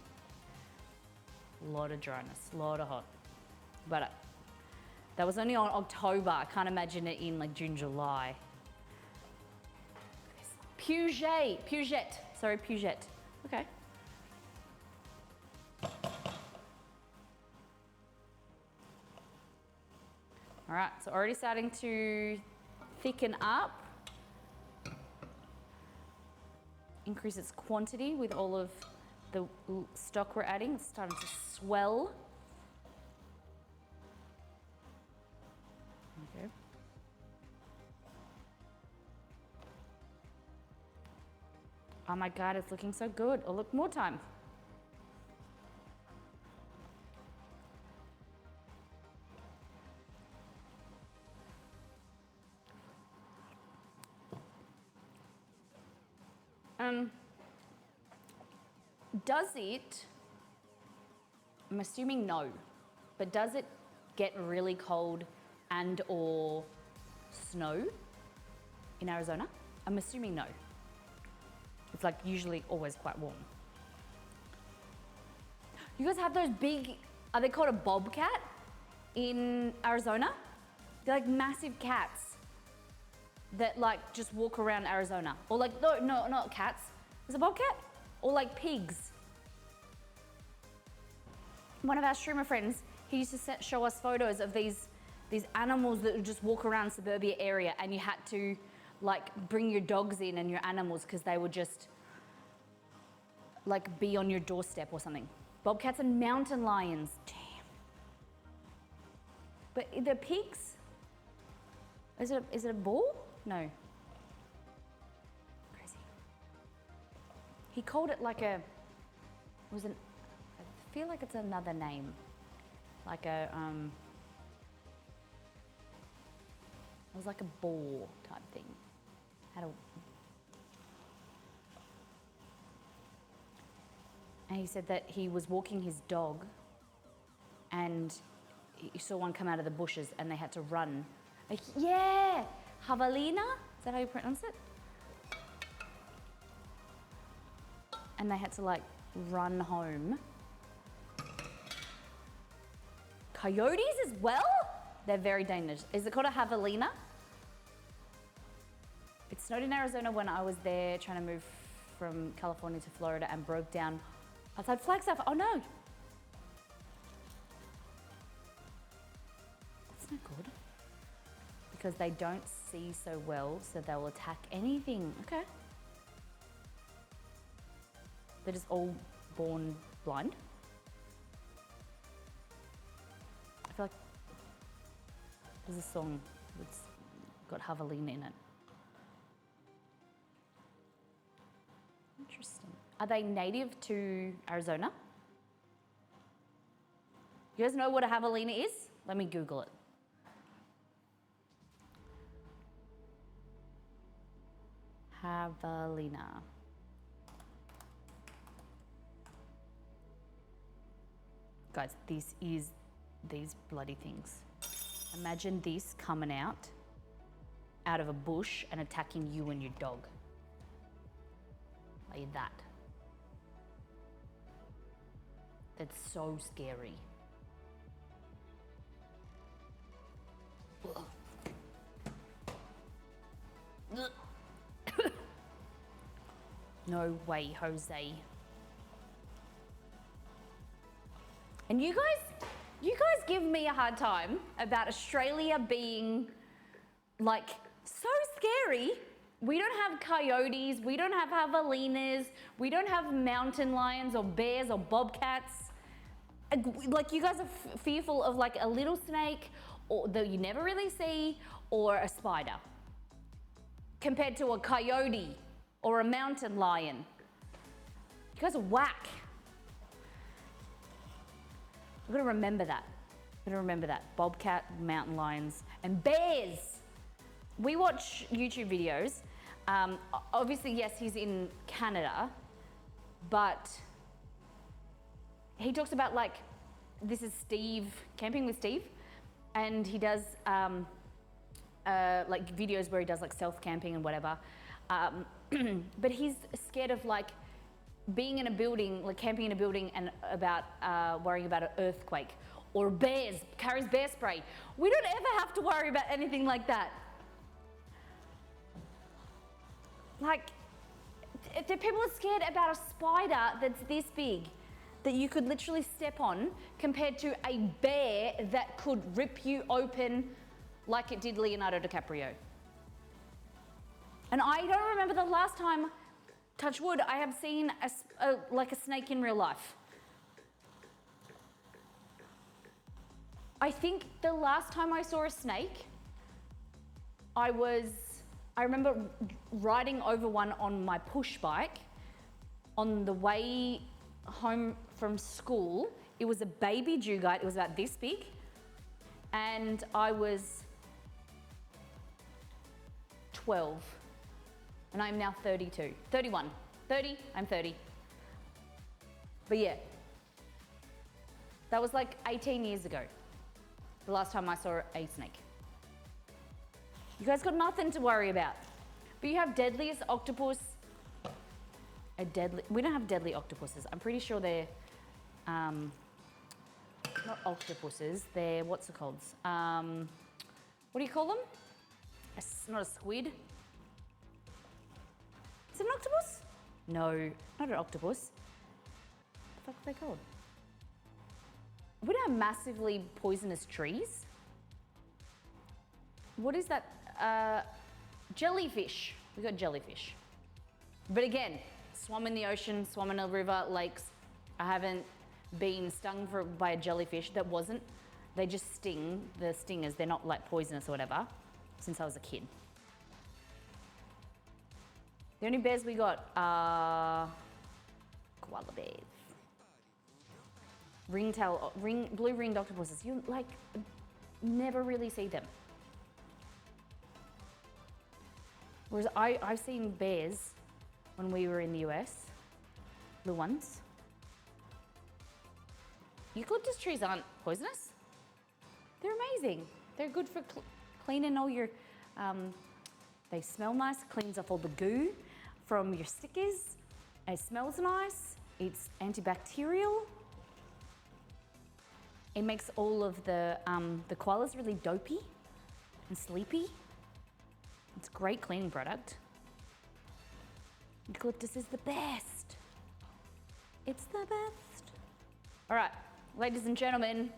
A lot of dryness, a lot of hot. But that was only on October. I can't imagine it in like June, July. Puget. Sorry, Puget. Okay. All right, so already starting to thicken up. Increase its quantity with all of the stock we're adding. It's starting to swell. Okay. Oh my God, it's looking so good. Oh, look, more time. Does it, I'm assuming no, but does it get really cold and or snow in Arizona? I'm assuming no. It's like usually always quite warm. You guys have those big, are they called a bobcat in Arizona? They're like massive cats that like just walk around Arizona. Or like, no, not cats. Is it a bobcat? Or like pigs. One of our streamer friends, he used to show us photos of these animals that would just walk around suburbia area, and you had to like bring your dogs in and your animals because they would just like be on your doorstep or something. Bobcats and mountain lions, damn. But the pigs, is it a bull? No. Crazy. He called it like I feel like it's another name. Like it was like a boar type thing. And he said that he was walking his dog and he saw one come out of the bushes and they had to run. Like, yeah, javelina, is that how you pronounce it? And they had to like run home. Coyotes as well? They're very dangerous. Is it called a javelina? It snowed in Arizona when I was there trying to move from California to Florida and broke down outside Flagstaff. Oh no. That's not good. Because they don't see so well, so they'll attack anything. Okay. They're just all born blind. I feel like there's a song that's got javelina in it. Interesting. Are they native to Arizona? You guys know what a javelina is? Let me Google it. Javelina. Guys, this is these bloody things. Imagine this coming out of a bush and attacking you and your dog. Like that. That's so scary. No way, Jose. And you guys give me a hard time about Australia being like so scary. We don't have coyotes, we don't have javelinas, we don't have mountain lions or bears or bobcats. Like you guys are fearful of like a little snake or that you never really see, or a spider, compared to a coyote or a mountain lion. You guys are whack. We've got to remember that. We've got to remember that. Bobcat, mountain lions, and bears. We watch YouTube videos. Obviously, yes, he's in Canada, but he talks about like, this is Steve, Camping with Steve, and he does like videos where he does like self-camping and whatever. But he's scared of like being in a building, like camping in a building, and about worrying about an earthquake or bears, carries bear spray. We don't ever have to worry about anything like that. Like, if the people are scared about a spider that's this big, that you could literally step on, compared to a bear that could rip you open like it did Leonardo DiCaprio. And I don't remember the last time, touch wood, I have seen like a snake in real life. I think the last time I saw a snake, I remember riding over one on my push bike on the way home from school. It was a baby dugite, it was about this big, and I was 12, and I'm now 32, 31, 30, I'm 30. But yeah, that was like 18 years ago, the last time I saw a snake. You guys got nothing to worry about. But you have deadliest octopus. We don't have deadly octopuses. I'm pretty sure they're not octopuses. They're, what's it called? What do you call them? Not a squid. Is it an octopus? No, not an octopus. What the fuck are they called? We don't have massively poisonous trees. What is that? Jellyfish. We got jellyfish. But again, swam in the ocean, swam in a river, lakes. I haven't been stung by a jellyfish. That wasn't. They just sting, the stingers. They're not like poisonous or whatever, since I was a kid. The only bears we got are koala bears. Blue ringed octopuses. You like never really see them. Whereas I've seen bears when we were in the US, the ones. Eucalyptus trees aren't poisonous. They're amazing. They're good for cleaning all your, they smell nice, cleans off all the goo from your stickers. It smells nice. It's antibacterial. It makes all of the koalas really dopey and sleepy. It's a great cleaning product. Eucalyptus is the best. It's the best. All right, ladies and gentlemen,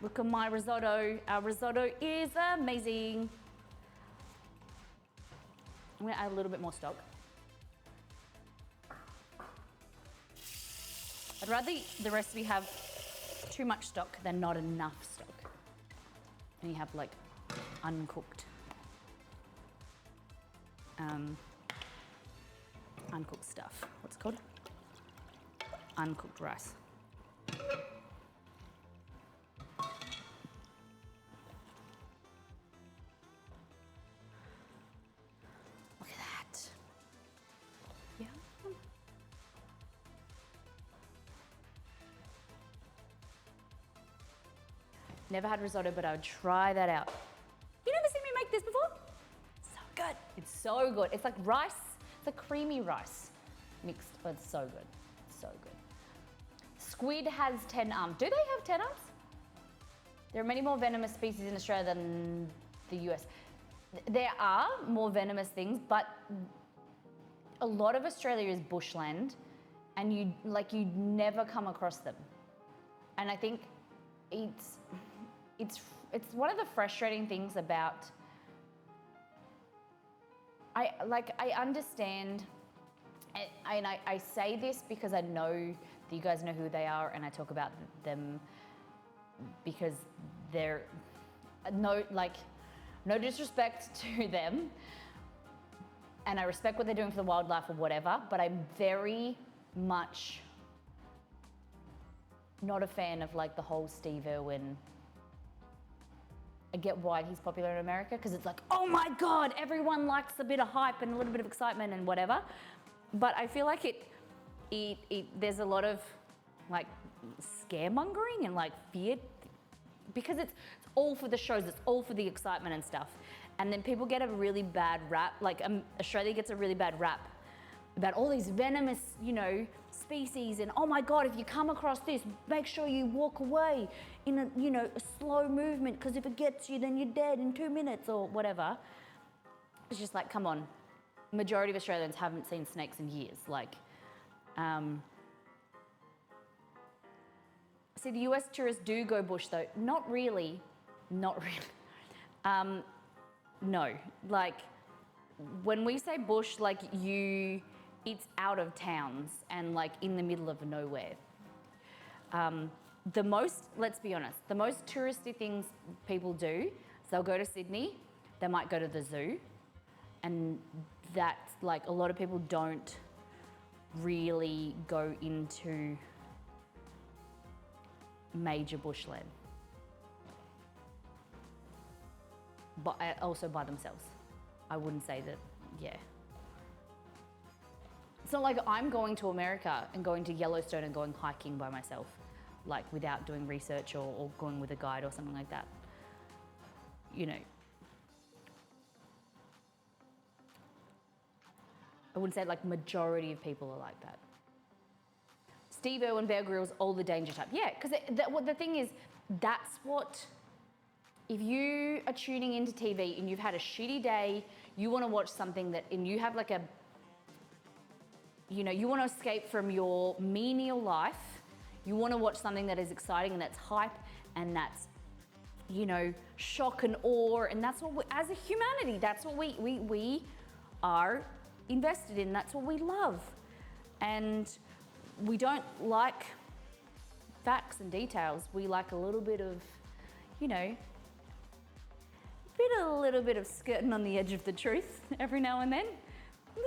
look at my risotto. Our risotto is amazing. I'm gonna add a little bit more stock. I'd rather the recipe have too much stock than not enough stock. And you have like uncooked stuff. What's it called? Uncooked rice. Look at that. Yeah. Never had risotto, but I would try that out. You never seen me make this before? So good. It's so good. It's like rice. It's a creamy rice mixed, but it's so good. So good. Squid has 10 arms. Do they have 10 arms? There are many more venomous species in Australia than the US. There are more venomous things, but a lot of Australia is bushland, and you never come across them. And I think it's one of the frustrating things about. I understand, and I say this because I know that you guys know who they are, and I talk about them because they're no disrespect to them, and I respect what they're doing for the wildlife or whatever, but I'm very much not a fan of like the whole Steve Irwin. I get why he's popular in America, because it's like, oh my God, everyone likes a bit of hype and a little bit of excitement and whatever. But I feel like there's a lot of like scaremongering and like fear, because it's all for the shows, it's all for the excitement and stuff. And then people get a really bad rap, like Australia gets a really bad rap about all these venomous, species, and oh my God, if you come across this, make sure you walk away in a slow movement, because if it gets you, then you're dead in 2 minutes or whatever. It's just like, come on. Majority of Australians haven't seen snakes in years. Like, see, the US tourists do go bush though. Not really. No. Like, when we say bush, like it's out of towns and like in the middle of nowhere. Let's be honest, the most touristy things people do is they'll go to Sydney, they might go to the zoo, and that's like, a lot of people don't really go into major bushland. But also by themselves. I wouldn't say that, yeah. It's not like I'm going to America and going to Yellowstone and going hiking by myself, like without doing research or going with a guide or something like that. I wouldn't say like majority of people are like that. Steve Irwin, Bear Grylls, all the danger type. Yeah, because the thing is, that's what, if you are tuning into TV and you've had a shitty day, you want to watch something and you have like you want to escape from your menial life, you want to watch something that is exciting and that's hype and that's, shock and awe, and that's what as a humanity, that's what we are invested in, that's what we love. And we don't like facts and details, we like a little bit of, a little bit of skirting on the edge of the truth every now and then. You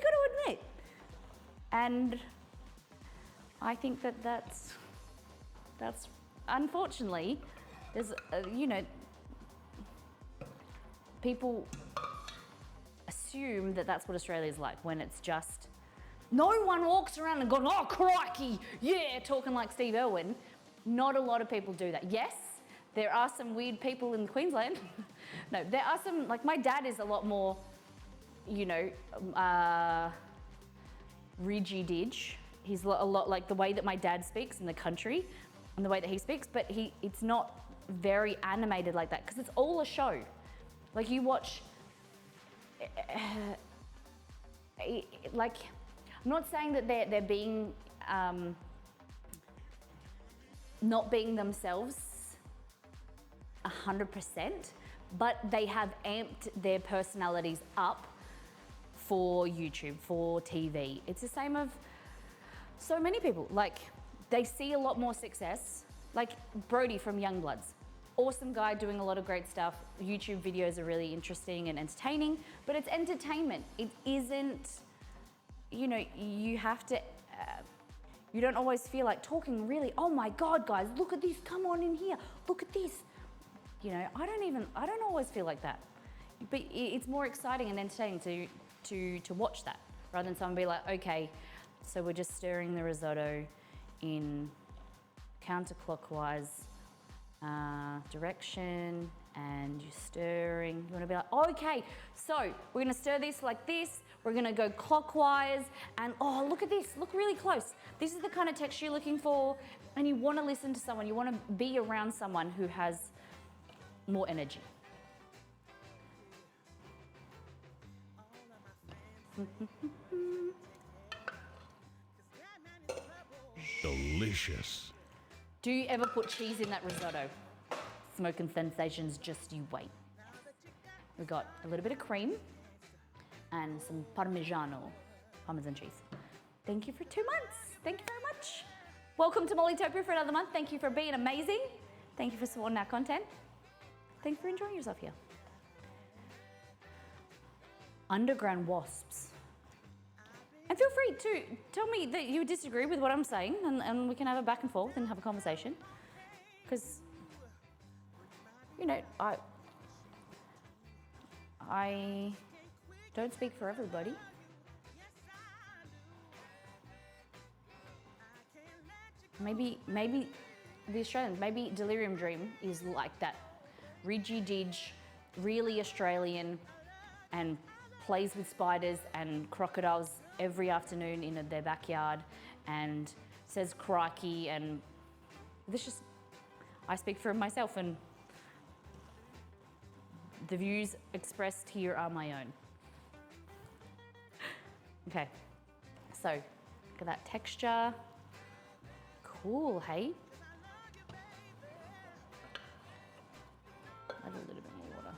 got to admit. And I think that's unfortunately, there's, people assume that that's what Australia's like, when it's just, no one walks around and going, oh crikey, yeah, talking like Steve Irwin. Not a lot of people do that. Yes, there are some weird people in Queensland. No, there are some, like my dad is a lot more, rigid-idge. He's a lot like the way that my dad speaks in the country and the way that he speaks, but it's not very animated like that, because it's all a show. Like you watch, like, I'm not saying that they're being, not being themselves 100%, but they have amped their personalities up for YouTube, for TV. It's the same of so many people. Like, they see a lot more success. Like Brody from Youngbloods. Awesome guy doing a lot of great stuff. YouTube videos are really interesting and entertaining, but it's entertainment. It isn't, you have to, you don't always feel like talking really, oh my God, guys, look at this, come on in here, look at this. I don't always feel like that. But it's more exciting and entertaining to watch that, rather than someone be like, okay, so we're just stirring the risotto in counterclockwise direction, and you're stirring. You want to be like, okay, so we're going to stir this like this. We're going to go clockwise, and oh, look at this. Look really close. This is the kind of texture you're looking for, and you want to listen to someone. You want to be around someone who has more energy. delicious. Do you ever put cheese in that risotto? Smoking sensations, just you wait. We got a little bit of cream and some Parmesan cheese. Thank you for 2 months. Thank you very much. Welcome to Mollytopia for another month. Thank you for being amazing. Thank you for supporting our content. Thank you for enjoying yourself here. Underground wasps. And feel free to tell me that you disagree with what I'm saying, and we can have a back and forth and have a conversation. Because, you know, I don't speak for everybody. Maybe the Australians, maybe Delirium Dream is like that. Ridgy-didge, really Australian, and plays with spiders and crocodiles every afternoon in their backyard and says crikey, and this just, I speak for myself, and the views expressed here are my own. Okay, so look at that texture. Cool, hey? Add a little bit more water.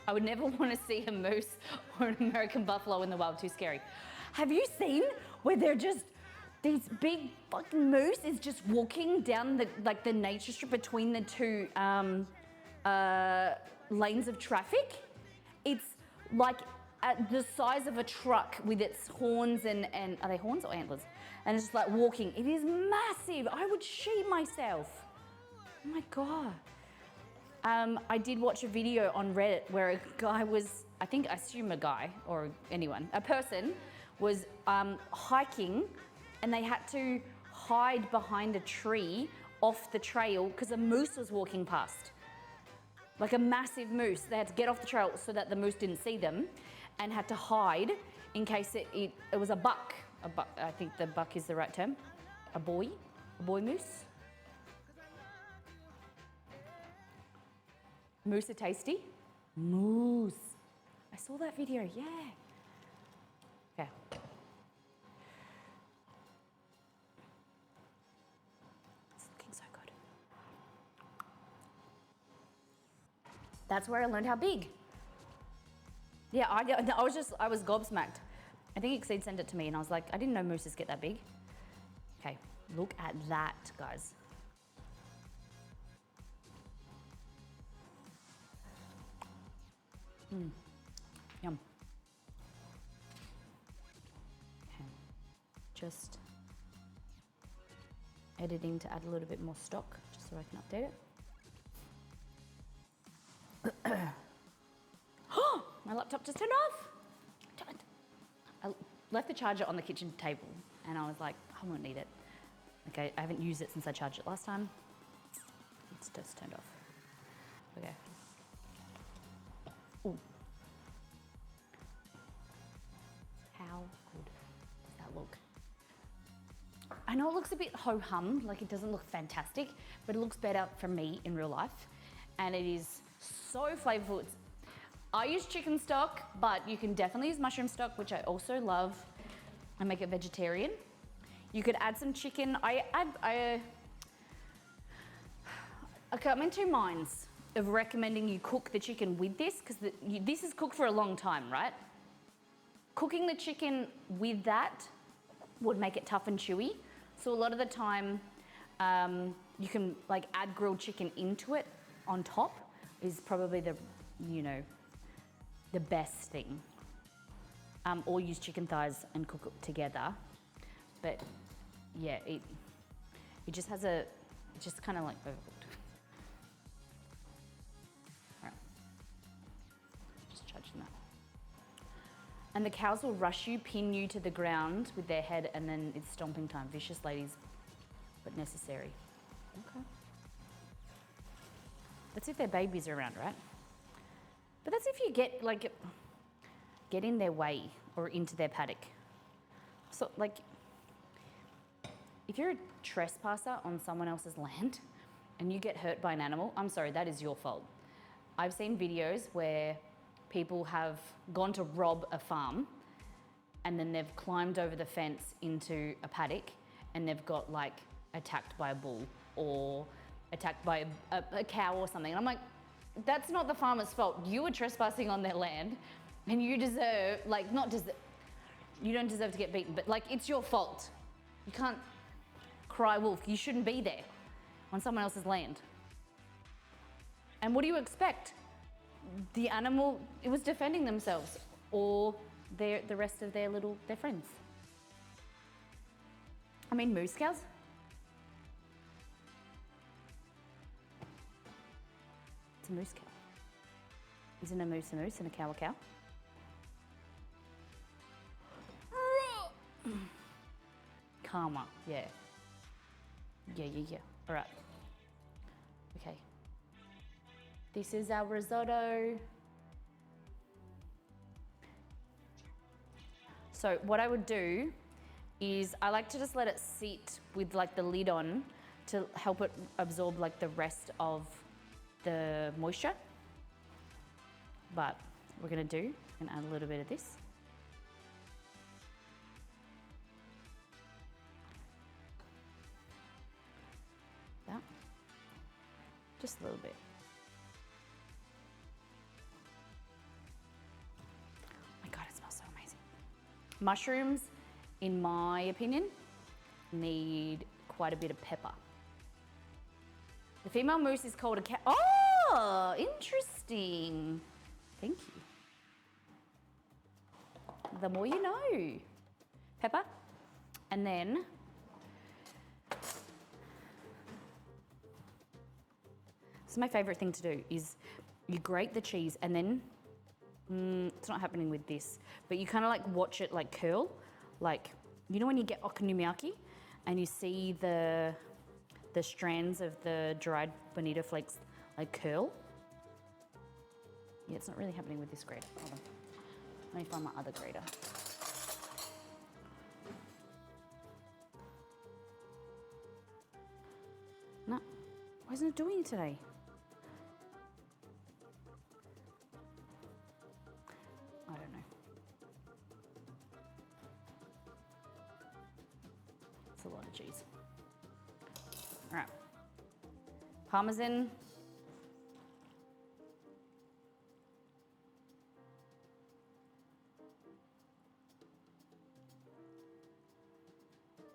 I would never want to see a moose or an American buffalo in the wild, too scary. Have you seen where they're just, these big fucking moose is just walking down the nature strip between the two lanes of traffic? It's like at the size of a truck with its horns and are they horns or antlers? And it's just like walking. It is massive. I would shit myself. Oh my God. I did watch a video on Reddit where a guy was, I assume a guy or anyone, a person was hiking, and they had to hide behind a tree off the trail because a moose was walking past. Like a massive moose. They had to get off the trail so that the moose didn't see them, and had to hide in case it was a buck. A buck, I think the buck is the right term. A boy moose. Moose are tasty. Moose. I saw that video, yeah. Okay. It's looking so good. That's where I learned how big. Yeah, I was gobsmacked. I think Exceed sent it to me and I was like, I didn't know mooses get that big. Okay, look at that, guys. Yum. Okay, just editing to add a little bit more stock, just so I can update it. My laptop just turned off. Damn it. I left the charger on the kitchen table and I was like, I won't need it. Okay, I haven't used it since I charged it last time. It's just turned off. Okay. Ooh. How good does that look? I know it looks a bit ho-hum, like it doesn't look fantastic, but it looks better for me in real life. And it is so flavorful. I use chicken stock, but you can definitely use mushroom stock, which I also love. I make it vegetarian. You could add some chicken. I'm in two minds of recommending you cook the chicken with this, because this is cooked for a long time, right? Cooking the chicken with that would make it tough and chewy. So a lot of the time, you can like add grilled chicken into it on top is probably the best thing. Or use chicken thighs and cook it together. But yeah, it just has just kind of like overcooked. All right, just judging that. And the cows will rush you, pin you to the ground with their head, and then it's stomping time. Vicious ladies, but necessary. Okay. That's if their babies are around, right? But that's if you get in their way or into their paddock. So like, if you're a trespasser on someone else's land and you get hurt by an animal, I'm sorry, that is your fault. I've seen videos where people have gone to rob a farm and then they've climbed over the fence into a paddock and they've got like attacked by a bull or attacked by a cow or something. And I'm like, that's not the farmer's fault. You were trespassing on their land and you deserve, like, not deserve, you don't deserve to get beaten, but like, it's your fault. You can't cry wolf. You shouldn't be there on someone else's land. And what do you expect? The animal, it was defending themselves or the rest of their friends. I mean, moose cows. It's a moose cow. Isn't a moose and a cow a cow? Karma, yeah. Yeah. All right. Okay. This is our risotto. So what I would do is I like to just let it sit with like the lid on to help it absorb like the rest of the moisture. But we're gonna add a little bit of this. That. Just a little bit. Oh my God, it smells so amazing. Mushrooms, in my opinion, need quite a bit of pepper. The female moose is called a cow. Oh, interesting. Thank you. The more you know. Pepper. And then this is my favorite thing to do is you grate the cheese and then it's not happening with this, but you kind of like watch it like curl. Like, you know when you get okonomiyaki and you see the strands of the dried bonito flakes like curl? Yeah, it's not really happening with this grater. Hold on. Let me find my other grater. No, why isn't it doing it today? I don't know. It's a lot of cheese. All right. Parmesan.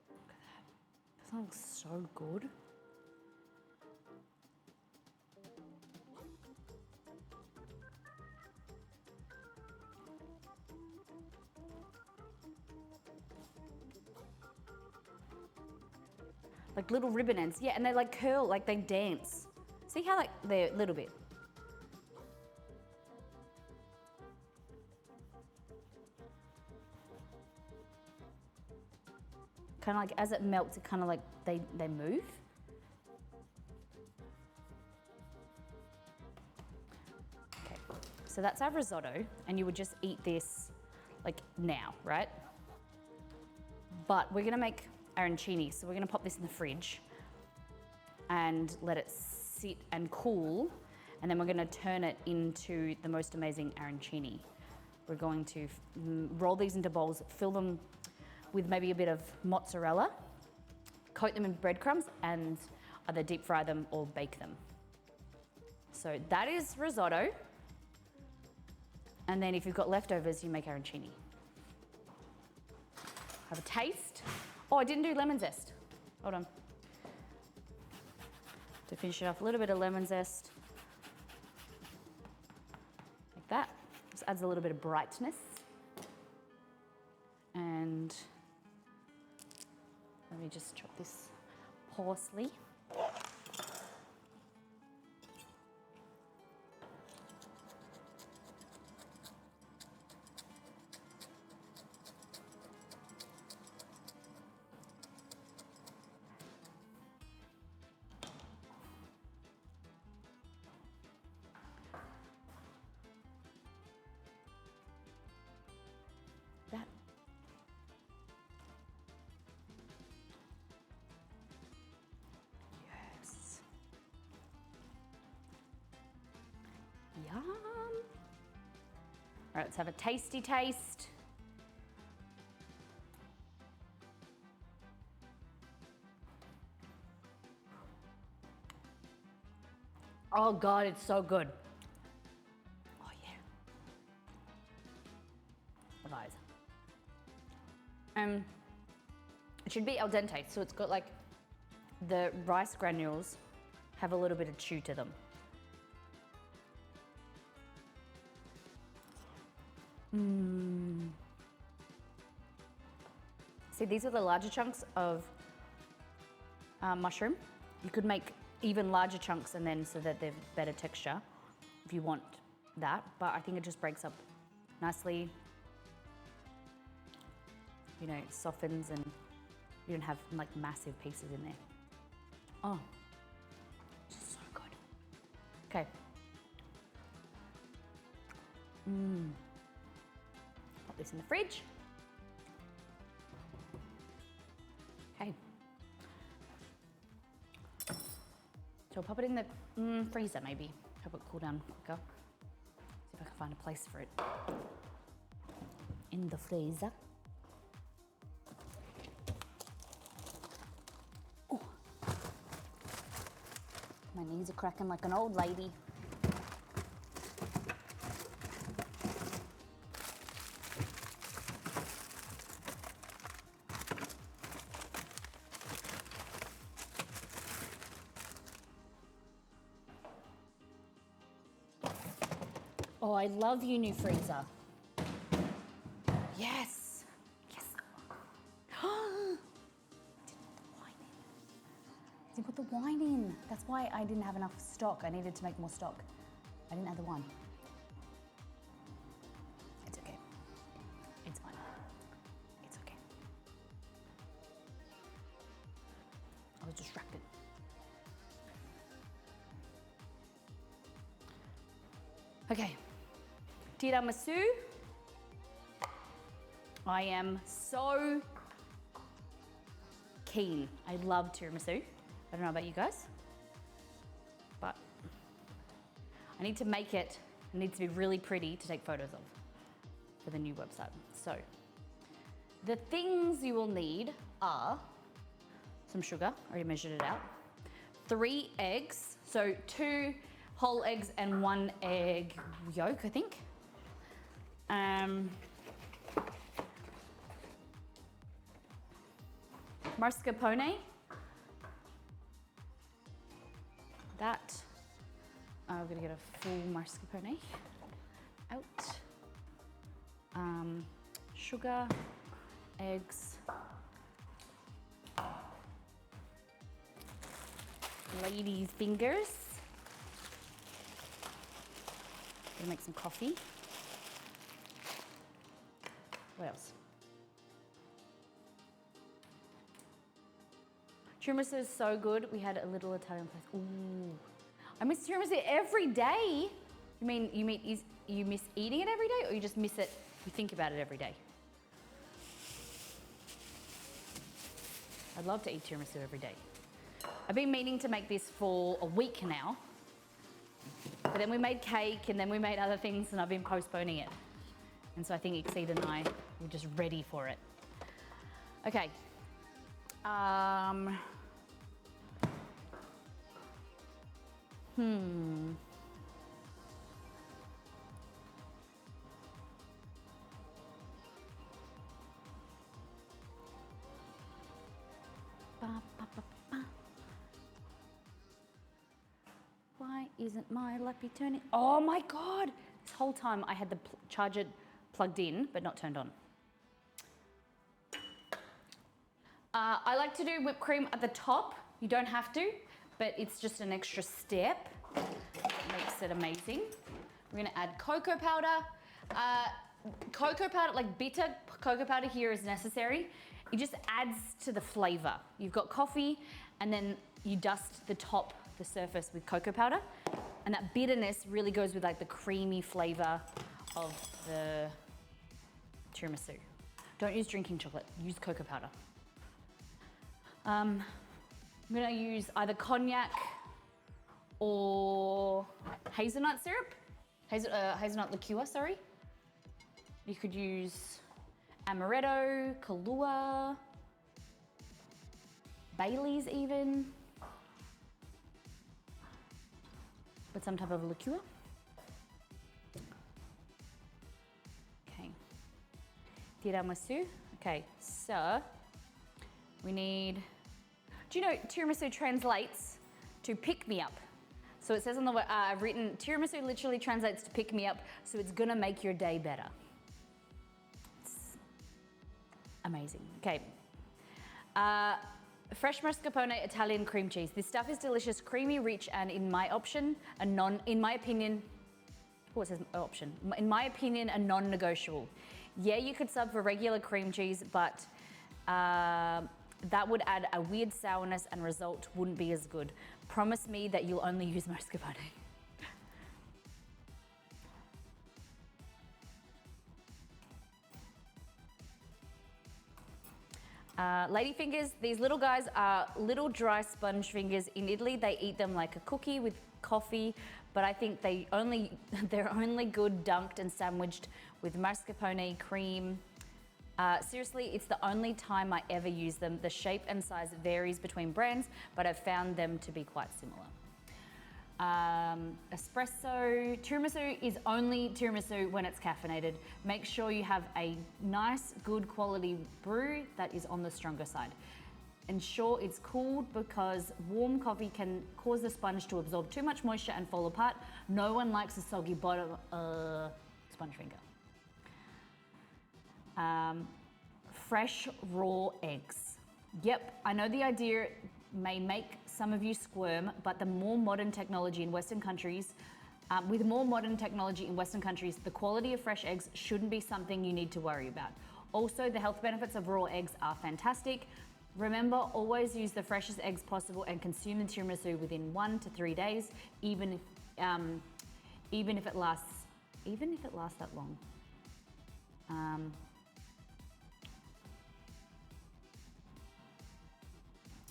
Look at that. That looks so good. Like little ribbon ends. Yeah, and they like curl, like they dance. See how like they're a little bit. Kind of like as it melts, it kind of like they move. Okay, so that's our risotto, and you would just eat this like now, right? But we're gonna make arancini, so we're gonna pop this in the fridge and let it sit and cool, and then we're gonna turn it into the most amazing arancini. We're going to roll these into bowls, fill them with maybe a bit of mozzarella, coat them in breadcrumbs, and either deep fry them or bake them. So that is risotto. And then if you've got leftovers, you make arancini. Have a taste. Oh, I didn't do lemon zest. Hold on. To finish it off, a little bit of lemon zest. Like that. Just adds a little bit of brightness. And let me just chop this parsley. That. Yes. Yum. All right, let's have a tasty taste. Oh God, it's so good. Oh yeah. Guys. It should be al dente, so it's got like the rice granules have a little bit of chew to them. See, these are the larger chunks of mushroom. You could make even larger chunks and then so that they've better texture if you want that, but I think it just breaks up nicely. You know, it softens and you don't have like massive pieces in there. Oh, this is so good. Okay. Pop this in the fridge. Okay. So I'll pop it in the freezer maybe. Hope it cool down quicker. See if I can find a place for it. In the freezer. Oh. My knees are cracking like an old lady. Oh, I love you, new freezer. Yes. Yes. Didn't put the wine in. That's why I didn't have enough stock. I needed to make more stock. I didn't have the wine. It's okay. It's fine. It's okay. I was distracted. Okay. Tiramisu. I am so keen. I love tiramisu. I don't know about you guys, but I need to make it. It needs to be really pretty to take photos of for the new website. So the things you will need are some sugar. I already measured it out. 3 eggs. So 2 whole eggs and 1 egg yolk, I think. Mascarpone. That, I'm gonna get a full mascarpone out. Sugar, eggs, lady's fingers. Gonna make some coffee. What else? Tiramisu is so good. We had a little Italian place. Ooh, I miss tiramisu every day. You mean you miss eating it every day, or you just miss it? You think about it every day. I'd love to eat tiramisu every day. I've been meaning to make this for a week now, but then we made cake and then we made other things, and I've been postponing it. And so I think Exceed and I were just ready for it. Okay. Why isn't my lappy turning? Oh my God! This whole time I had the charger plugged in, but not turned on. I like to do whipped cream at the top. You don't have to, but it's just an extra step. It makes it amazing. We're gonna add cocoa powder. Cocoa powder, like bitter cocoa powder here is necessary. It just adds to the flavor. You've got coffee, and then you dust the top, the surface with cocoa powder, and that bitterness really goes with like the creamy flavor of the tiramisu. Don't use drinking chocolate, use cocoa powder. I'm gonna use either cognac or hazelnut syrup, hazelnut liqueur, sorry. You could use amaretto, Kahlua, Bailey's even. with some type of liqueur. Okay. Tiramisu. Okay, so we need, do you know tiramisu translates to pick me up? So it says on the, I've written tiramisu literally translates to pick me up, so it's gonna make your day better. It's amazing. Okay. Fresh mascarpone Italian cream cheese. This stuff is delicious, creamy, rich, and in my opinion, a non-negotiable. Yeah, you could sub for regular cream cheese, but that would add a weird sourness and result wouldn't be as good. Promise me that you'll only use mascarpone. Lady fingers, these little guys are little dry sponge fingers. In Italy, they eat them like a cookie with coffee, but I think they're only good dunked and sandwiched with mascarpone cream. Seriously, it's the only time I ever use them. The shape and size varies between brands, but I've found them to be quite similar. Espresso. Tiramisu is only tiramisu when it's caffeinated. Make sure you have a nice, good quality brew that is on the stronger side. Ensure it's cooled because warm coffee can cause the sponge to absorb too much moisture and fall apart. No one likes a soggy bottom sponge finger. Fresh raw eggs. Yep, I know the idea may make some of you squirm, but the more modern technology in Western countries, the quality of fresh eggs shouldn't be something you need to worry about. Also, the health benefits of raw eggs are fantastic. Remember, always use the freshest eggs possible and consume the tiramisu within 1 to 3 days, even if it lasts that long.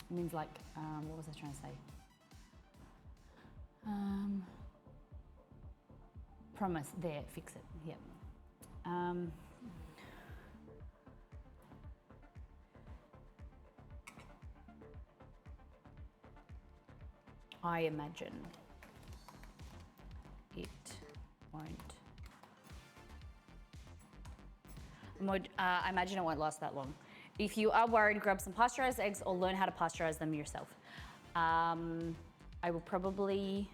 It means like, what was I trying to say? Promise, there, fix it, yep. I imagine it won't. I imagine it won't last that long. If you are worried, grab some pasteurized eggs or learn how to pasteurize them yourself. I will probably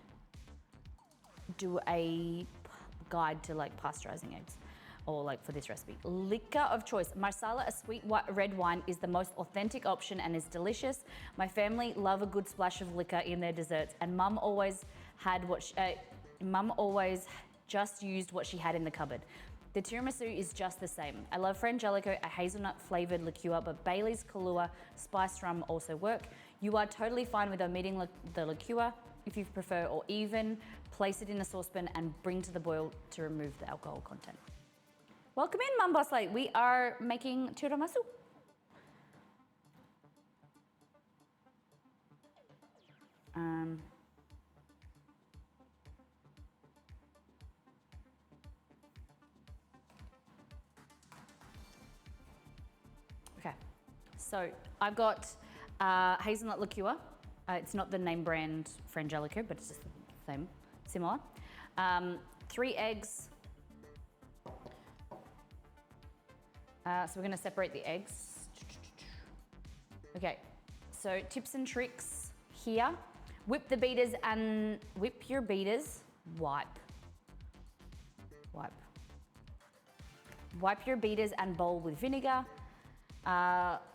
do a guide to like pasteurizing eggs or like for this recipe. Liquor of choice. Marsala, a sweet red wine, is the most authentic option and is delicious. My family love a good splash of liquor in their desserts, and Mum always just used what she had in the cupboard. The tiramisu is just the same. I love Frangelico, a hazelnut flavored liqueur, but Bailey's, Kahlua, spiced rum also work. You are totally fine with omitting the liqueur if you prefer, or even place it in a saucepan and bring to the boil to remove the alcohol content. Welcome in, Mum Boss Lady. We are making tiramisu. Okay, so I've got hazelnut liqueur. It's not the name brand Frangelico, but it's just the same, similar. 3 eggs. So we're going to separate the eggs. Okay, so tips and tricks here. Whip your beaters. Wipe your beaters and bowl with vinegar.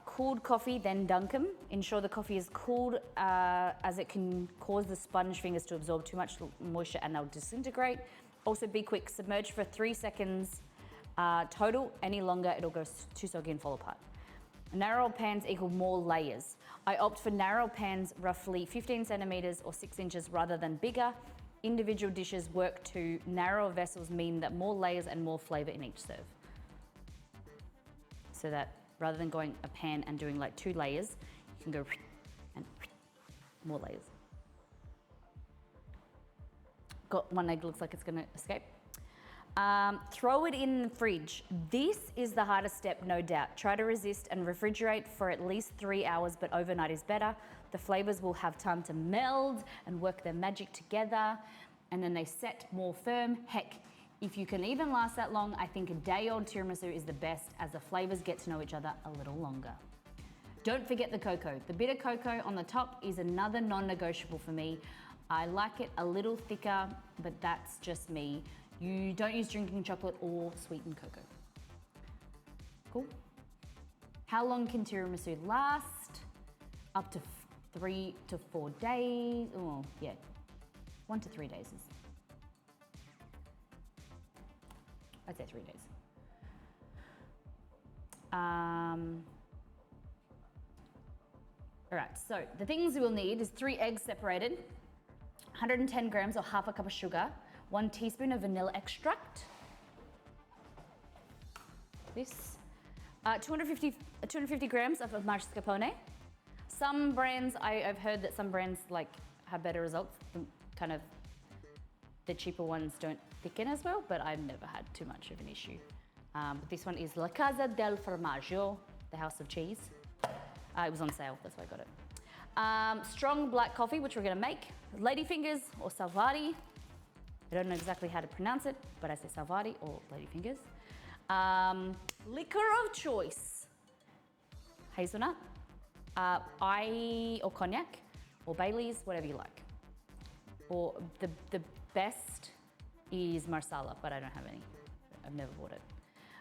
Cooled coffee, then dunk them. Ensure the coffee is cooled as it can cause the sponge fingers to absorb too much moisture and they'll disintegrate. Also be quick, submerge for 3 seconds total. Any longer, it'll go too soggy and fall apart. Narrow pans equal more layers. I opt for narrow pans, roughly 15 centimeters or 6 inches rather than bigger. Individual dishes work too. Narrow vessels mean that more layers and more flavor in each serve. So that rather than going a pan and doing like 2 layers, you can go and more layers. Got one egg, looks like it's gonna escape. Throw it in the fridge. This is the hardest step, no doubt. Try to resist and refrigerate for at least 3 hours, but overnight is better. The flavors will have time to meld and work their magic together. and then they set more firm. Heck, if you can even last that long, I think a day-old tiramisu is the best as the flavors get to know each other a little longer. Don't forget the cocoa. The bitter cocoa on the top is another non-negotiable for me. I like it a little thicker, but that's just me. You don't use drinking chocolate or sweetened cocoa. Cool. How long can tiramisu last? Up to 3 to 4 days. Oh, yeah. 1 to 3 days is. I'd say 3 days. All right, so the things we'll need is 3 eggs separated, 110 grams or half a cup of sugar, 1 teaspoon of vanilla extract. This, 250 grams of mascarpone. Some brands, I've heard that some brands like have better results. The cheaper ones don't thicken as well, but I've never had too much of an issue. But this one is La Casa del Formaggio, the House of Cheese. It was on sale, that's why I got it. Strong black coffee, which we're gonna make. Ladyfingers or Salvari. I don't know exactly how to pronounce it, but I say Salvari or Ladyfingers. Liquor of choice. Hazelnut, or cognac, or Baileys, whatever you like. Or the best is Marsala, but I don't have any. I've never bought it.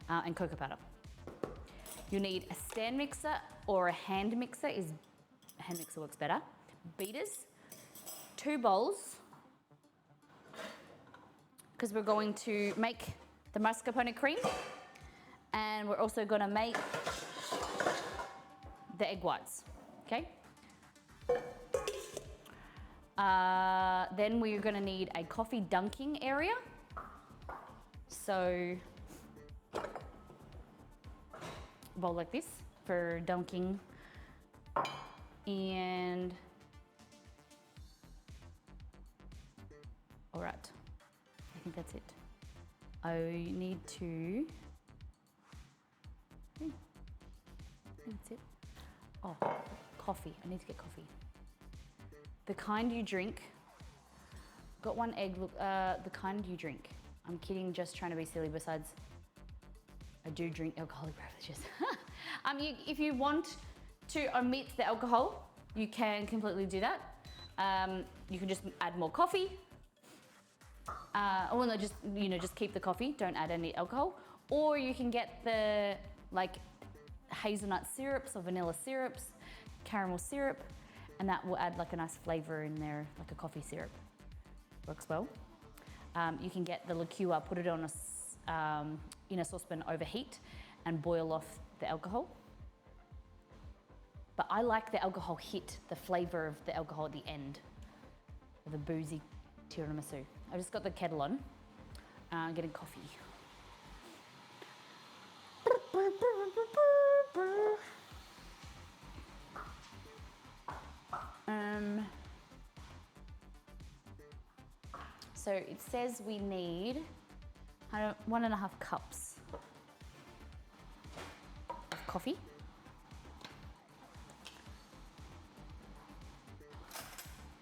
And cocoa powder. You need a stand mixer or a hand mixer. A hand mixer works better. Beaters, 2 bowls, because we're going to make the mascarpone cream, and we're also going to make the egg whites. Okay. Then we're going to need a coffee dunking area. So, a bowl like this for dunking, and all right, I think that's it. I need to, I think that's it. Oh, coffee, I need to get coffee. The kind you drink, got 1 egg, look, the kind you drink. I'm kidding, just trying to be silly, besides I do drink alcoholic beverages. If you want to omit the alcohol, you can completely do that. You can just add more coffee. Or no, just keep the coffee, don't add any alcohol. Or you can get the hazelnut syrups or vanilla syrups, caramel syrup, and that will add like a nice flavor in there, like a coffee syrup. Works well. You can get the liqueur, put it on in a saucepan over heat and boil off the alcohol. But I like the alcohol hit, the flavor of the alcohol at the end of the boozy tiramisu. I just got the kettle on, getting coffee. So it says we need 1.5 cups of coffee.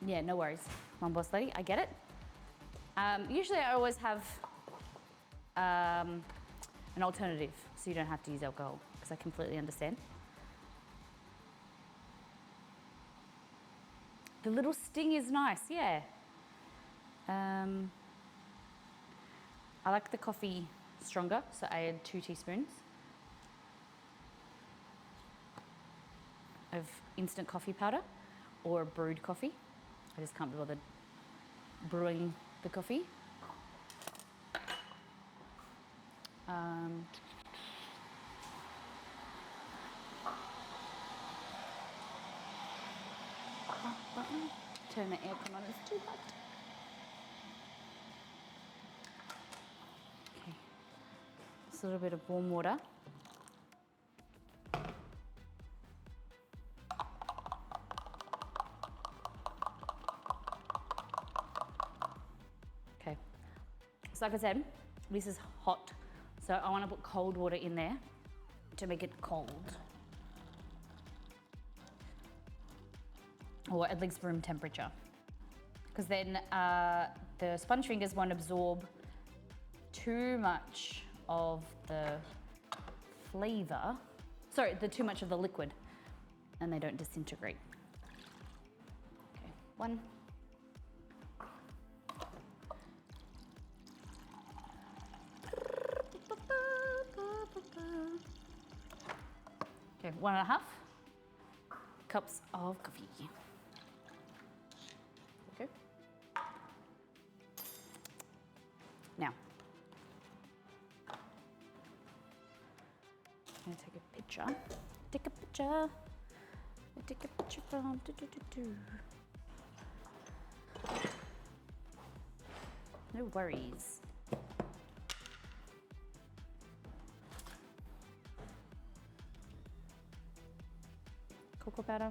Yeah, no worries, Mum Boss Lady, I get it. Usually I always have an alternative, so you don't have to use alcohol, because I completely understand. The little sting is nice, yeah. I like the coffee stronger, so I add 2 teaspoons of instant coffee powder or brewed coffee. I just can't be bothered brewing the coffee. Turn the aircon on, it's too hot. Okay, just a little bit of warm water. Okay, so like I said, this is hot, so I want to put cold water in there to make it cold. Or at least room temperature. because then the sponge fingers won't absorb too much of the flavor. Sorry, too much of the liquid, and they don't disintegrate. Okay, one. Okay, 1.5 cups of coffee. Okay. Now, I'm gonna take a picture. Take a picture. Take a picture from No worries. Cocoa powder.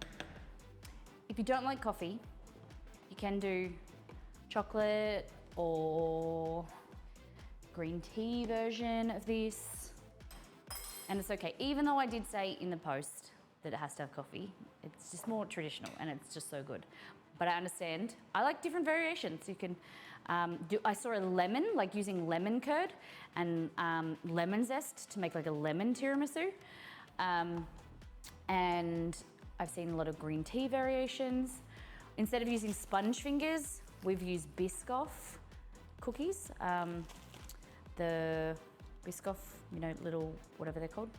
If you don't like coffee, you can do chocolate or green tea version of this. And it's okay. Even though I did say in the post that it has to have coffee, it's just more traditional and it's just so good. But I understand, I like different variations. You can I saw a lemon, like using lemon curd and lemon zest to make like a lemon tiramisu. And I've seen a lot of green tea variations. Instead of using sponge fingers, we've used Biscoff cookies. The Biscoff, you know, little, whatever they're called,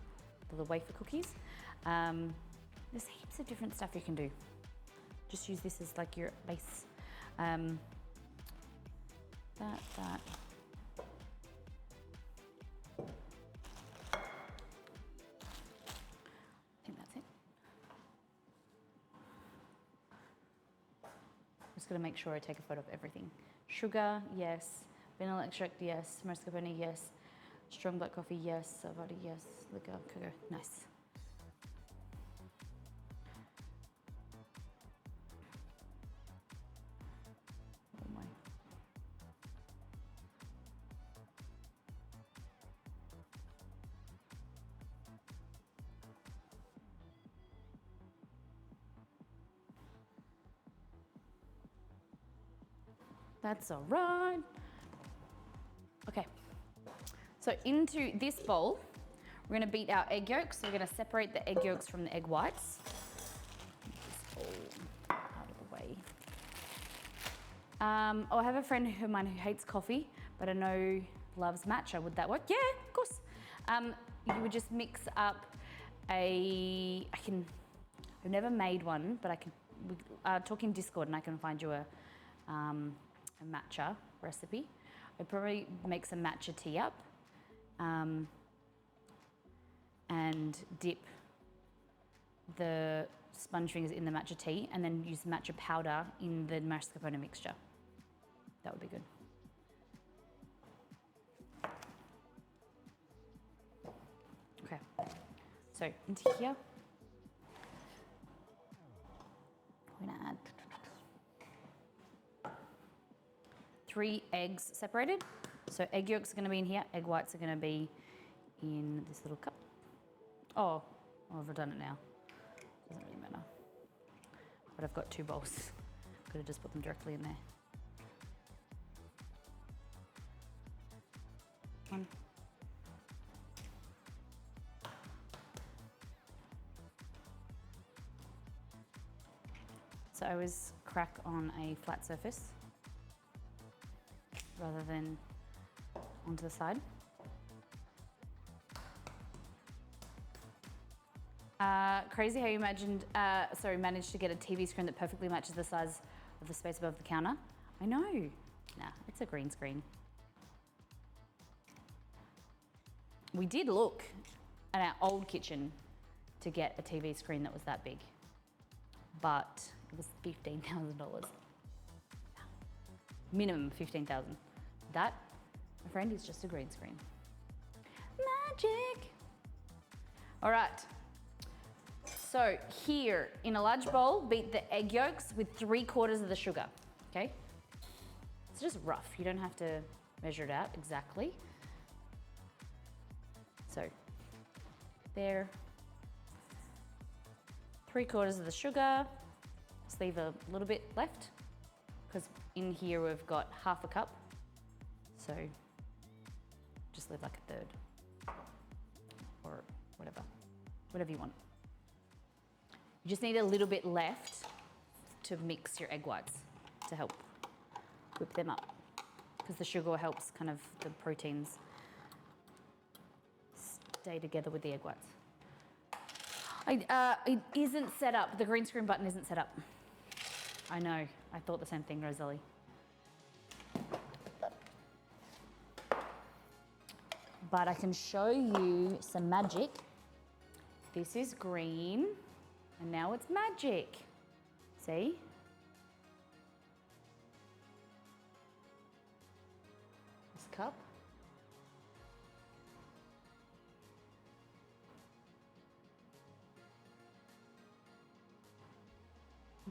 the wafer cookies. There's heaps of different stuff you can do. Just use this as like your base. That. I think that's it. I'm just gonna make sure I take a photo of everything. Sugar, yes. Vanilla extract, yes. Mascarpone, yes. Strong black coffee, yes. Savati, yes. Liquor, cocoa, nice. Oh my. That's all right. Okay, so into this bowl, we're gonna beat our egg yolks. So we're gonna separate the egg yolks from the egg whites. This bowl out of the way. I have a friend of mine who hates coffee, but I know loves matcha. Would that work? Yeah, of course. You would just mix up I've never made one, but talk in Discord and I can find you a matcha recipe. I'd probably make some matcha tea up and dip the sponge fingers in the matcha tea and then use matcha powder in the mascarpone mixture. That would be good. Okay, so into here, we're gonna add 3 eggs separated. So egg yolks are gonna be in here, egg whites are gonna be in this little cup. Oh, I've done it now. Doesn't really matter. But I've got 2 bowls. Could have just put them directly in there. 1. So I always crack on a flat surface rather than onto the side. Crazy how you managed to get a TV screen that perfectly matches the size of the space above the counter. I know. Nah, it's a green screen. We did look at our old kitchen to get a TV screen that was that big, but it was $15,000. Minimum 15,000. That, my friend, is just a green screen. Magic. All right. So here, in a large bowl, beat the egg yolks with 3/4 of the sugar, okay? It's just rough. You don't have to measure it out exactly. So there, 3/4 of the sugar. Just leave a little bit left because in here we've got half a cup. So just leave like a third or whatever you want. You just need a little bit left to mix your egg whites to help whip them up, because the sugar helps kind of the proteins stay together with the egg whites. It isn't set up. The green screen button isn't set up. I know. I thought the same thing, Rosalie. But I can show you some magic. This is green, and now it's magic. See? This cup.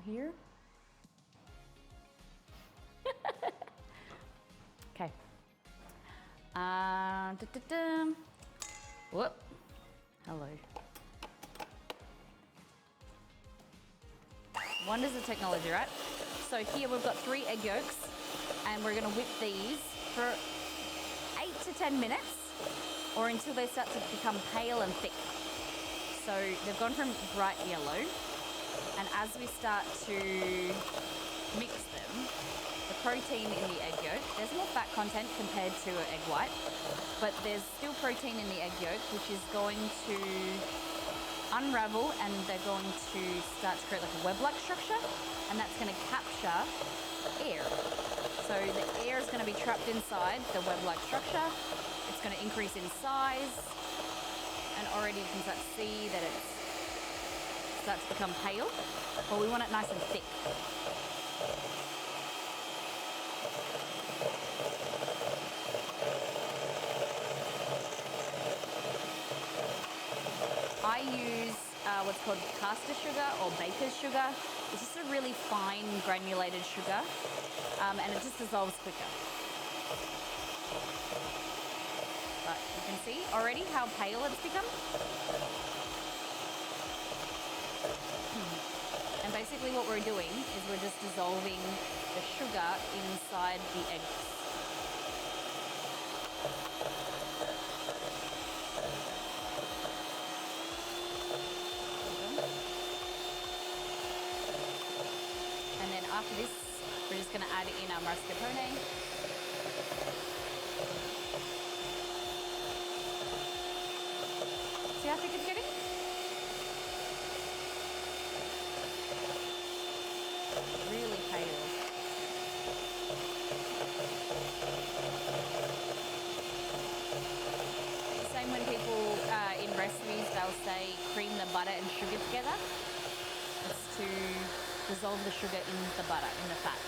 Here. Okay. Whoop. Hello. Wonders of technology, right? So here we've got 3 egg yolks, and we're gonna whip these for 8 to 10 minutes, or until they start to become pale and thick. So they've gone from bright yellow, and as we start to mix them, the protein in the egg yolk, there's more fat content compared to an egg white, but there's still protein in the egg yolk, which is going to unravel, and they're going to start to create like a web-like structure, and that's going to capture air. So the air is going to be trapped inside the web-like structure. It's going to increase in size, and already you can start to see that it starts to become pale, but we want it nice and thick. I use what's called caster sugar or baker's sugar. It's just a really fine granulated sugar, and it just dissolves quicker. But you can see already how pale it's become. And basically what we're doing is we're just dissolving the sugar inside the eggs. And then after this, we're just going to add in our mascarpone. See how thick it's getting? Really pale. Same when people in recipes, they'll say cream the butter and sugar together. It's to dissolve the sugar in the butter, in the fat.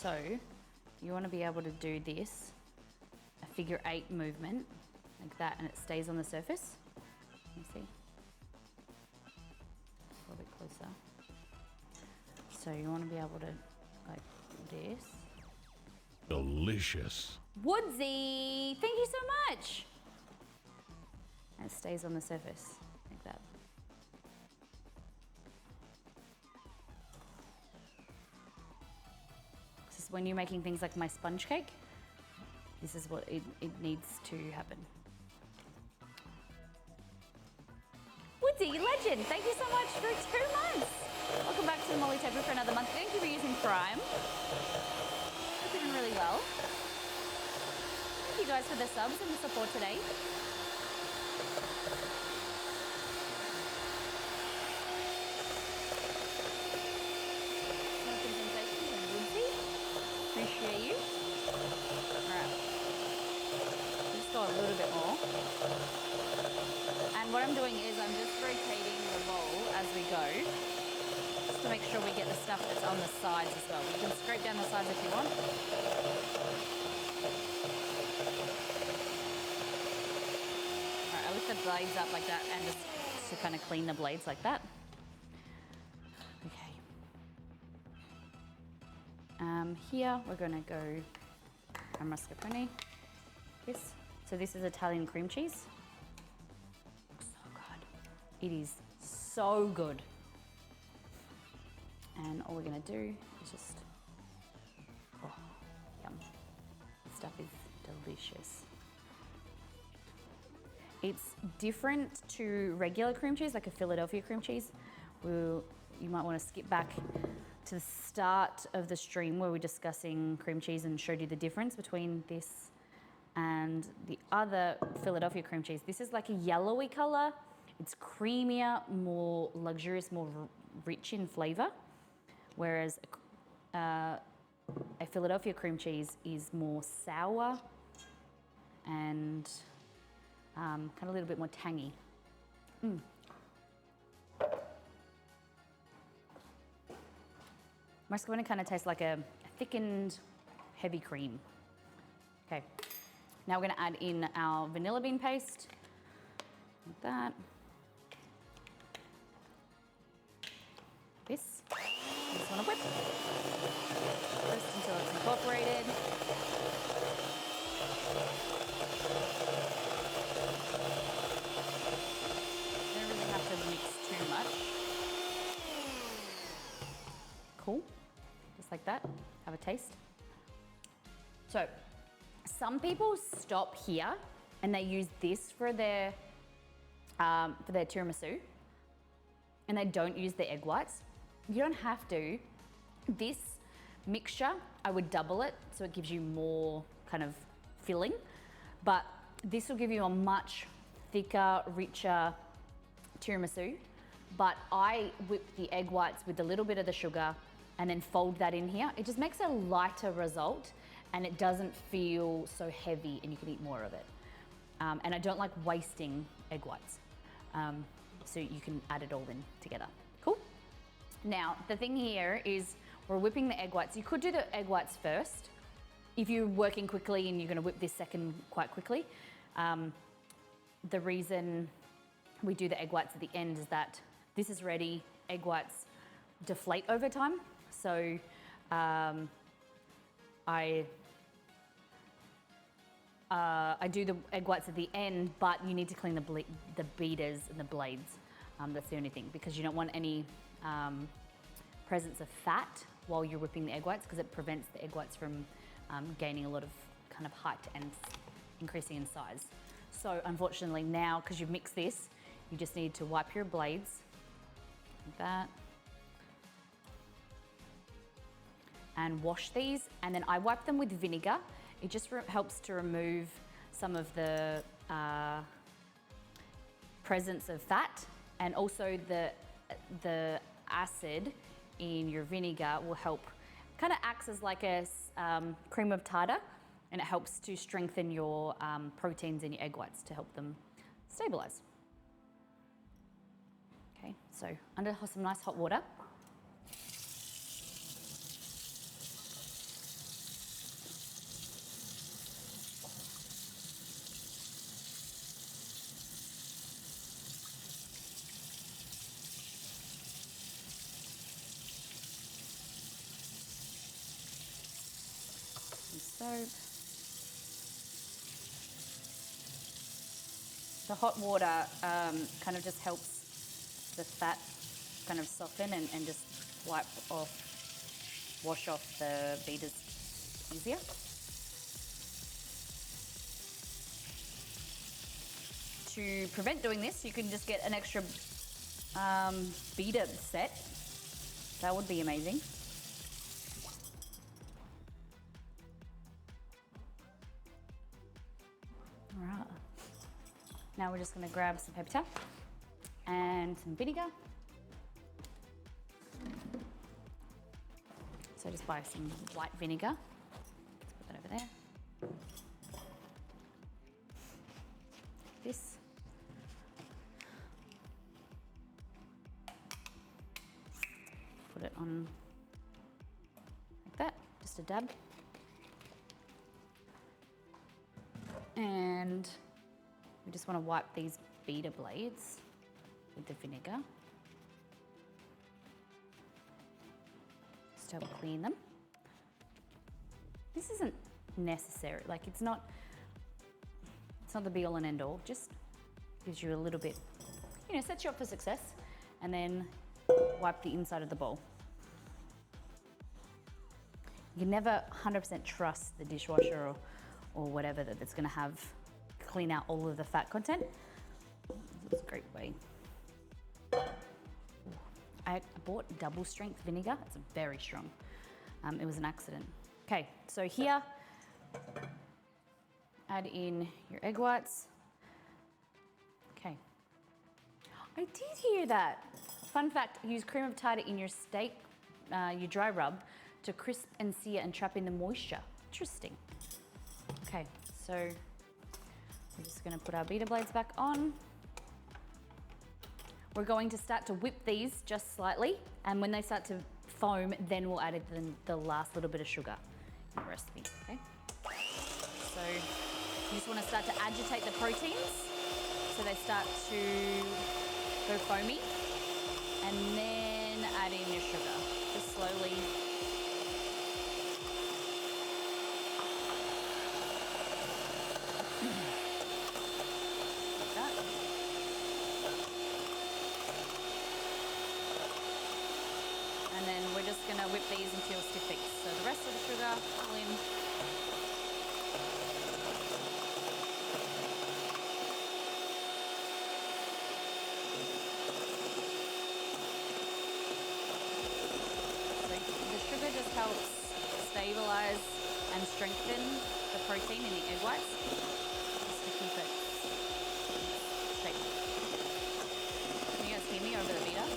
So you want to be able to do this, a figure 8 movement like that, and it stays on the surface. You see? A little bit closer. So you want to be able to like this. Delicious. Woodsy, thank you so much. And it stays on the surface like that. When you're making things like my sponge cake, this is what it needs to happen. Woodsy, legend, thank you so much for 2 months. Welcome back to the Molly Table for another month. Thank you for using Prime. Hope you're doing really well. Thank you guys for the subs and the support today. Appreciate you. Alright. Just go a little bit more. And what I'm doing is I'm just rotating the bowl as we go, just to make sure we get the stuff that's on the sides as well. You can scrape down the sides if you want. blades up like that and just to kind of clean the blades like that. Okay. Here we're gonna go mascarpone. This. So this is Italian cream cheese. So good. It is so good. And all we're gonna do is just, oh, yum. This stuff is delicious. It's different to regular cream cheese, like a Philadelphia cream cheese. You might want to skip back to the start of the stream where we're discussing cream cheese and showed you the difference between this and the other Philadelphia cream cheese. This is like a yellowy color. It's creamier, more luxurious, more rich in flavor. Whereas a Philadelphia cream cheese is more sour and kind of a little bit more tangy. Mascarpone kind of tastes like a thickened, heavy cream. Okay, now we're gonna add in our vanilla bean paste, like that. This, I just wanna whip first until it's incorporated. Don't really have to mix too much. Cool, just like that, have a taste. So, some people stop here and they use this for their tiramisu, and they don't use the egg whites. You don't have to. This mixture, I would double it so it gives you more kind of filling, but this will give you a much thicker, richer tiramisu. But I whip the egg whites with a little bit of the sugar and then fold that in here. It just makes a lighter result and it doesn't feel so heavy and you can eat more of it. And I don't like wasting egg whites. So you can add it all in together. Cool? Now, the thing here is we're whipping the egg whites. You could do the egg whites first if you're working quickly and you're gonna whip this second quite quickly. The reason we do the egg whites at the end is that this is ready, egg whites deflate over time. So I do the egg whites at the end, but you need to clean the beaters and the blades. That's the only thing, because you don't want any presence of fat while you're whipping the egg whites, because it prevents the egg whites from gaining a lot of kind of height and increasing in size. So unfortunately now, because you've mixed this, you just need to wipe your blades like that and wash these, and then I wipe them with vinegar. It just helps to remove some of the presence of fat, and also the acid in your vinegar will help, kind of acts as like a cream of tartar, and it helps to strengthen your proteins in your egg whites to help them stabilize. Okay, so under some nice hot water. Soap. The hot water kind of just helps the fat kind of soften and just wash off the beaters easier. To prevent doing this, you can just get an extra beater set. That would be amazing. Alright. Now we're just going to grab some paper towel and some vinegar. So just buy some white vinegar. Let's put that over there. This. Put it on like that, just a dab. And we just want to wipe these beater blades with the vinegar. Just help clean them. This isn't necessary, like it's not the be all and end all, just gives you a little bit, you know, sets you up for success. And then wipe the inside of the bowl. You can never 100% trust the dishwasher or whatever that it's gonna have clean out all of the fat content. It's a great way. I bought double strength vinegar. It's very strong. It was an accident. Okay, so here, add in your egg whites. Okay. I did hear that. Fun fact, use cream of tartar in your steak, your dry rub, to crisp and sear and trap in the moisture. Interesting. Okay, so we're just gonna put our beater blades back on. We're going to start to whip these just slightly, and when they start to foam, then we'll add in the last little bit of sugar in the recipe, okay? So you just wanna start to agitate the proteins so they start to go foamy, and then add in your sugar, just slowly. Like that. And then we're just gonna whip these until stiff. So the rest of the sugar all in. Just helps stabilize and strengthen the protein in the egg whites, just to keep it straight. Can you guys hear me over the beater?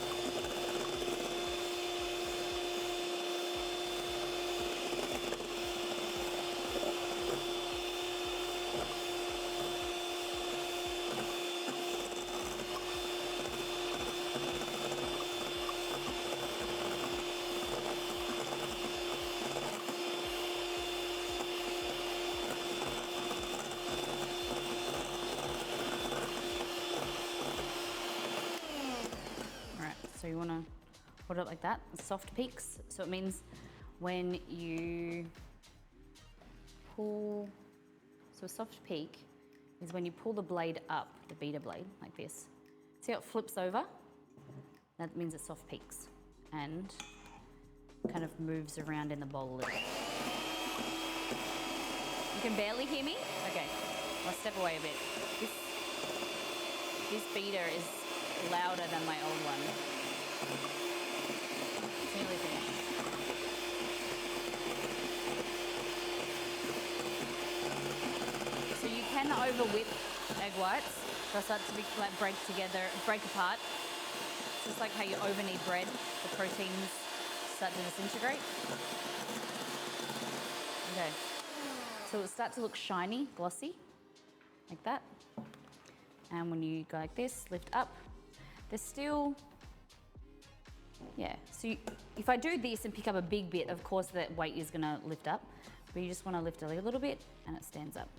So you want to hold it like that, soft peaks. So it means when you pull, so a soft peak is when you pull the blade up, the beater blade, like this. See how it flips over? That means it soft peaks and kind of moves around in the bowl a little bit. You can barely hear me? Okay, I'll step away a bit. This beater is louder than my old one. It's nearly finished. So you can over whip egg whites. They'll start to break together, break apart. It's just like how you over knead bread, the proteins start to disintegrate. Okay. So it'll start to look shiny, glossy, like that. And when you go like this, lift up, there's still, yeah. So if I do this and pick up a big bit, of course that weight is gonna lift up, but you just wanna lift a little bit and it stands up.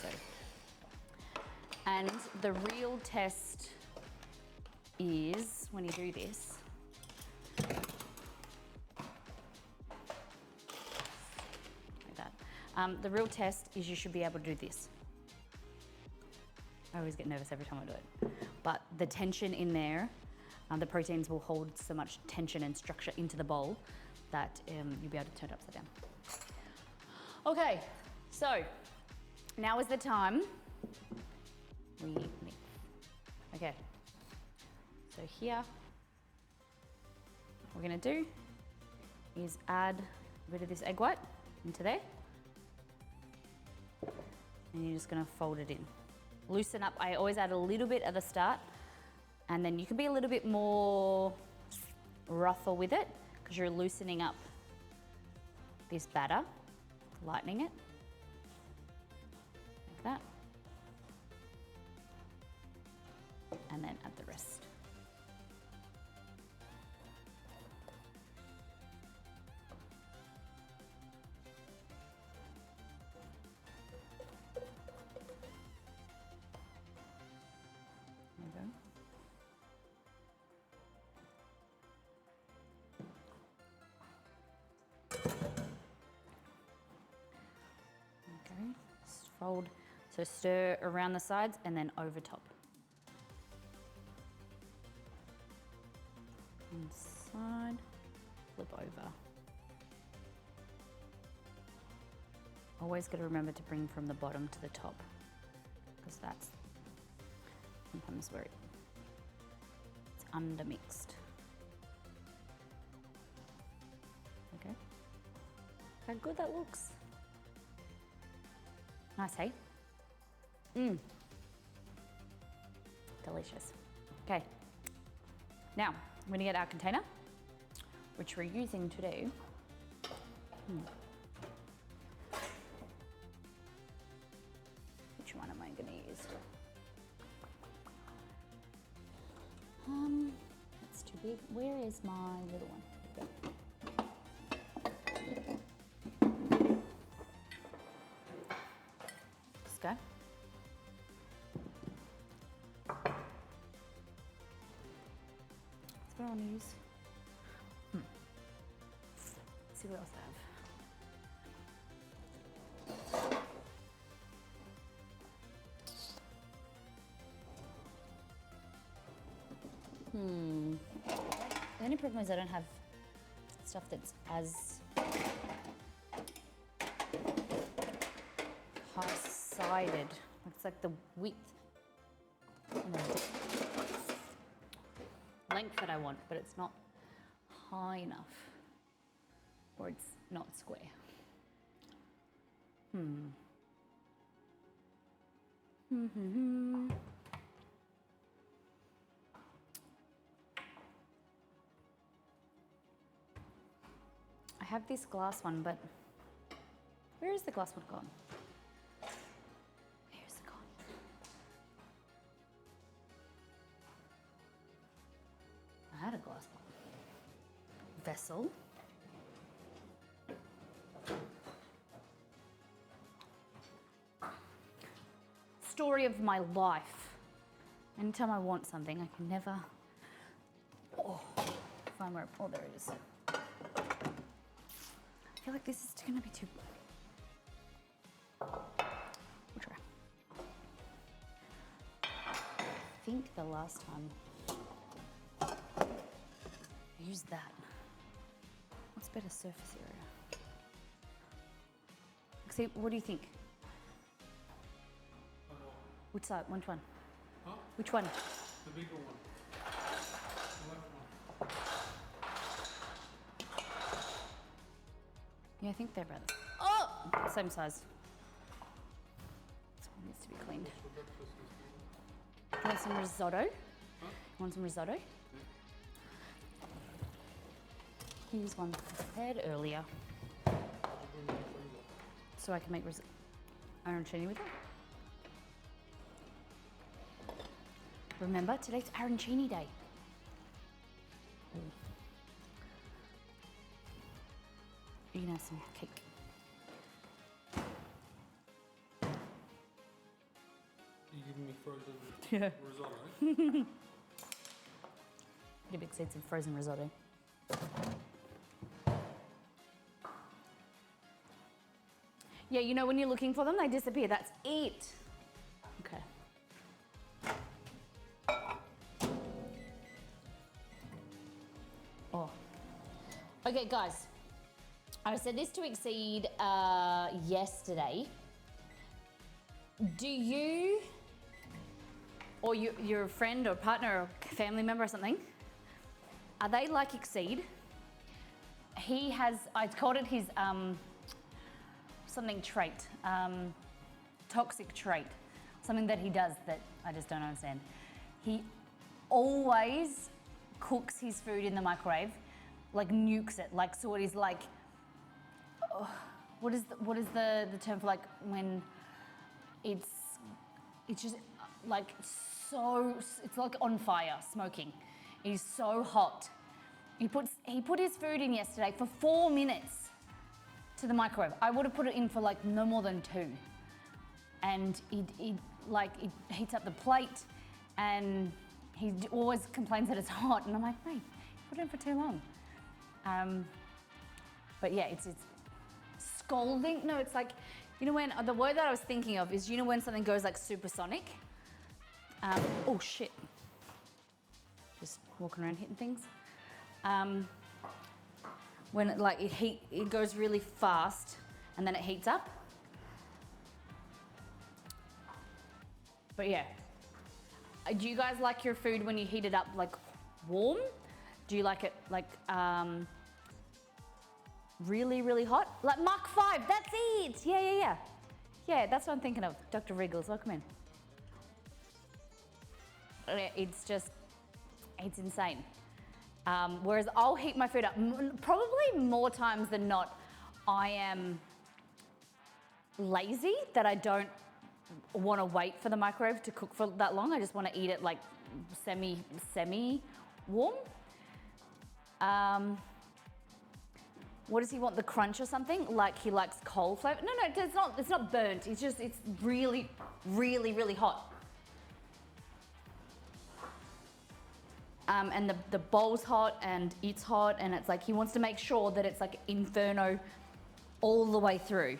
So, and the real test is when you do this, the real test is you should be able to do this. I always get nervous every time I do it. But the tension in there, the proteins will hold so much tension and structure into the bowl that you'll be able to turn it upside down. Okay, so now is the time we mix. Okay, so here, what we're gonna do is add a bit of this egg white into there. And you're just gonna fold it in. Loosen up, I always add a little bit at the start, and then you can be a little bit more rougher with it because you're loosening up this batter, lightening it, like that. And then add the rest. fold. So stir around the sides and then over top. Inside, flip over. Always got to remember to bring from the bottom to the top, because that's sometimes where it's undermixed. Okay. How good that looks. Nice, hey? Mmm. Delicious. Okay. Now, I'm gonna get our container, which we're using today. Which one am I gonna use? That's too big. Where is my little one? Let's go. That's what I want to use. Let's see what else I have. The only problem is I don't have stuff that's as high-sided. It's like the width and the length that I want, but it's not high enough, or it's not square. I have this glass one, but where is the glass one gone? Where's it gone? I had a glass one. Vessel. Story of my life. Anytime I want something, I can never find where. Oh, there it is. I feel like this is gonna be too. We'll try. I think the last time I used that. What's better surface area? See, what do you think? Which side? Which one? Huh? Which one? The bigger one. The left one. Yeah, I think they're about oh, same size. This one needs to be cleaned. You want some risotto? Huh? You want some risotto? Here's one prepared earlier, so I can make arancini with it. Remember, today's arancini day. You can have some cake. You giving me frozen Yeah. risotto? Pretty big seeds of frozen risotto. Yeah, you know when you're looking for them, they disappear. That's it. Okay. Oh. Okay, guys. I said this to Exceed yesterday. Do you, or your friend or partner or family member or something, are they like Exceed? He has, I called it his something trait, toxic trait, something that he does that I just don't understand. He always cooks his food in the microwave, like nukes it, like so it is like, what is the term for like when it's just like so, it's like on fire, smoking. It is so hot. He put his food in yesterday for 4 minutes to the microwave. I would have put it in for like no more than 2. And it heats up the plate, and he always complains that it's hot. And I'm like, mate, you put it in for too long. But yeah, it's scalding. No, it's like You know when, the word that I was thinking of is, you know when something goes like supersonic? Oh shit. Just walking around hitting things. When it goes really fast and then it heats up. But yeah. Do you guys like your food when you heat it up like warm? Do you like it like really, really hot? Like Mach 5, that's it! Yeah. Yeah, that's what I'm thinking of. Dr. Wriggles, welcome in. It's insane. Whereas I'll heat my food up, probably more times than not, I am lazy that I don't want to wait for the microwave to cook for that long. I just want to eat it like semi warm. What does he want? The crunch or something? Like he likes cold flavor? No, it's not burnt. It's really, really, really hot. And the bowl's hot and it's hot, and it's like he wants to make sure that it's like inferno all the way through.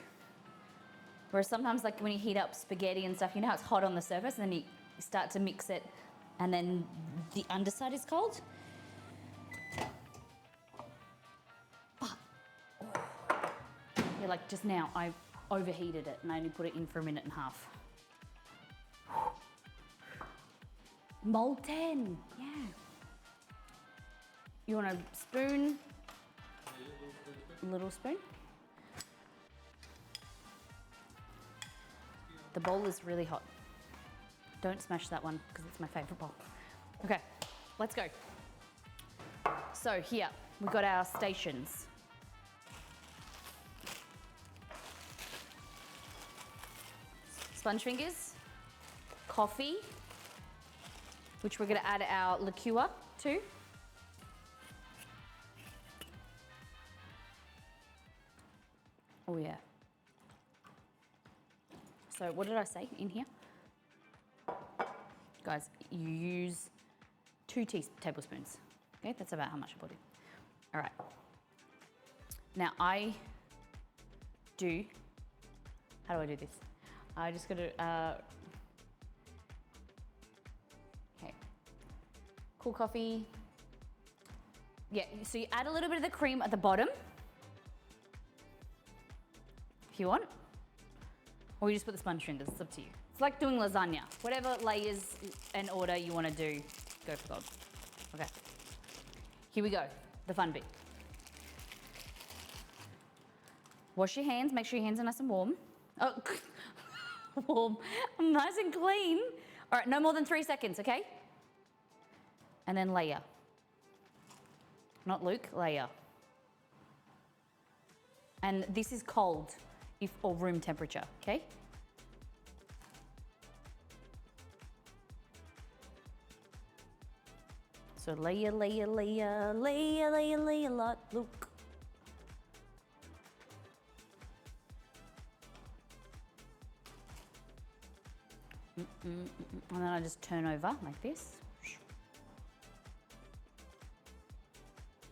Whereas sometimes like when you heat up spaghetti and stuff, you know how it's hot on the surface and then you start to mix it and then the underside is cold? Yeah, like just now I overheated it and I only put it in for 1.5 minutes. Molten, yeah. You want a spoon? A little spoon? The bowl is really hot. Don't smash that one because it's my favorite bowl. Okay, let's go. So here, we've got our stations. Sponge fingers, coffee, which we're gonna add our liqueur to. Oh yeah. So what did I say in here? Guys, you use 2 tablespoons. Okay, that's about how much I put in. All right. Now how do I do this? I just gotta, okay. Cool coffee. Yeah, so you add a little bit of the cream at the bottom, if you want. Or you just put the sponge fingers, it's up to you. It's like doing lasagna. Whatever layers and order you want to do, go for gold. Okay, here we go, the fun bit. Wash your hands, make sure your hands are nice and warm. Oh, warm, nice and clean. All right, no more than 3 seconds, okay? And then layer. Not Luke, layer. And this is cold, or room temperature, okay? So layer, layer, layer, layer, layer, layer, lot, Luke. And then I just turn over like this.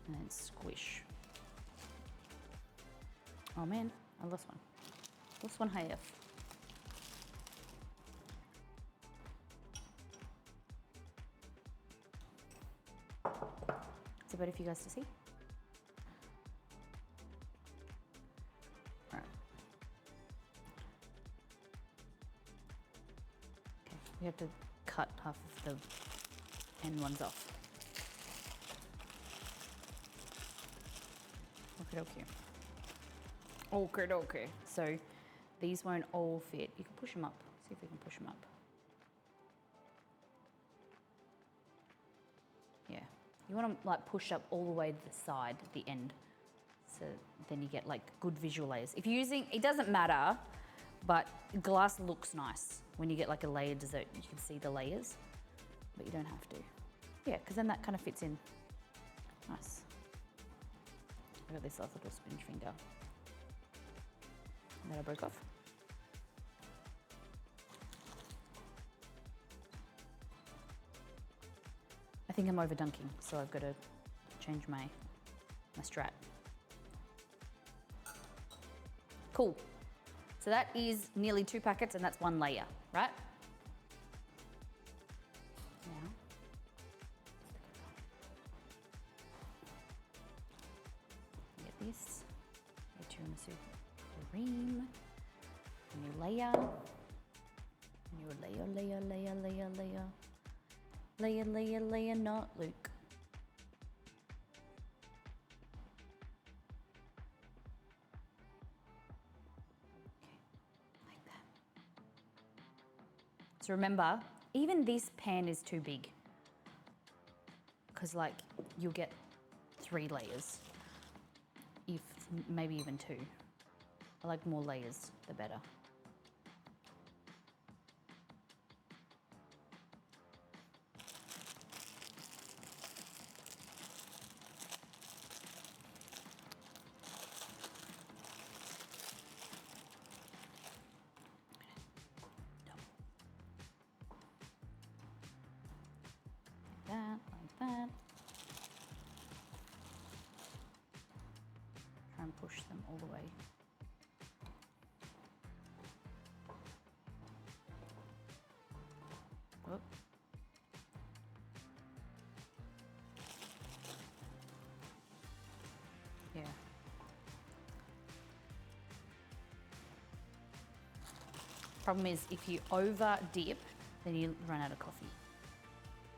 And then squish. Oh man, I lost one. Lost one half. Is it better for you guys to see? All right. Okay, we have to cut half of the end ones off. Okay. Okay. So these won't all fit. You can push them up. See if we can push them up. Yeah. You want to like push up all the way to the side at the end. So then you get like good visual layers. If you're using, it doesn't matter, but glass looks nice. When you get like a layered dessert, you can see the layers, but you don't have to. Yeah, because then that kind of fits in. Nice. I got this last little sponge finger that I broke off. I think I'm over dunking, so I've got to change my strat. Cool. So that is nearly 2 packets and that's 1 layer, right? Now, get this, your tiramisu cream, new layer, layer, not Luke. Like that. So remember, even this pan is too big because like you'll get 3 layers, if maybe even 2. I like more layers, the better. Like that. Try and push them all the way. Whoop. Yeah. Problem is, if you over dip, then you run out of coffee.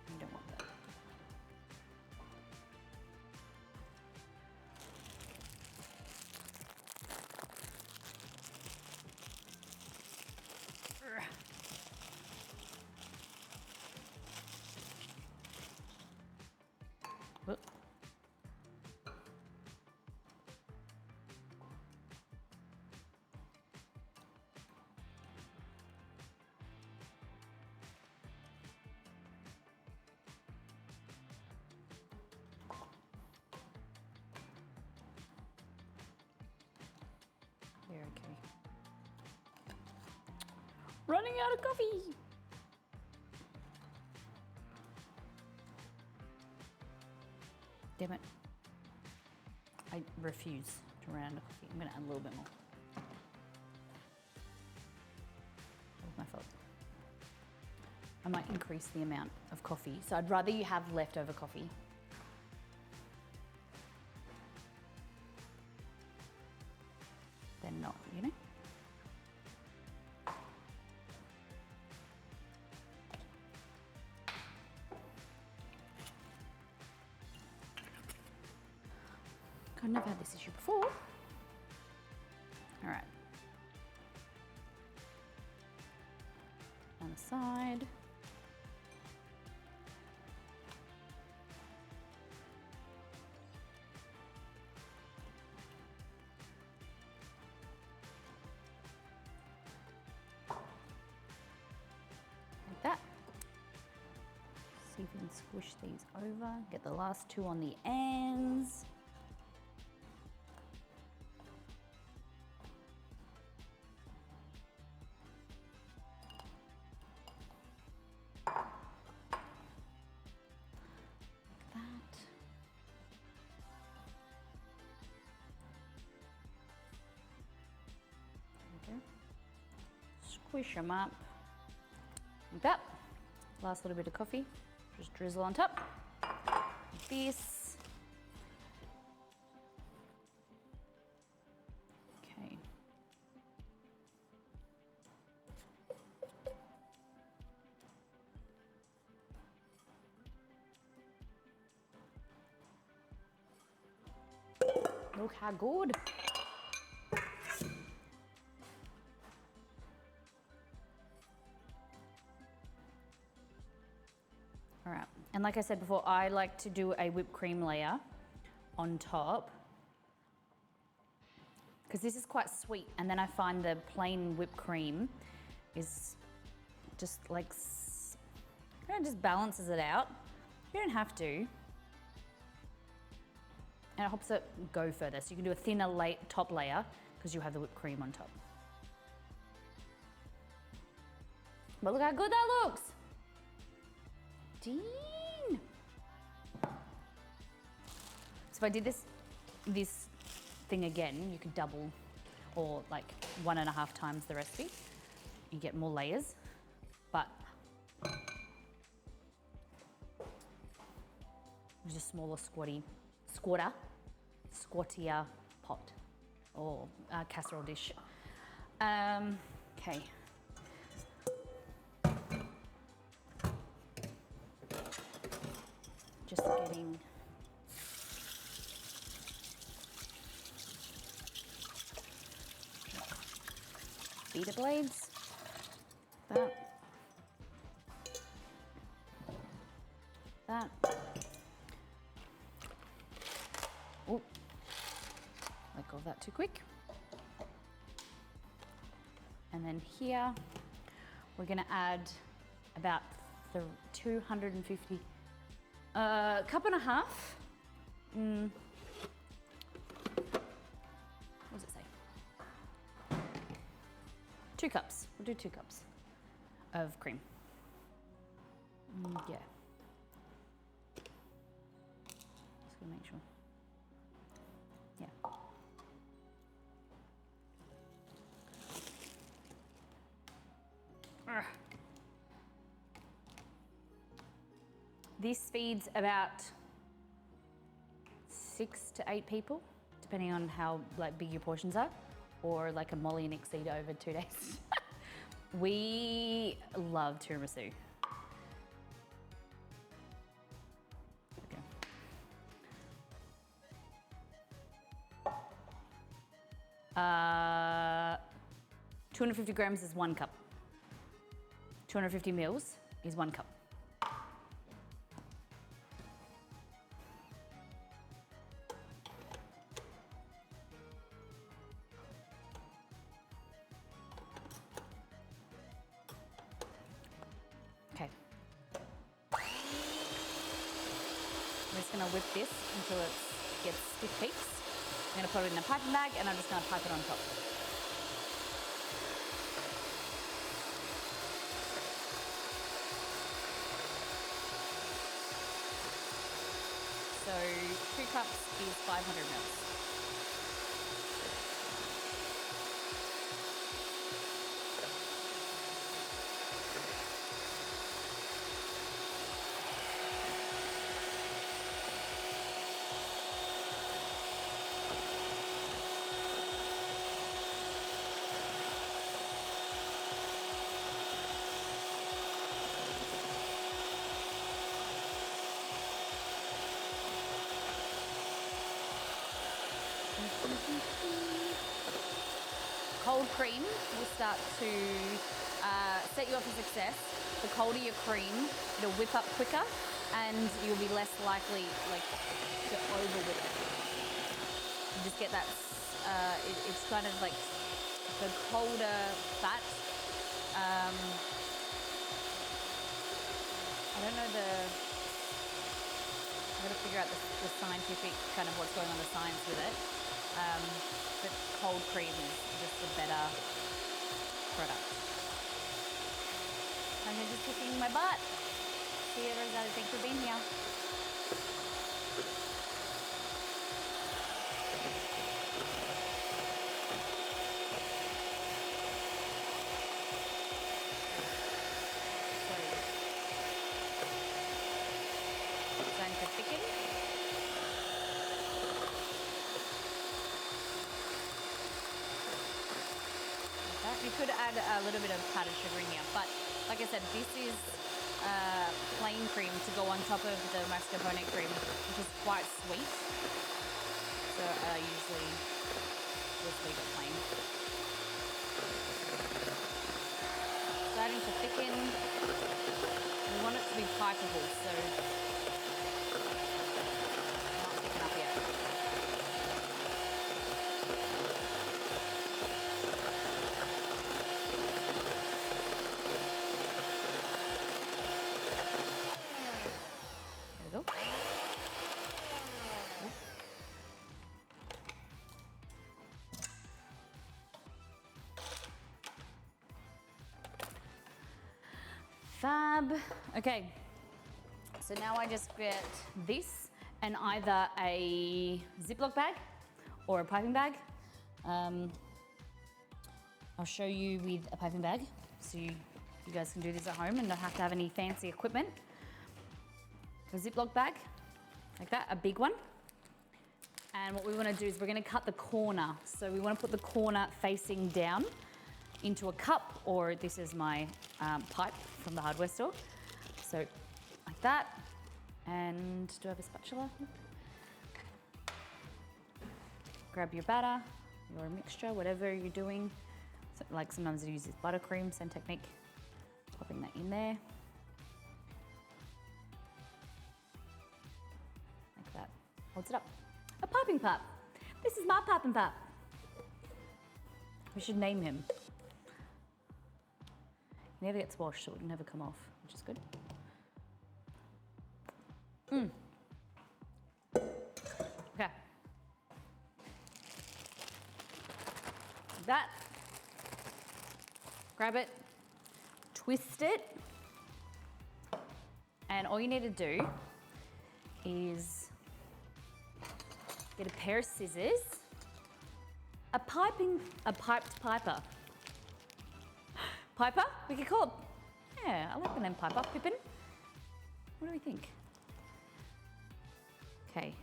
You don't want that. Whoop. You're okay. Running out of coffee. Damn it. I refuse to run out of coffee. I'm gonna add a little bit more. That was my fault. I might increase the amount of coffee. So I'd rather you have leftover coffee. Than not, you know? I've never had this issue before. All right. On the side. Like that. See if we can squish these over. Get the last 2 on the ends. Squish them up. Like that. Last little bit of coffee. Just drizzle on top. Like this. Okay. Look how good. All right, and like I said before, I like to do a whipped cream layer on top because this is quite sweet, and then I find the plain whipped cream is just like, it just balances it out. You don't have to. And it helps it go further. So you can do a thinner top layer because you have the whipped cream on top. But look how good that looks. Dean. So if I did this thing again, you could double. or like 1.5 times the recipe. You get more layers, but just smaller squattier pot or casserole dish. Okay. Just getting feeder blades. That. Oh, let go of that too quick. And then here, we're gonna add about the 250, cup and a half. What does it say? 2 cups, we'll do 2 cups of cream. Yeah. Just gonna make sure. Yeah. This feeds about 6 to 8 people, depending on how like big your portions are, or like a Molly and exceed over 2 days. We love tiramisu. Okay. 250 grams is 1 cup. 250 mils is 1 cup. Okay. I'm just gonna whip this until it gets stiff peaks. I'm gonna put it in a piping bag and I'm just gonna pipe it on top. So 2 cups is 500 mils. Cold cream will start to set you up for success. The colder your cream, it'll whip up quicker and you'll be less likely to over whip it. You just get that, it's kind of like the colder fat. I don't know I've got to figure out the scientific kind of what's going on, the science with it. But cold cream is just a better product. I'm just kicking my butt. See you, Rosetta. Thanks for being here. Starting to thicken. You could add a little bit of powdered sugar in here, but like I said, this is plain cream to go on top of the mascarpone cream, which is quite sweet. So I usually just leave it plain. Starting to thicken. We want it to be pipable, so not thicken up yet. Fab. Okay, so now I just get this and either a Ziploc bag or a piping bag. I'll show you with a piping bag so you guys can do this at home and don't have to have any fancy equipment. A Ziploc bag, like that, a big one. And what we want to do is we're going to cut the corner. So we want to put the corner facing down into a cup, or this is my pipe from the hardware store. So like that. And do I have a spatula? Grab your batter, your mixture, whatever you're doing. So, like sometimes I use this buttercream, same technique. Popping that in there. Like that. Holds it up. A piping pup. This is my piping pup. We should name him. He never gets washed, so it will never come off, which is good. Okay. Like that. Grab it, twist it, and all you need to do is get a pair of scissors, a piped piper. Piper? We could call it, yeah, I like the name Piper. Pippin? What do we think? Okay.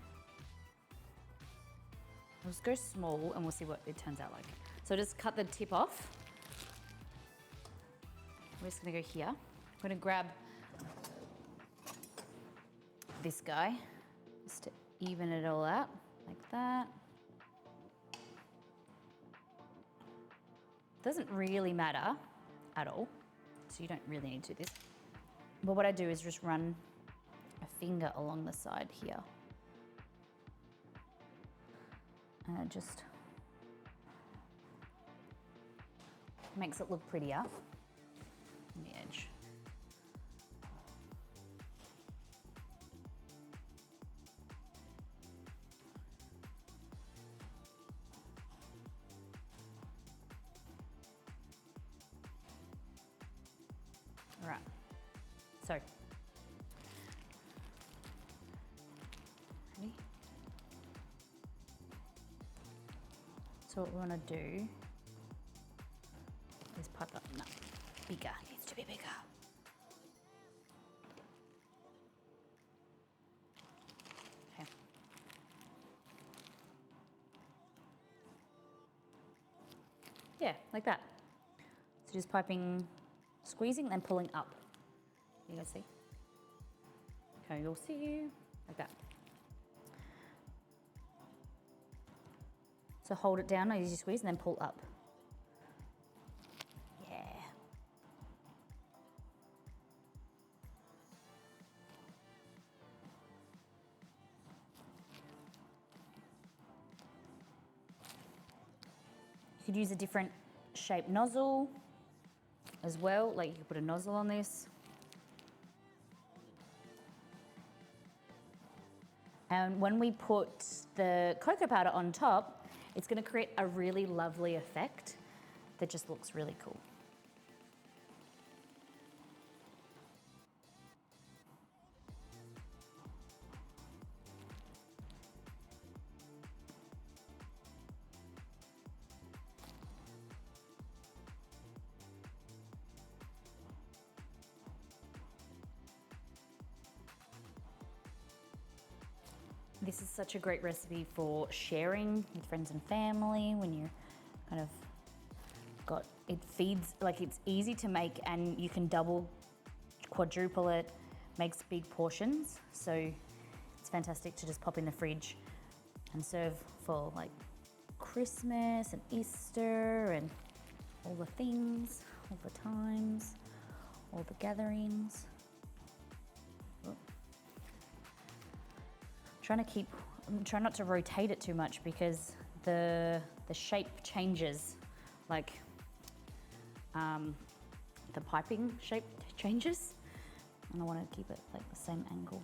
Let's go small and we'll see what it turns out like. So just cut the tip off. We're just gonna go here. I'm gonna grab this guy just to even it all out, like that. Doesn't really matter at all, so you don't really need to do this. But what I do is just run a finger along the side here. And it just makes it look prettier on the edge. All right, so, ready? So what we want to do is pipe up, no, bigger, it needs to be bigger. Okay. Yeah, like that. So just piping, squeezing, then pulling up. You guys see? Okay, you'll see, like that. So hold it down as you squeeze and then pull up. Yeah. You could use a different shaped nozzle as well, like you could put a nozzle on this. And when we put the cocoa powder on top, it's going to create a really lovely effect that just looks really cool. This is such a great recipe for sharing with friends and family when you're kind of got, it feeds, like it's easy to make and you can double, quadruple it, makes big portions. So it's fantastic to just pop in the fridge and serve for like Christmas and Easter and all the things, all the times, all the gatherings. Try not to rotate it too much because the shape changes, like the piping shape changes, and I want to keep it like the same angle.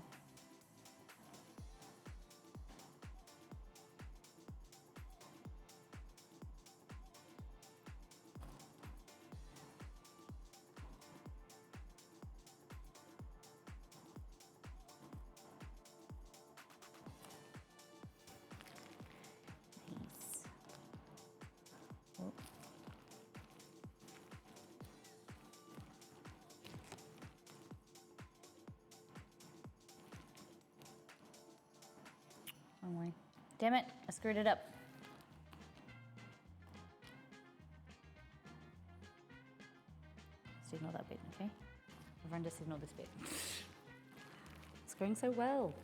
Wrong way. Damn it, I screwed it up. Just ignore that bit, okay? Everyone just ignore this bit. It's going so well.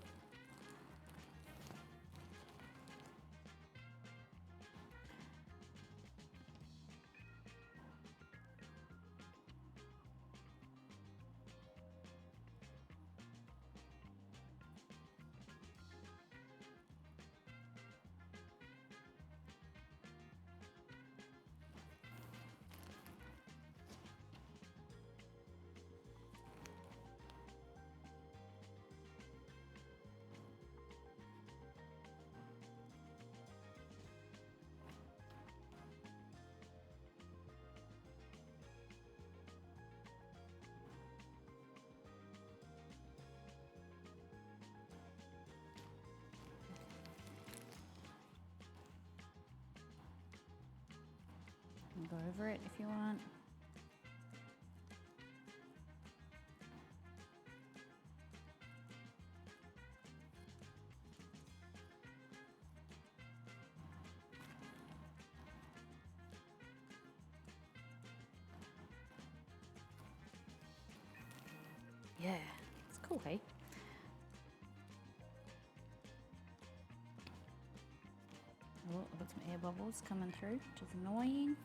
You can go over it if you want. Yeah, it's cool, hey? Oh, I've got some air bubbles coming through, which is annoying.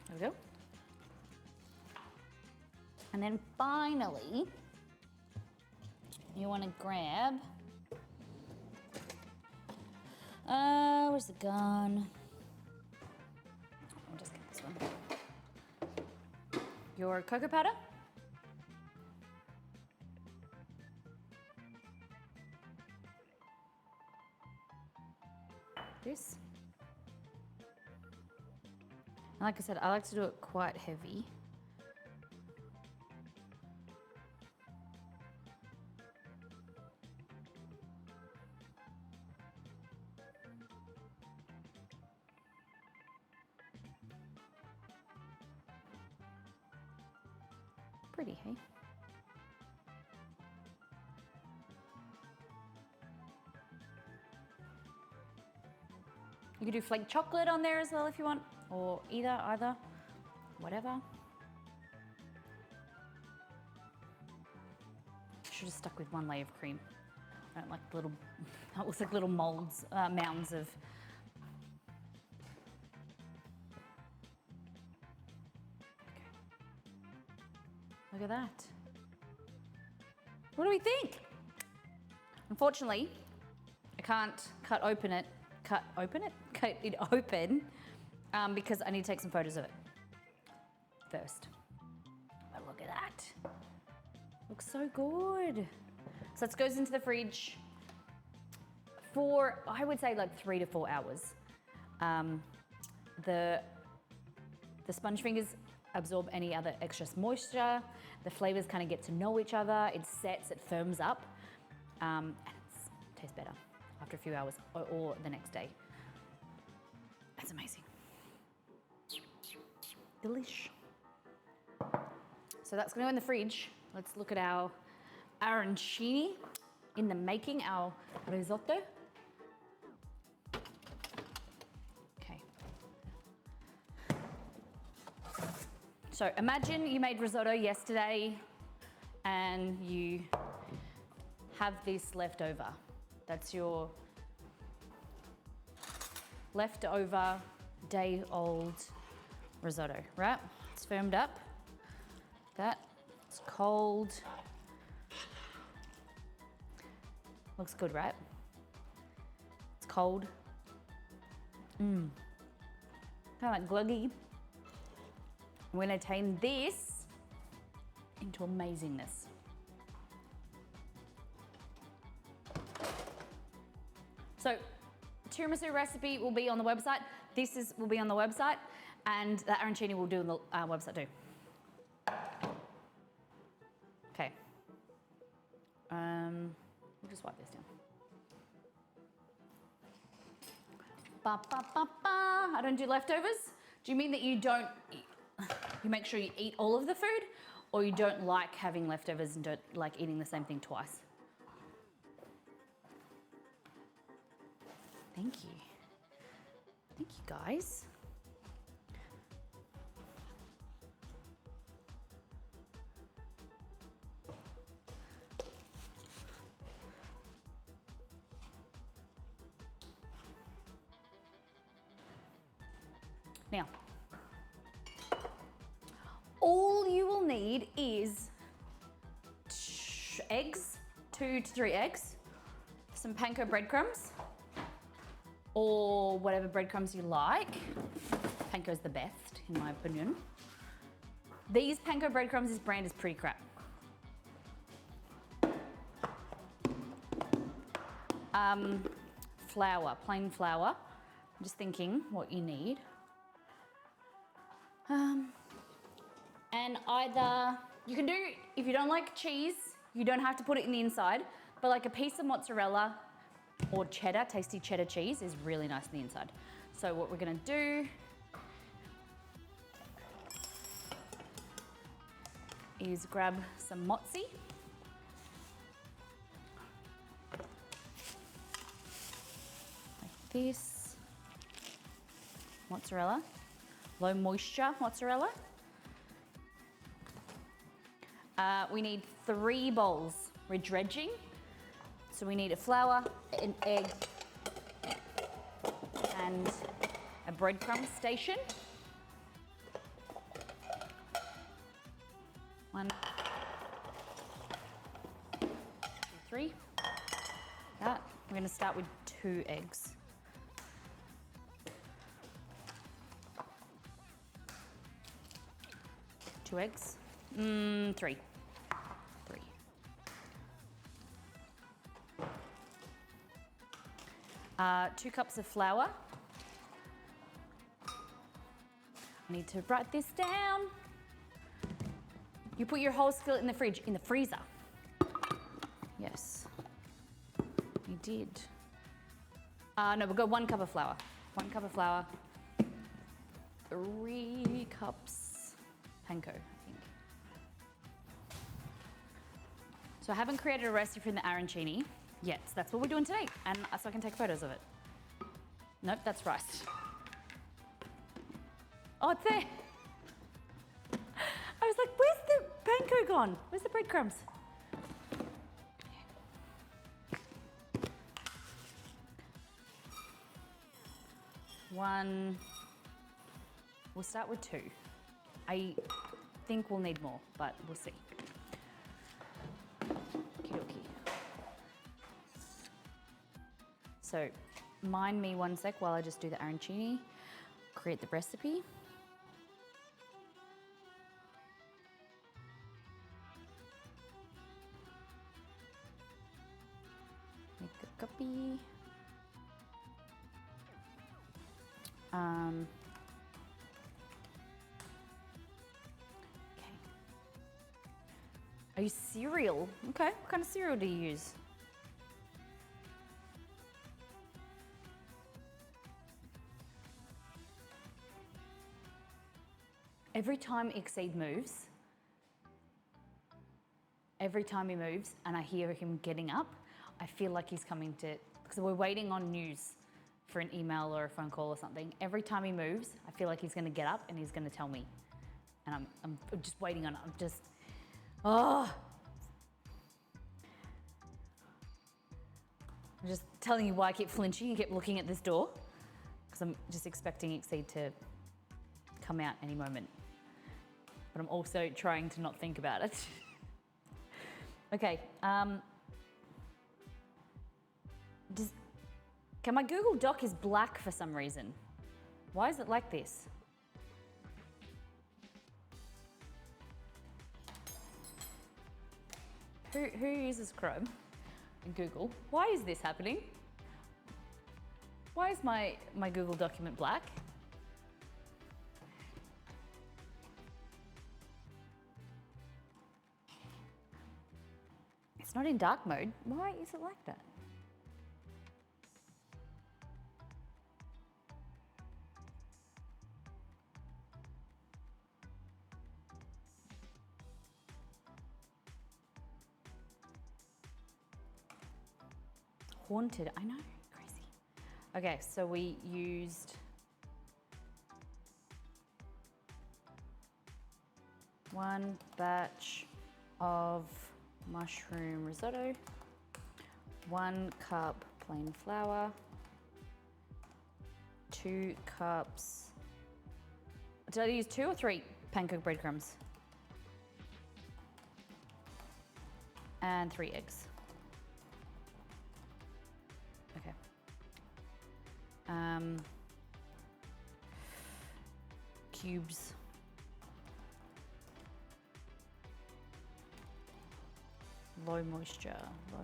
There we go. And then finally, you want to grab, where's the gun? I'll just get this one. Your cocoa powder. This. And like I said, I like to do it quite heavy. Pretty, hey? You could do flake chocolate on there as well if you want, or either, whatever. Should have stuck with one layer of cream. I don't like little, that looks like little molds, mounds of. Look at that. What do we think? Unfortunately, I can't cut it open because I need to take some photos of it first. But look at that. Looks so good. So this goes into the fridge for, I would say, like 3 to 4 hours. The sponge fingers absorb any other extra moisture. The flavors kind of get to know each other. It sets, it firms up, and it tastes better after a few hours or the next day. That's amazing. Delish. So that's gonna go in the fridge. Let's look at our arancini in the making, our risotto. Okay. So imagine you made risotto yesterday and you have this left over. That's your leftover day-old risotto, right? It's firmed up. It's cold. Looks good, right? It's cold. Kind of like gluggy. We're gonna turn this into amazingness. So, tiramisu recipe will be on the website. Will be on the website, and the arancini will do on the website too. Okay. We'll just wipe this down. I don't do leftovers. Do you mean that you don't, you make sure you eat all of the food, or you don't like having leftovers and don't like eating the same thing twice? Thank you. Thank you, guys. Now, all you will need is eggs, 2 to 3 eggs, some panko breadcrumbs, or whatever breadcrumbs you like. Panko's the best, in my opinion. These panko breadcrumbs, this brand is pretty crap. Flour, plain flour. I'm just thinking what you need. And either, you can do, if you don't like cheese, you don't have to put it in the inside, but like a piece of mozzarella or cheddar, tasty cheddar cheese is really nice on the inside. So what we're gonna do is grab some mozzi. Like this. Mozzarella. Low moisture mozzarella. We need 3 bowls. We're dredging. So we need a flour, an egg, and a breadcrumb station. 1, 2, 3. That. We're going to start with 2 eggs. Two eggs. 3. 3. 2 cups of flour. I need to write this down. You put your whole skillet in the fridge, in the freezer. Yes, you did. No, we'll go 1 cup of flour. 1 cup of flour. 3 cups panko, I think. So I haven't created a recipe for the arancini yet. So that's what we're doing today, and so I can take photos of it. Nope, that's rice. Oh, it's there. I was like, where's the panko gone? Where's the breadcrumbs? One. We'll start with 2. I think we'll need more, but we'll see. Okie-dokie. So, mind me 1 sec while I just do the arancini, create the recipe. Make a copy. Okay. Are you cereal? Okay, what kind of cereal do you use? Every time Exceed moves, every time he moves and I hear him getting up, I feel like he's coming to, because we're waiting on news for an email or a phone call or something. Every time he moves, I feel like he's gonna get up and he's gonna tell me. And I'm just waiting on it. I'm just, oh. I'm just telling you why I keep flinching and keep looking at this door, because I'm just expecting Exceed to come out any moment. But I'm also trying to not think about it. Okay, my Google Doc is black for some reason. Why is it like this? Who uses Chrome and Google? Why is this happening? Why is my Google document black? It's not in dark mode. Why is it like that? haunted. I know, crazy. Okay, so we used one batch of mushroom risotto, 1 cup plain flour, 2 cups. Did I use 2 or 3 panko breadcrumbs? And 3 eggs. Okay. Cubes. Low moisture. I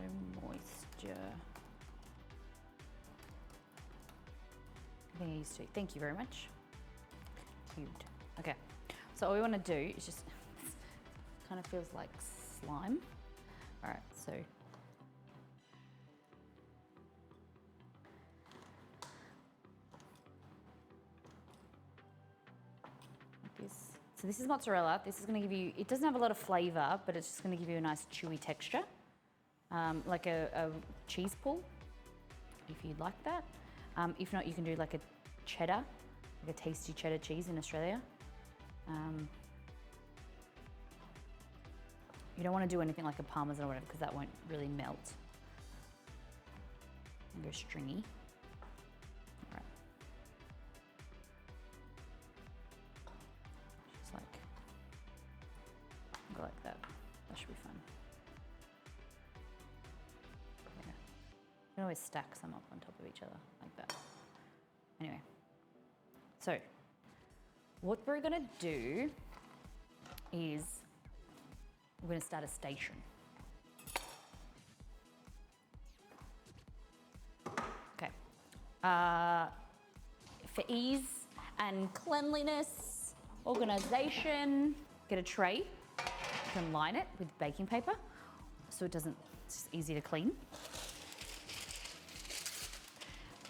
think I used 2. Thank you very much. Cubed. Okay. So all we want to do is just kind of feels like slime. All right, so this. So this is mozzarella. This is going to give you, it doesn't have a lot of flavor, but it's just going to give you a nice chewy texture, like a cheese pull, if you'd like that. If not, you can do like a cheddar, like a tasty cheddar cheese in Australia. You don't want to do anything like a parmesan or whatever because that won't really melt and go stringy. All right. Just like, go like that. That should be fun. Yeah. You can always stack some up on top of each other like that. Anyway, so what we're gonna do is we're going to start a station. Okay. For ease and cleanliness, organization, get a tray. You can line it with baking paper so it's just easy to clean.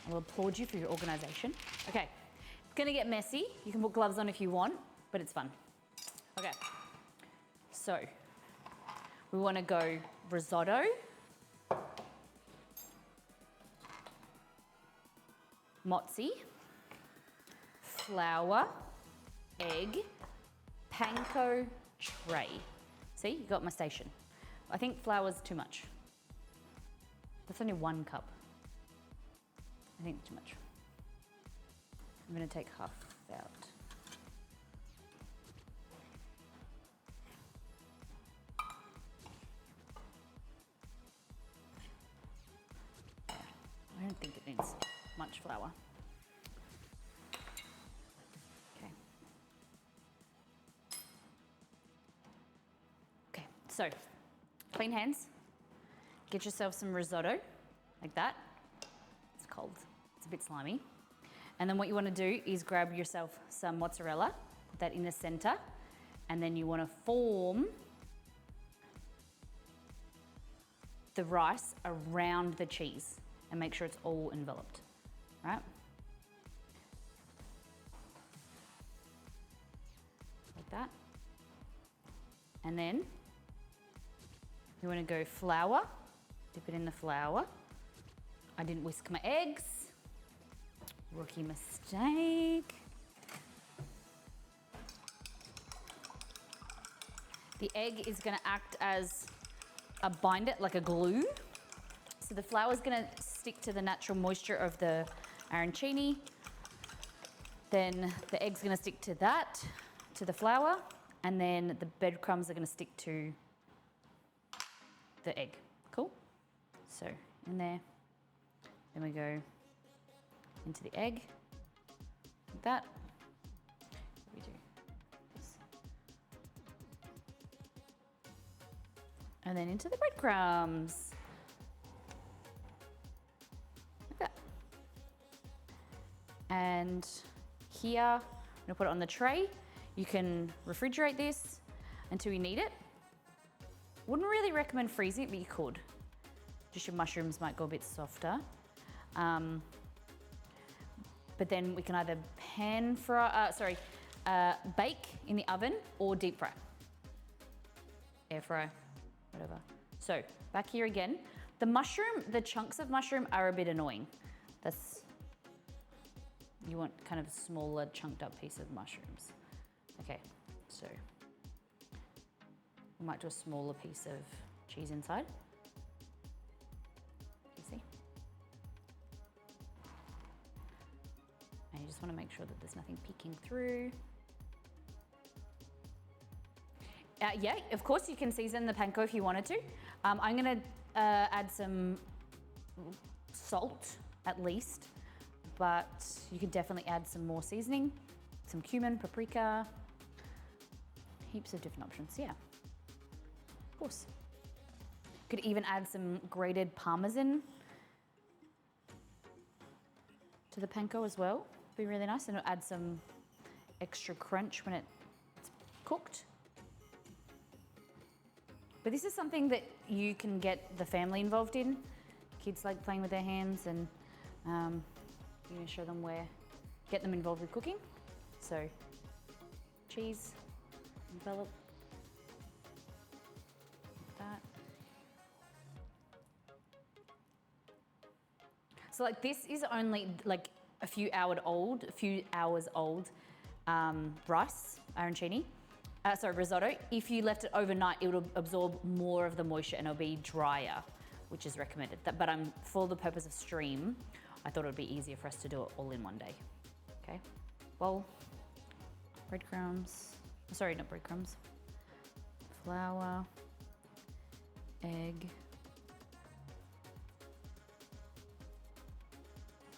I will applaud you for your organization. Okay, it's going to get messy. You can put gloves on if you want, but it's fun. Okay, so we want to go risotto, mozzi, flour, egg, panko, tray. See, you got my station. I think flour's too much. That's only 1 cup. I think it's too much. I'm going to take half out. I don't think it needs much flour. Okay. Okay, so clean hands. Get yourself some risotto, like that. It's cold, it's a bit slimy. And then what you want to do is grab yourself some mozzarella, put that in the center, and then you want to form the rice around the cheese and make sure it's all enveloped, right? Like that. And then you want to go flour, dip it in the flour. I didn't whisk my eggs. Rookie mistake. The egg is going to act as a binder, like a glue. So the flour is going to stick to the natural moisture of the arancini. Then the egg's going to stick to that, to the flour, and then the breadcrumbs are going to stick to the egg. Cool? So in there. Then we go into the egg, like that. We do this. And then into the breadcrumbs. Like that. And here, I'm gonna put it on the tray. You can refrigerate this until you need it. Wouldn't really recommend freezing it, but you could. Just your mushrooms might go a bit softer. But then we can either bake in the oven or deep fry. Air fry, whatever. So back here again, The chunks of mushroom are a bit annoying. You want kind of a smaller chunked up piece of mushrooms. Okay, so we might do a smaller piece of cheese inside. You see? And you just want to make sure that there's nothing peeking through. Yeah, of course you can season the panko if you wanted to. I'm gonna add some salt at least, but you could definitely add some more seasoning, some cumin, paprika, heaps of different options, yeah. Of course. Could even add some grated parmesan to the panko as well. Be really nice, and it'll add some extra crunch when it's cooked. But this is something that you can get the family involved in. Kids like playing with their hands, and you're gonna show them get them involved with cooking. So, cheese, envelop, like that. So like this is only like a few hours old rice, arancini. Risotto. If you left it overnight, it will absorb more of the moisture and it'll be drier, which is recommended. But for the purpose of stream, I thought it would be easier for us to do it all in one day. Okay, bowl, breadcrumbs, sorry, not breadcrumbs, flour, egg.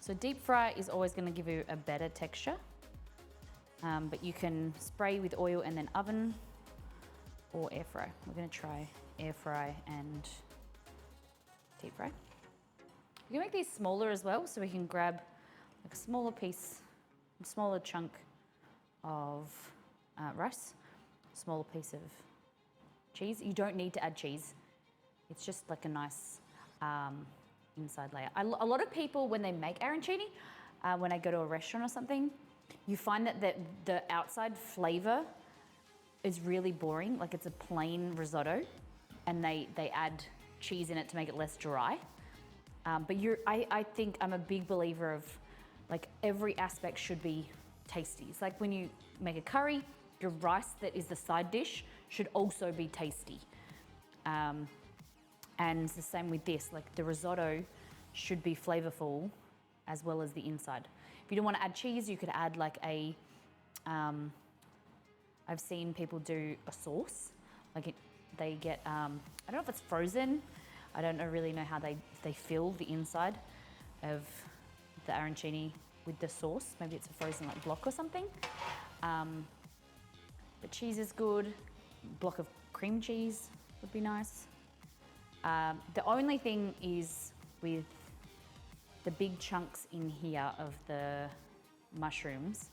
So deep fry is always gonna give you a better texture. But you can spray with oil and then oven or air fry. We're gonna try air fry and deep fry. You can make these smaller as well, so we can grab like a smaller piece, a smaller chunk of rice, smaller piece of cheese. You don't need to add cheese. It's just like a nice inside layer. A lot of people, when they make arancini, when I go to a restaurant or something, you find that the outside flavor is really boring, like it's a plain risotto, and they add cheese in it to make it less dry. But I think I'm a big believer of like every aspect should be tasty. It's like when you make a curry, your rice that is the side dish should also be tasty. And it's the same with this, like the risotto should be flavorful as well as the inside. If you don't want to add cheese, you could add like I've seen people do a sauce. They get, I don't know if it's frozen. I don't really know how they fill the inside of the arancini with the sauce. Maybe it's a frozen like block or something. But cheese is good. Block of cream cheese would be nice. The only thing is with the big chunks in here of the mushrooms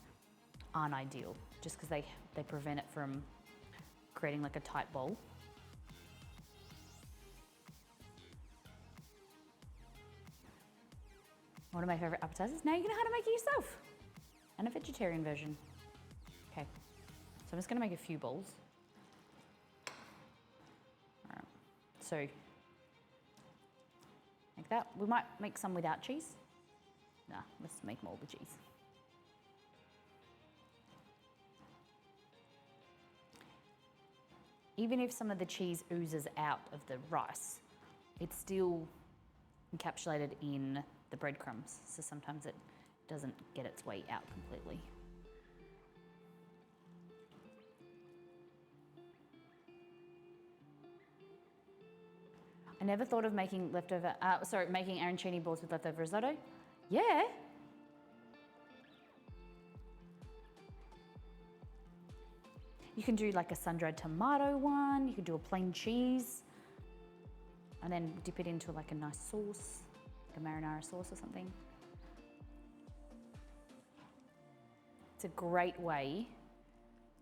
aren't ideal, just because they prevent it from creating like a tight bowl. One of my favorite appetizers. Now you know how to make it yourself. And a vegetarian version. Okay, so I'm just gonna make a few bowls. All right, so like that. We might make some without cheese. Nah, let's make more with cheese. Even if some of the cheese oozes out of the rice, it's still encapsulated in the breadcrumbs, so sometimes it doesn't get its way out completely. I never thought of making making arancini balls with leftover risotto. Yeah. You can do like a sun-dried tomato one. You could do a plain cheese, and then dip it into like a nice sauce, like a marinara sauce or something. It's a great way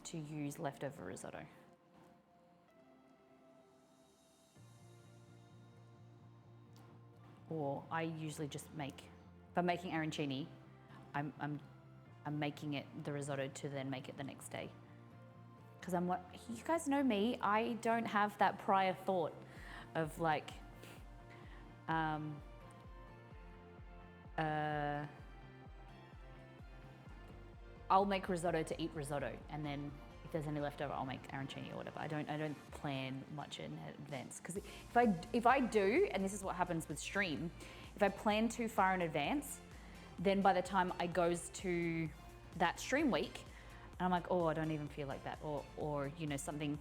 to use leftover risotto. Or I usually just if I'm making arancini, I'm making it the risotto to then make it the next day. Because you guys know me, I don't have that prior thought of like Um, I'll make risotto to eat risotto, and then if there's any leftover, I'll make arancini or whatever. I don't plan much in advance, because if I do, and this is what happens with stream, if I plan too far in advance, then by the time I goes to that stream week, and I'm like, oh, I don't even feel like that, or you know, something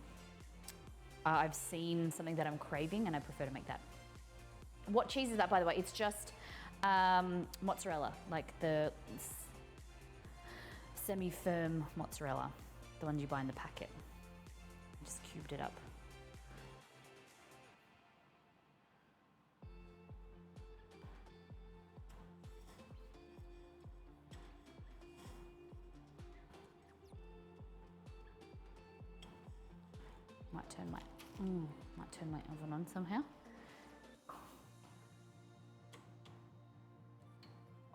I've seen something that I'm craving, and I prefer to make that. What cheese is that, by the way? It's just mozzarella, like the semi-firm mozzarella, the ones you buy in the packet. I just cubed it up. Might turn my oven on somehow.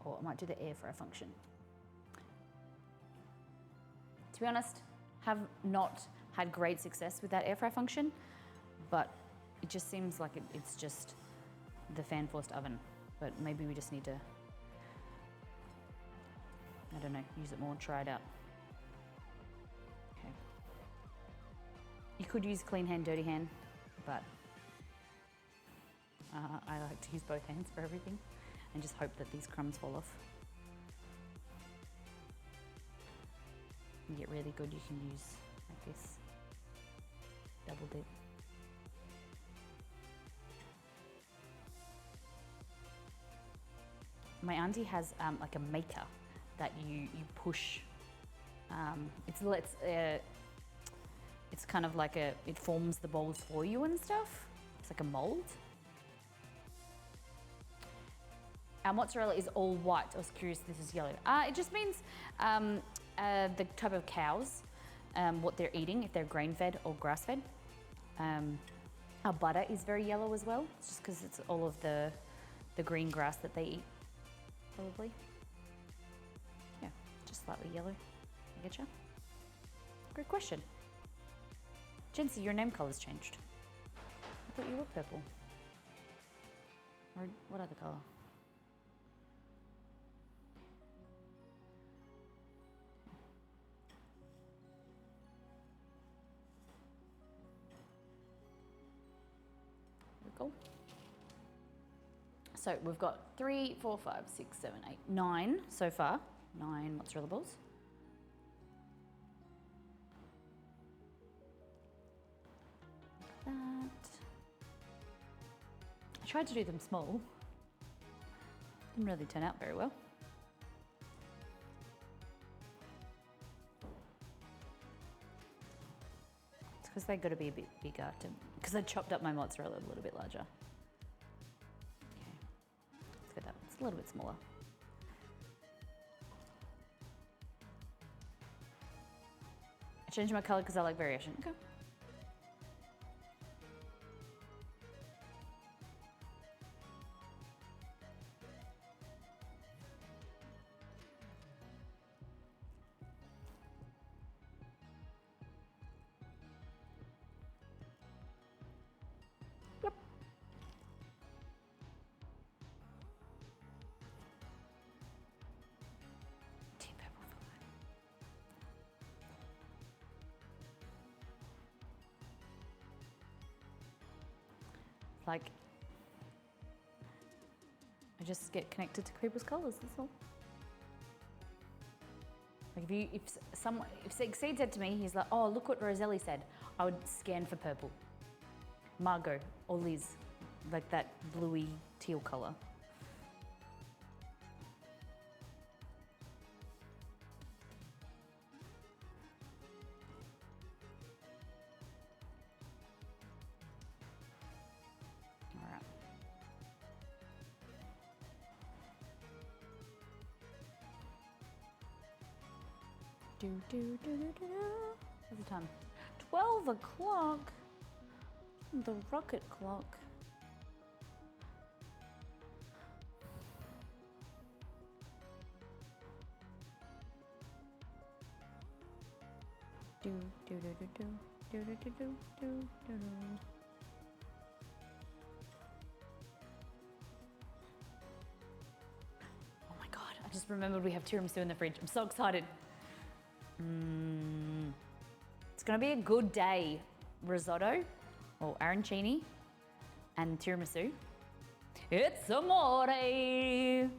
Or I might do the air fryer function. To be honest, have not had great success with that air fry function, but it just seems like it's just the fan forced oven. But maybe we just need to, I don't know, use it more and try it out. Okay. You could use clean hand, dirty hand, but I like to use both hands for everything and just hope that these crumbs fall off. You get really good, you can use like this, double dip. My auntie has like a maker that you push. It's kind of like it forms the bowls for you and stuff. It's like a mold. Our mozzarella is all white. I was curious, this is yellow. It just means the type of cows, what they're eating, if they're grain-fed or grass-fed. Our butter is very yellow as well. It's just because it's all of the green grass that they eat, probably. Yeah, just slightly yellow. I getcha. Great question. Jency, your name color's changed. I thought you were purple. Or what other color? Cool. So we've got 3, 4, 5, 6, 7, 8, 9 so far. 9 mozzarella balls. Like that. I tried to do them small. Didn't really turn out very well. Because they've got to be a bit bigger, because I chopped up my mozzarella a little bit larger. Okay, let's go that. It's a little bit smaller. I changed my color because I like variation. Okay. Like, I just get connected to people's colours, that's all. Like if Sig said to me, he's like, oh, look what Roselli said, I would scan for purple. Margot or Liz, like that bluey teal colour. What's the time? 12 o'clock. The rocket clock. Do do do do do do do do do do do. just remembered we have tiramisu in the fridge. I'm so excited. It's gonna be a good day. Risotto or arancini and tiramisu. It's amore.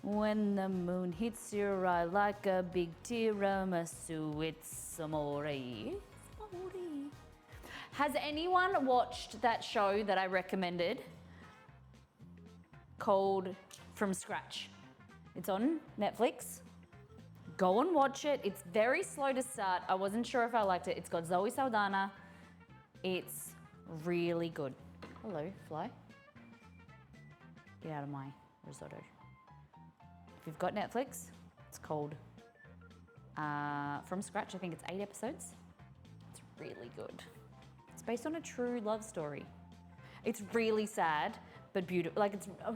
When the moon hits your eye like a big tiramisu, it's amore. It's amore. Has anyone watched that show that I recommended called From Scratch? It's on Netflix. Go and watch it. It's very slow to start. I wasn't sure if I liked it. It's got Zoe Saldana. It's really good. Hello, fly. Get out of my risotto. If you've got Netflix, it's called From Scratch. I think it's 8 episodes. It's really good. It's based on a true love story. It's really sad, but beautiful. Like I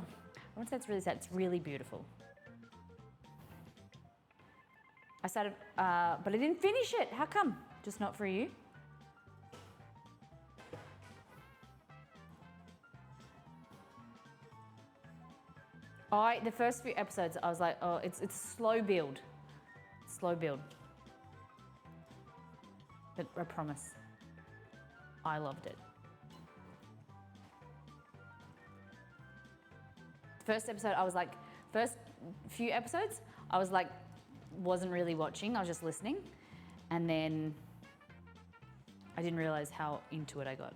won't say it's really sad. It's really beautiful. I started, but I didn't finish it. How come? Just not for you? The first few episodes, I was like, oh, it's slow build. Slow build. But I promise, I loved it. First episode, I was like, first few episodes, I was like, wasn't really watching, I was just listening. And then I didn't realize how into it I got.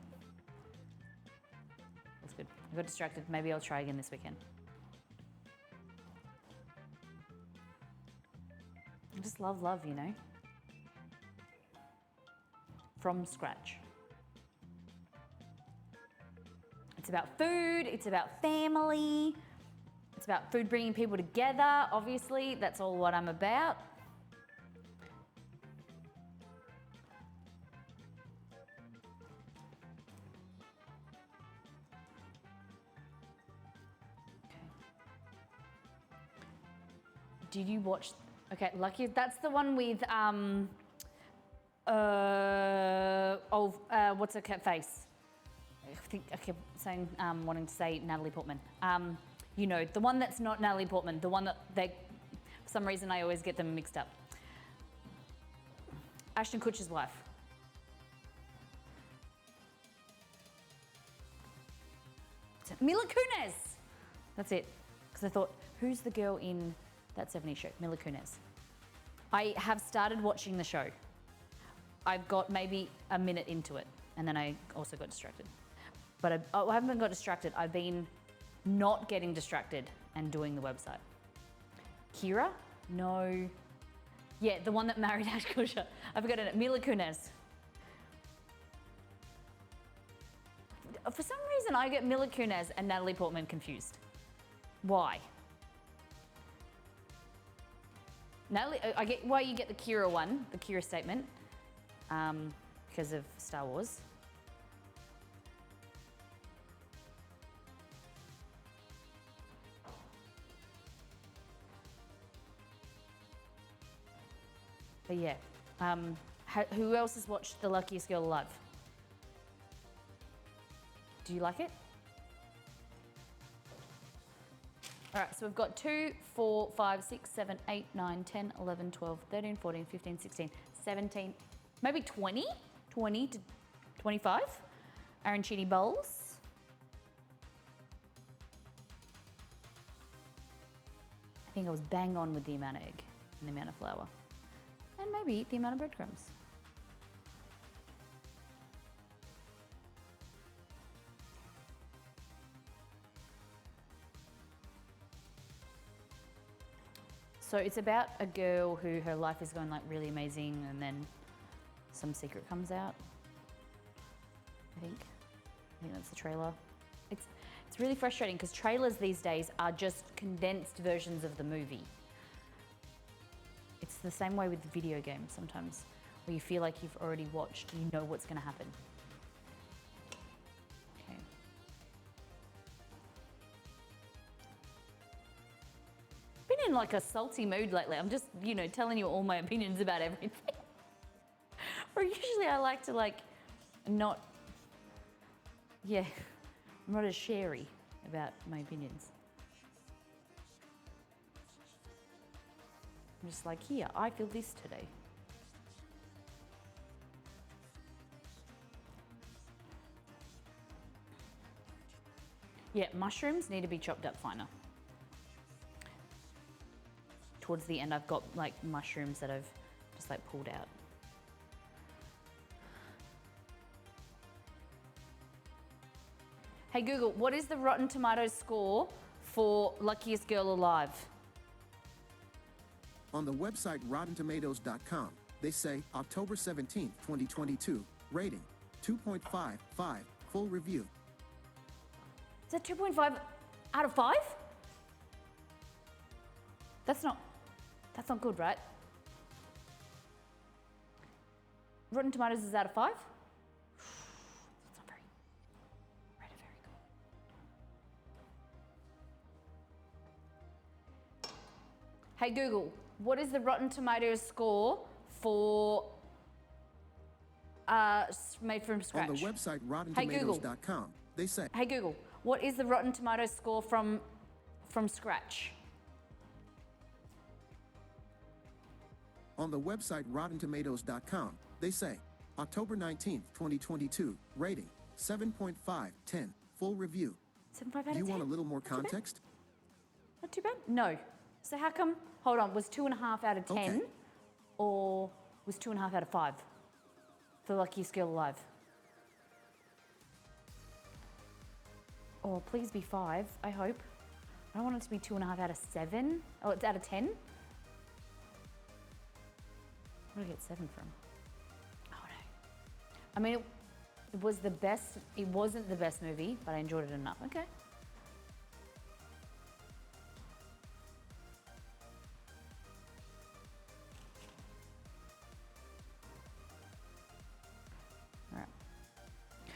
That's good. I got distracted. Maybe I'll try again this weekend. I just love, you know? From scratch. It's about food, it's about family, it's about food bringing people together, obviously. That's all what I'm about. Okay. Did you watch? Okay, Lucky. That's the one with what's her cat face? I think I kept saying wanting to say Natalie Portman. You know, the one that's not Natalie Portman, the one that they, for some reason I always get them mixed up. Ashton Kutcher's wife. Mila Kunis. That's it. Because I thought, who's the girl in that 70s show? Mila Kunis. I have started watching the show. I've got maybe a minute into it, and then I also got distracted. But I haven't got distracted. I've been not getting distracted and doing the website. Kira? No. Yeah, the one that married Ash Kutcher. I forgot it. Mila Kunis. For some reason, I get Mila Kunis and Natalie Portman confused. Why? Natalie, I get why you get the Kira one, the Kira statement, because of Star Wars. But yeah, who else has watched The Luckiest Girl Alive? Do you like it? All right, so we've got 2, 4, 5, 6, 7, 8, 9, 10, 11, 12, 13, 14, 15, 16, 17, maybe 20 to 25 arancini bowls. I think I was bang on with the amount of egg and the amount of flour. And maybe the amount of breadcrumbs. So it's about a girl who her life is going like really amazing, and then some secret comes out. I think that's the trailer. It's really frustrating because trailers these days are just condensed versions of the movie. It's the same way with the video games sometimes, where you feel like you've already watched, you know what's going to happen. Okay. Been in like a salty mood lately. I'm just, you know, telling you all my opinions about everything. Or usually I like to like not, yeah, I'm not as sharey about my opinions. I'm just like, here, I feel this today. Yeah, mushrooms need to be chopped up finer. Towards the end, I've got like mushrooms that I've just like pulled out. Hey Google, what is the Rotten Tomatoes score for Luckiest Girl Alive? On the website RottenTomatoes.com, they say October 17th, 2022, rating 2.55, full review. Is that 2.5 out of 5? That's not good, right? Rotten Tomatoes is out of 5? That's not very good. Hey Google, what is the Rotten Tomatoes score for made from scratch? On the website RottenTomatoes.com, they say. Hey Google, what is the Rotten Tomatoes score from scratch? On the website RottenTomatoes.com, they say October 19th, 2022, rating 7.5/10, full review. 7.5 out of 10? Do you want a little more context? Not too bad. No. So how come? Hold on. Was 2.5 out of 10, Okay. or was 2.5 out of 5 for Luckiest Girl Alive? Oh, please be 5. I hope. I don't want it to be 2.5 out of 7. Oh, it's out of 10. Where did I get 7 from? Oh no. I mean, it was the best. It wasn't the best movie, but I enjoyed it enough. Okay.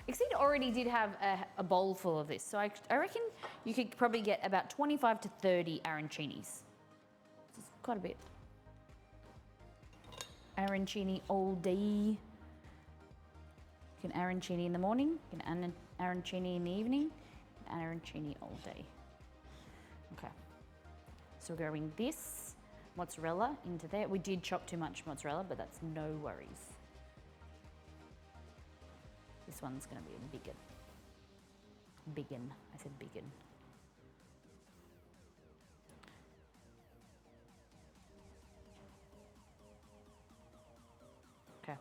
Exceed already did have a bowl full of this, so I reckon you could probably get about 25 to 30 arancinis. This is quite a bit. Arancini all day. You can arancini in the morning, you can arancini in the evening, and arancini all day. Okay, so we're going this mozzarella into there. We did chop too much mozzarella, but that's no worries. This one's going to be a biggin. Biggin. I said biggin. Okay.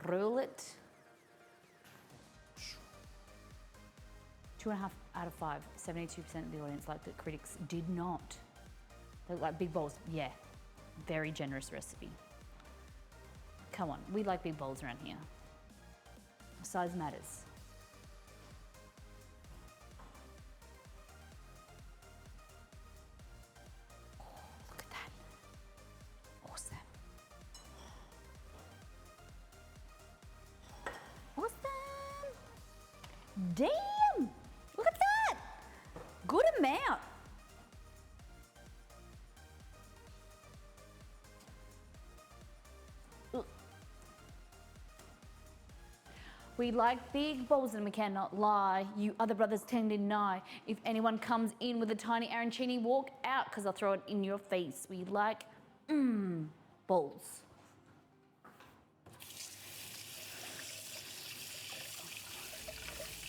Roll it. 2.5 out of 5. 72% of the audience liked it. Critics did not. They look like big bowls. Yeah. Very generous recipe. Come on. We like big bowls around here. Size matters. Oh, look at that. Awesome. Awesome. Damn. Look at that. Good amount. We like big bowls and we cannot lie. You other brothers tend to deny. If anyone comes in with a tiny arancini, walk out because I'll throw it in your face. We like, bowls.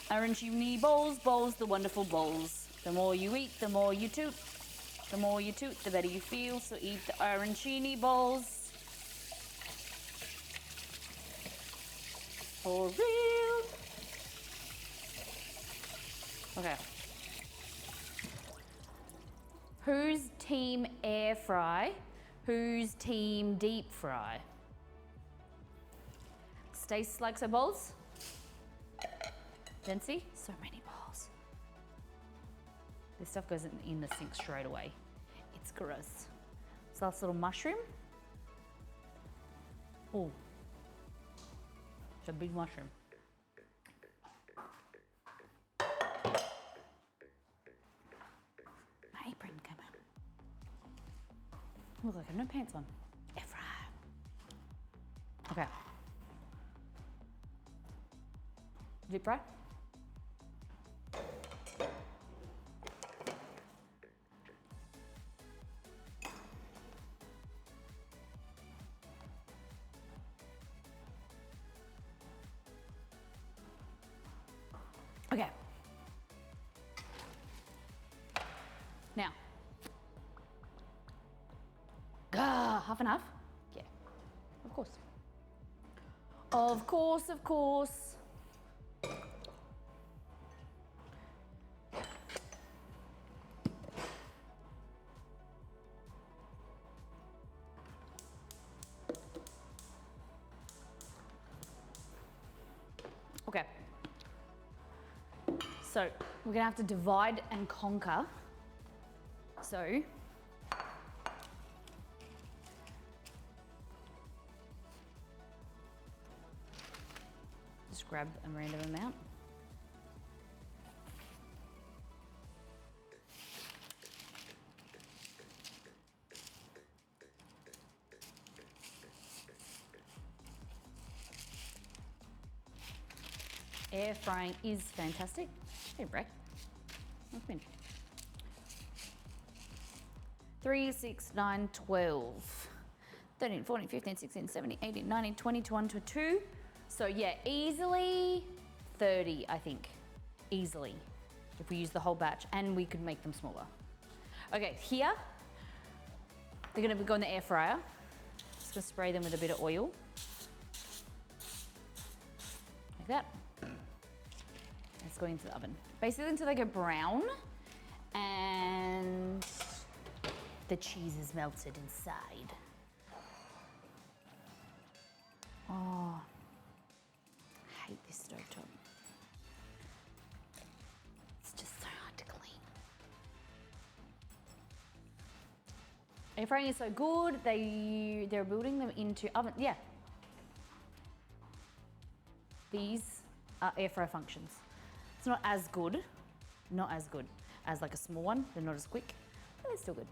Arancini bowls, bowls, the wonderful bowls. The more you eat, the more you toot. The more you toot, the better you feel. So eat the arancini bowls. For real. Okay. Who's team air fry? Who's team deep fry? Stace likes her bowls. Jency, so many bowls. This stuff goes in the sink straight away. It's gross. So that's a little mushroom. Oh. It's a big mushroom. My apron came out. Look like I have no pants on. Air fry. Okay. Deep fry. half and half? Yeah, of course. Of course, of course. Okay. So we're gonna have to divide and conquer. So just grab a random amount. Air frying is fantastic. Hey, Breck. Welcome in. 3, 6, 9, 12, 13, 14, 15, 16, 17, 18, 19, 20, 21, 22. So yeah, easily 30, I think. Easily, if we use the whole batch, and we could make them smaller. Okay, here, they're gonna go in the air fryer. Just gonna spray them with a bit of oil. Like that. It's going into the oven. Basically until they go brown and the cheese is melted inside. Oh, I hate this stovetop. It's just so hard to clean. Air frying is so good. They're building them into oven. Yeah. These are air fry functions. It's not as good as like a small one. They're not as quick, but they're still good.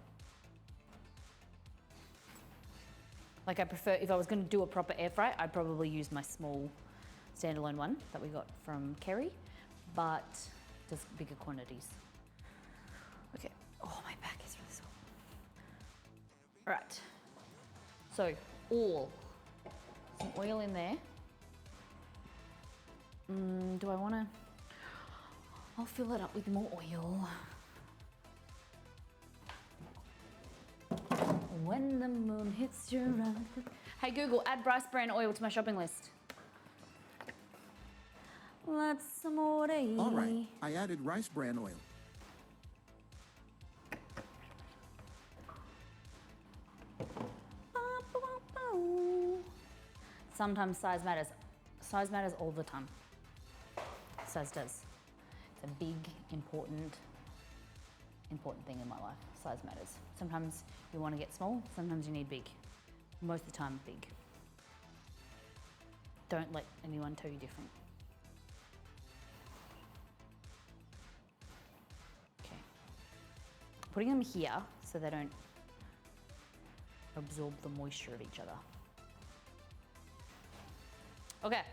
Like I prefer, if I was gonna do a proper air fry, I'd probably use my small standalone one that we got from Kerry, but just bigger quantities. Okay, oh, my back is really sore. Right, so some oil in there. Do I wanna? I'll fill it up with more oil. When the moon hits your eyes. Hey Google, add rice bran oil to my shopping list. Let's some more. All right, I added rice bran oil. Sometimes size matters. Size matters all the time. Size does. It's a big, important thing in my life. Size matters. Sometimes you want to get small, sometimes you need big. Most of the time, big. Don't let anyone tell you different. Okay. Putting them here so they don't absorb the moisture of each other. Okay.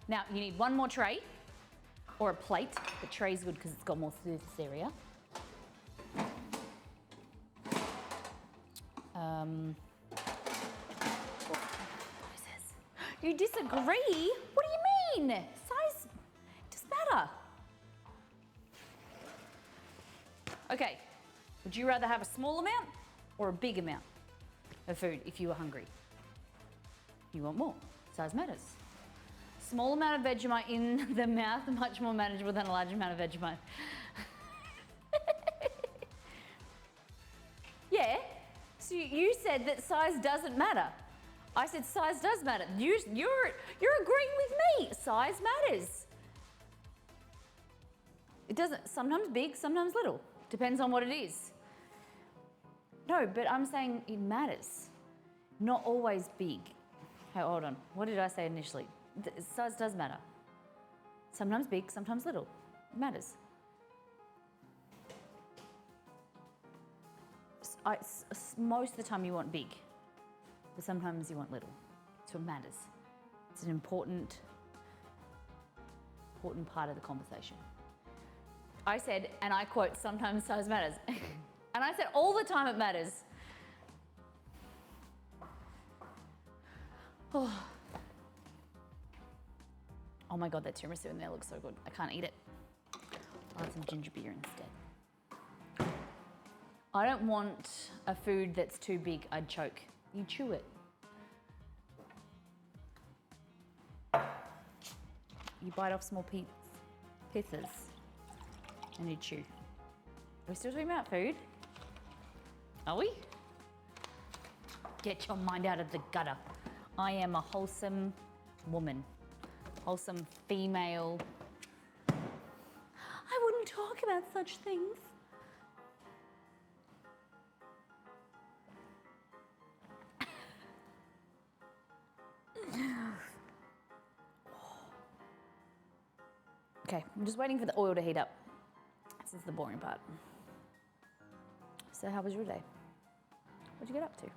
Now you need one more tray or a plate. The tray's good because it's got more surface area. What is this? You disagree? What do you mean? Size doesn't matter. Okay, would you rather have a small amount or a big amount of food if you were hungry? You want more. Size matters. Small amount of Vegemite in the mouth, much more manageable than a large amount of Vegemite. Yeah, so you said that size doesn't matter. I said size does matter. You're agreeing with me. Size matters. It doesn't, sometimes big, sometimes little. Depends on what it is. No, but I'm saying it matters. Not always big. Hey, hold on. What did I say initially? Size does matter. Sometimes big, sometimes little. It matters. Most of the time you want big, but sometimes you want little. So it matters. It's an important part of the conversation. I said, and I quote, sometimes size matters. And I said all the time it matters. Oh my God, that tiramisu in there looks so good. I can't eat it. I'll have some ginger beer instead. I don't want a food that's too big, I'd choke. You chew it. You bite off small pieces and you chew. Are we still talking about food? Are we? Get your mind out of the gutter. I am a wholesome woman, wholesome female. I wouldn't talk about such things. Okay, I'm just waiting for the oil to heat up. This is the boring part. So how was your day? What'd you get up to?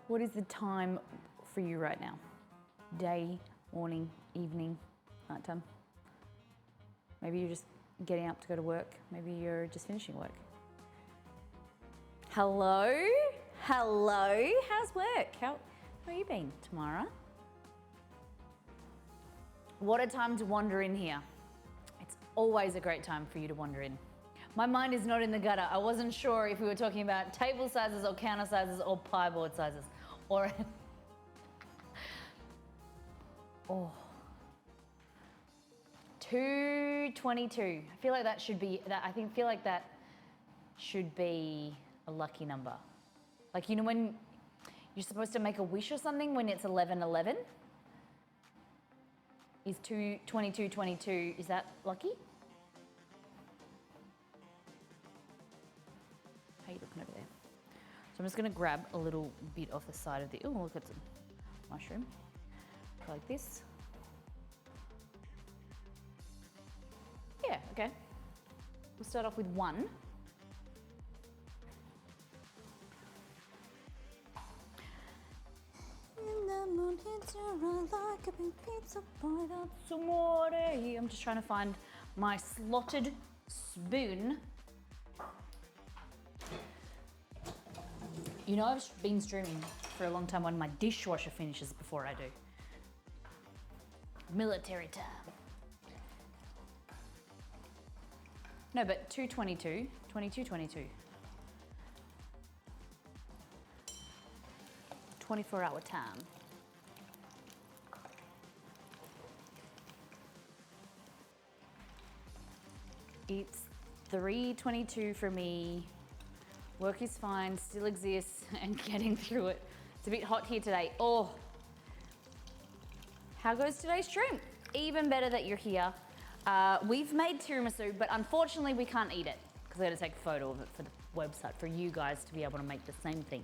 What is the time for you right now? Day, morning, evening, nighttime? Maybe you're just getting up to go to work. Maybe you're just finishing work. Hello? Hello? How's work? How have you been, Tamara? What a time to wander in here. It's always a great time for you to wander in. My mind is not in the gutter. I wasn't sure if we were talking about table sizes or counter sizes or pie board sizes or oh. 222. I feel like that should be that should be a lucky number. Like, you know, when you're supposed to make a wish or something when it's 11:11? Is 2222, is that lucky? How are you looking over there? So I'm just gonna grab a little bit off the side of the, oh, look at the mushroom. Like this. Yeah, okay. We'll start off with one. Like a big pizza bite up some water. I'm just trying to find my slotted spoon. You know, I've been streaming for a long time when my dishwasher finishes before I do. Military time. No, but 222, 2222. 24-hour time. It's 3:22 for me. Work is fine, still exists, and getting through it. It's a bit hot here today. Oh, how goes today's stream? Even better that you're here. We've made tiramisu, but unfortunately we can't eat it because I got to take a photo of it for the website for you guys to be able to make the same thing.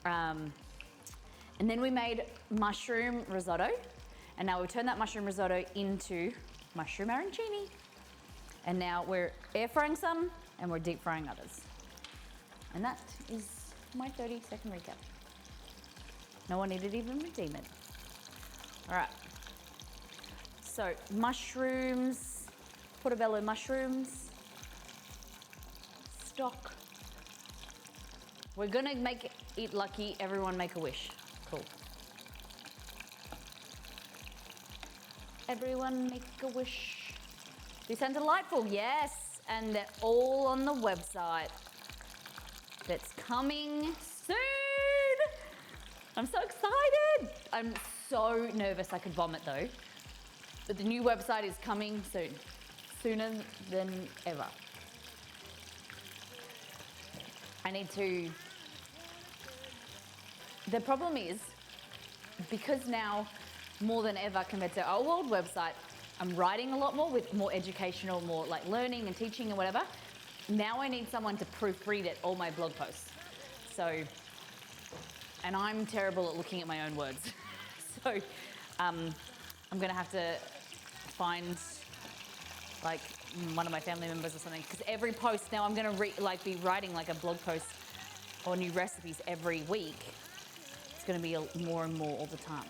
And then we made mushroom risotto, and now we turned that mushroom risotto into mushroom arancini. And now we're air frying some and we're deep frying others. And that is my 30-second recap. No one needed even redeem it. All right. So mushrooms, portobello mushrooms, stock. We're gonna make it lucky, everyone make a wish. Cool. Everyone make a wish. They sound delightful, yes, and they're all on the website. That's coming soon. I'm so excited. I'm so nervous I could vomit though. But the new website is coming soon, sooner than ever. I need to, the problem is, because now more than ever compared to our old website, I'm writing a lot more with more educational, more like learning and teaching and whatever. Now I need someone to proofread it, all my blog posts. So, and I'm terrible at looking at my own words. So I'm gonna have to find like one of my family members or something, because every post now I'm gonna be writing like a blog post or new recipes every week. It's gonna be more and more all the time.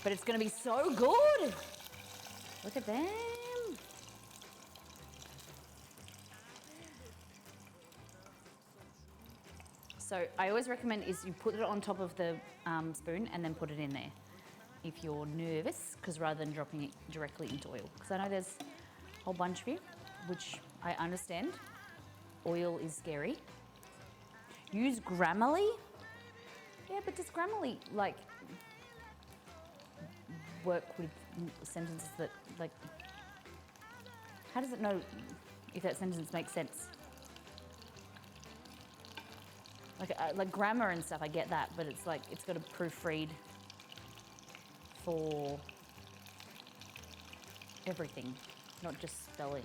But it's gonna be so good. Look at them. So I always recommend is you put it on top of the spoon and then put it in there if you're nervous, because rather than dropping it directly into oil. Because I know there's a whole bunch of you, which I understand. Oil is scary. Use Grammarly? Yeah, but does Grammarly like work with sentences that like? How does it know if that sentence makes sense? Like grammar and stuff, I get that, but it's like it's got to proofread for everything, not just spelling.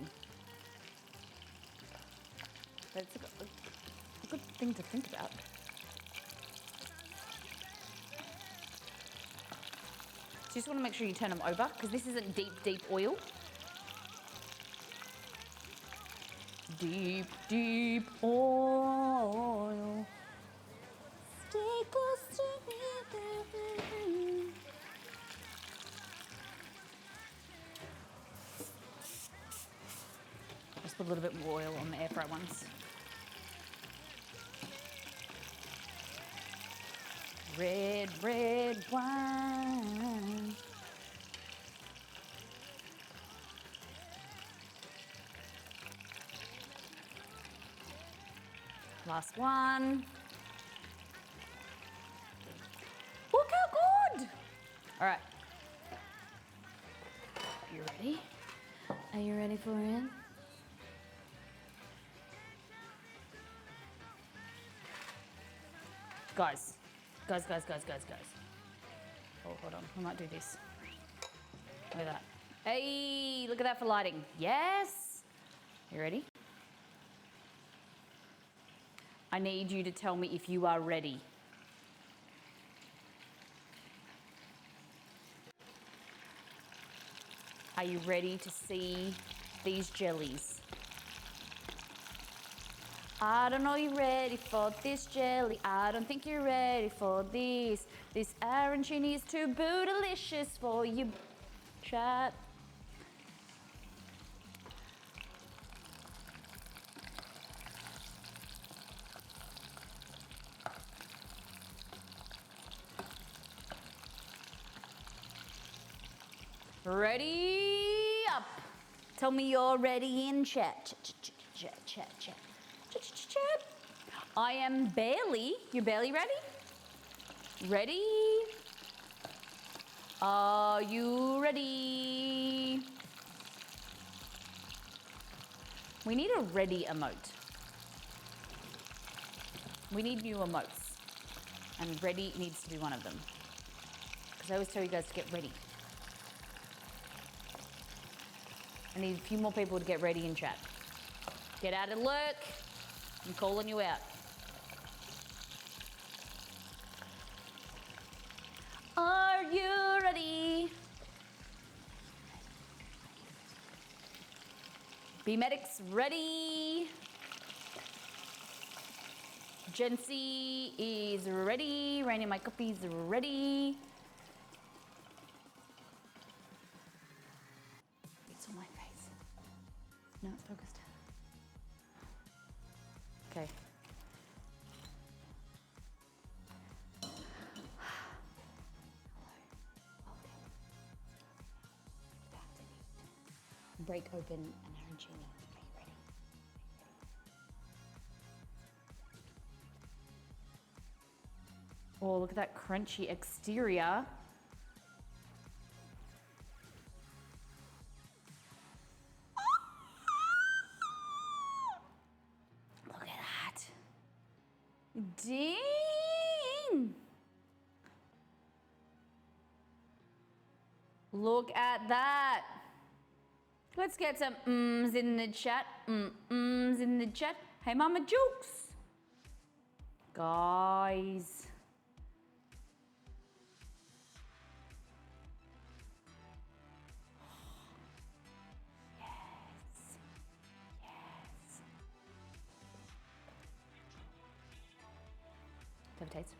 But it's a good thing to think about. So you just want to make sure you turn them over because this isn't deep, deep oil. Deep, deep oil. Stay close to me. Just put a little bit more oil on the air fry ones. Red, red wine. Last one. Look how good! All right. You ready? Are you ready for it? Guys. Oh, hold on. We might do this. Look at that. Hey, look at that for lighting. Yes. You ready? I need you to tell me if you are ready. Are you ready to see these jellies? I don't know you're ready for this jelly. I don't think you're ready for this. This arancini is too bootylicious for you, chat. Ready up. Tell me you're ready in chat. Chat. I am barely. You're barely ready? Ready? Are you ready? We need a ready emote. We need new emotes. And ready needs to be one of them. Because I always tell you guys to get ready. I need a few more people to get ready in chat. Get out and lurk. I'm calling you out. Are you ready? B-Medics ready. Jency is ready. Rainy My Cuppies ready. It's on my face. No, it's focused. Okay. Break open an arancini. Are you ready? Oh, look at that crunchy exterior. Look at that. Dang. Look at that. Let's get some ums in the chat. Ums in the chat. Hey, Mama Jukes. Guys. Yes. Yes. Have a taste.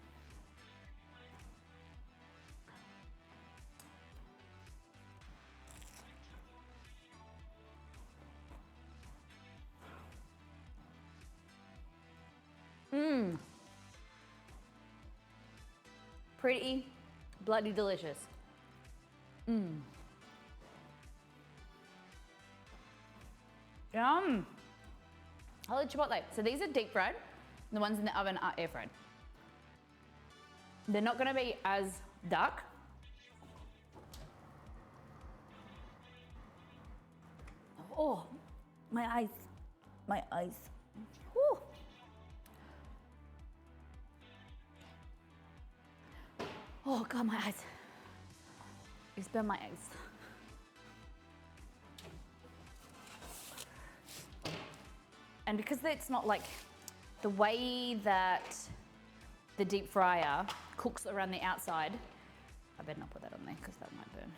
Mmm. Pretty bloody delicious. Mmm. Yum. Holy chipotle. So these are deep fried. The ones in the oven are air fried. They're not gonna be as dark. Oh, my eyes, my eyes. Whew. Oh God, my eyes. It's burned my eyes. And because it's not like the way that the deep fryer cooks around the outside, I better not put that on there because that might burn.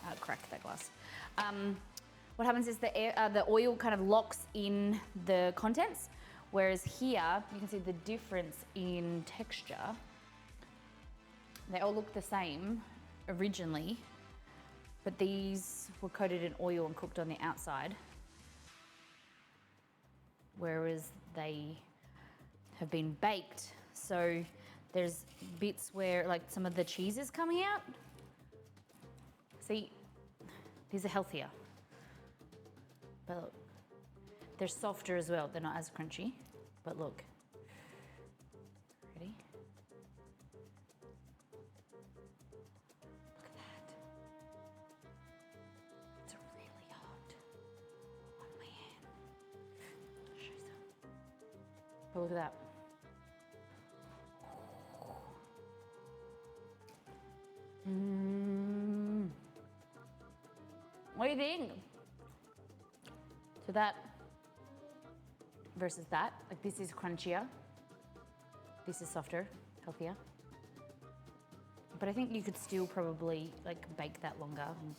I'll crack that glass. What happens is the oil kind of locks in the contents, whereas here you can see the difference in texture. They all look the same originally, but these were coated in oil and cooked on the outside, whereas they have been baked. So there's bits where like some of the cheese is coming out. See, these are healthier, but look, they're softer as well. They're not as crunchy, but look. Ready? Look at that. It's really hot on my hand. I'll show you some. But look at that. What do you think? So that versus that, like this is crunchier, this is softer, healthier. But I think you could still probably like bake that longer and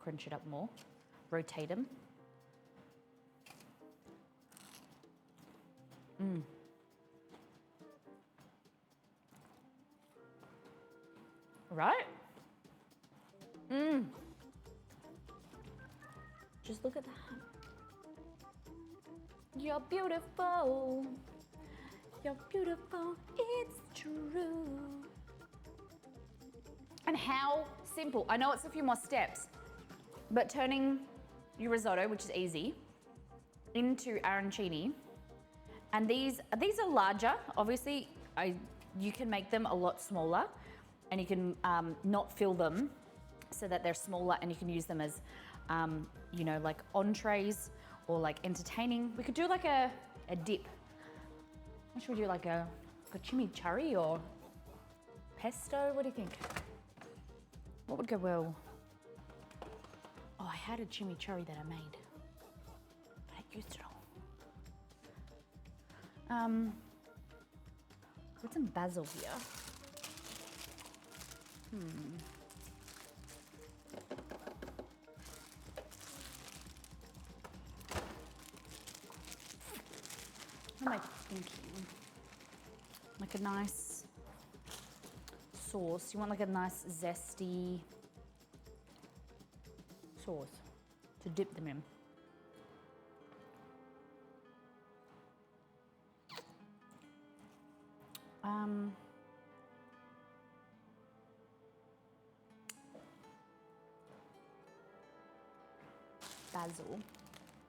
crunch it up more, rotate them. Right? Just look at that. You're beautiful. You're beautiful. It's true. And how simple. I know it's a few more steps, but turning your risotto, which is easy, into arancini. And these are larger. Obviously, you can make them a lot smaller, and you can not fill them so that they're smaller, and you can use them as, you know, like entrees or like entertaining. We could do like a dip. What should we do, like a chimichurri or pesto? What do you think? What would go well? Oh, I had a chimichurri that I made, but I used it all. Put some basil here. What am I thinking? Like a nice sauce. You want like a nice zesty sauce to dip them in. Basil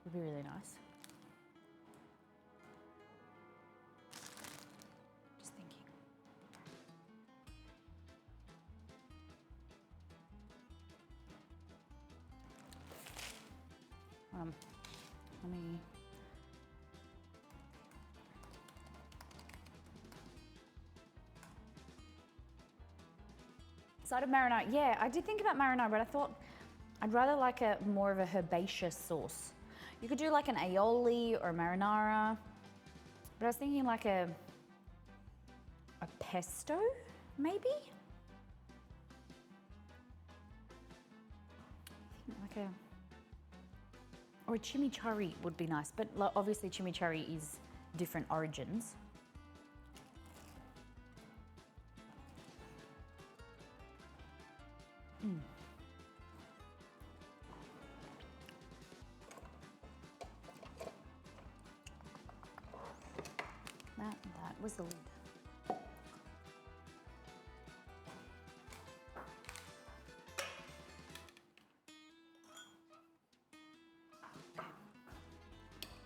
would be really nice. Just thinking. Let me. Side of marinara. Yeah, I did think about marinara, but I thought I'd rather like a more of a herbaceous sauce. You could do like an aioli or a marinara, but I was thinking like a pesto, maybe? Like a, or a chimichurri would be nice, but obviously chimichurri is different origins. That was the lid.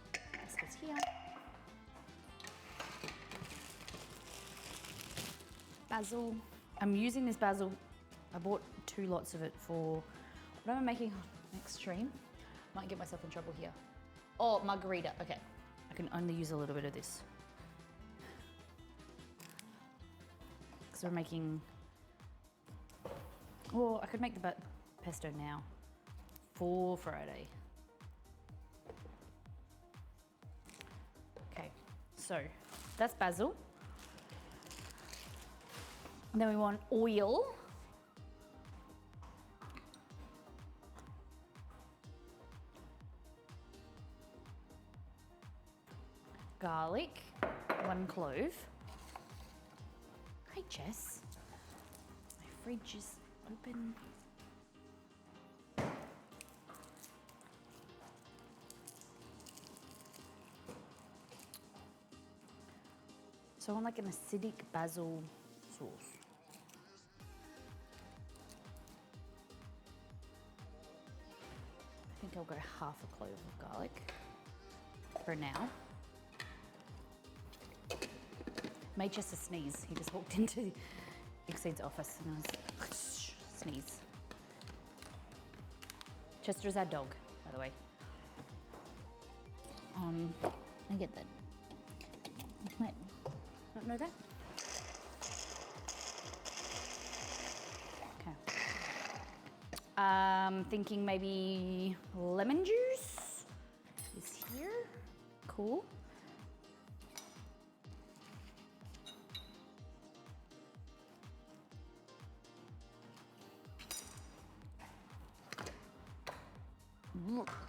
Okay. This goes here. basil. I'm using this basil. I bought 2 lots of it for what am I making next stream? Might get myself in trouble here. Oh, margarita. Okay. I can only use a little bit of this. Because we're making... Oh, I could make the pesto now for Friday. Okay, so that's basil. And then we want oil. Garlic, 1 clove. Hi, Jess. My fridge is open. So I want like an acidic basil sauce. I think I'll go half a clove of garlic for now. Made Chester sneeze. He just walked into Exceed's office and I was sneeze. Chester is our dog, by the way. I get that. Might not know that. Okay. Thinking maybe lemon juice is here. Cool.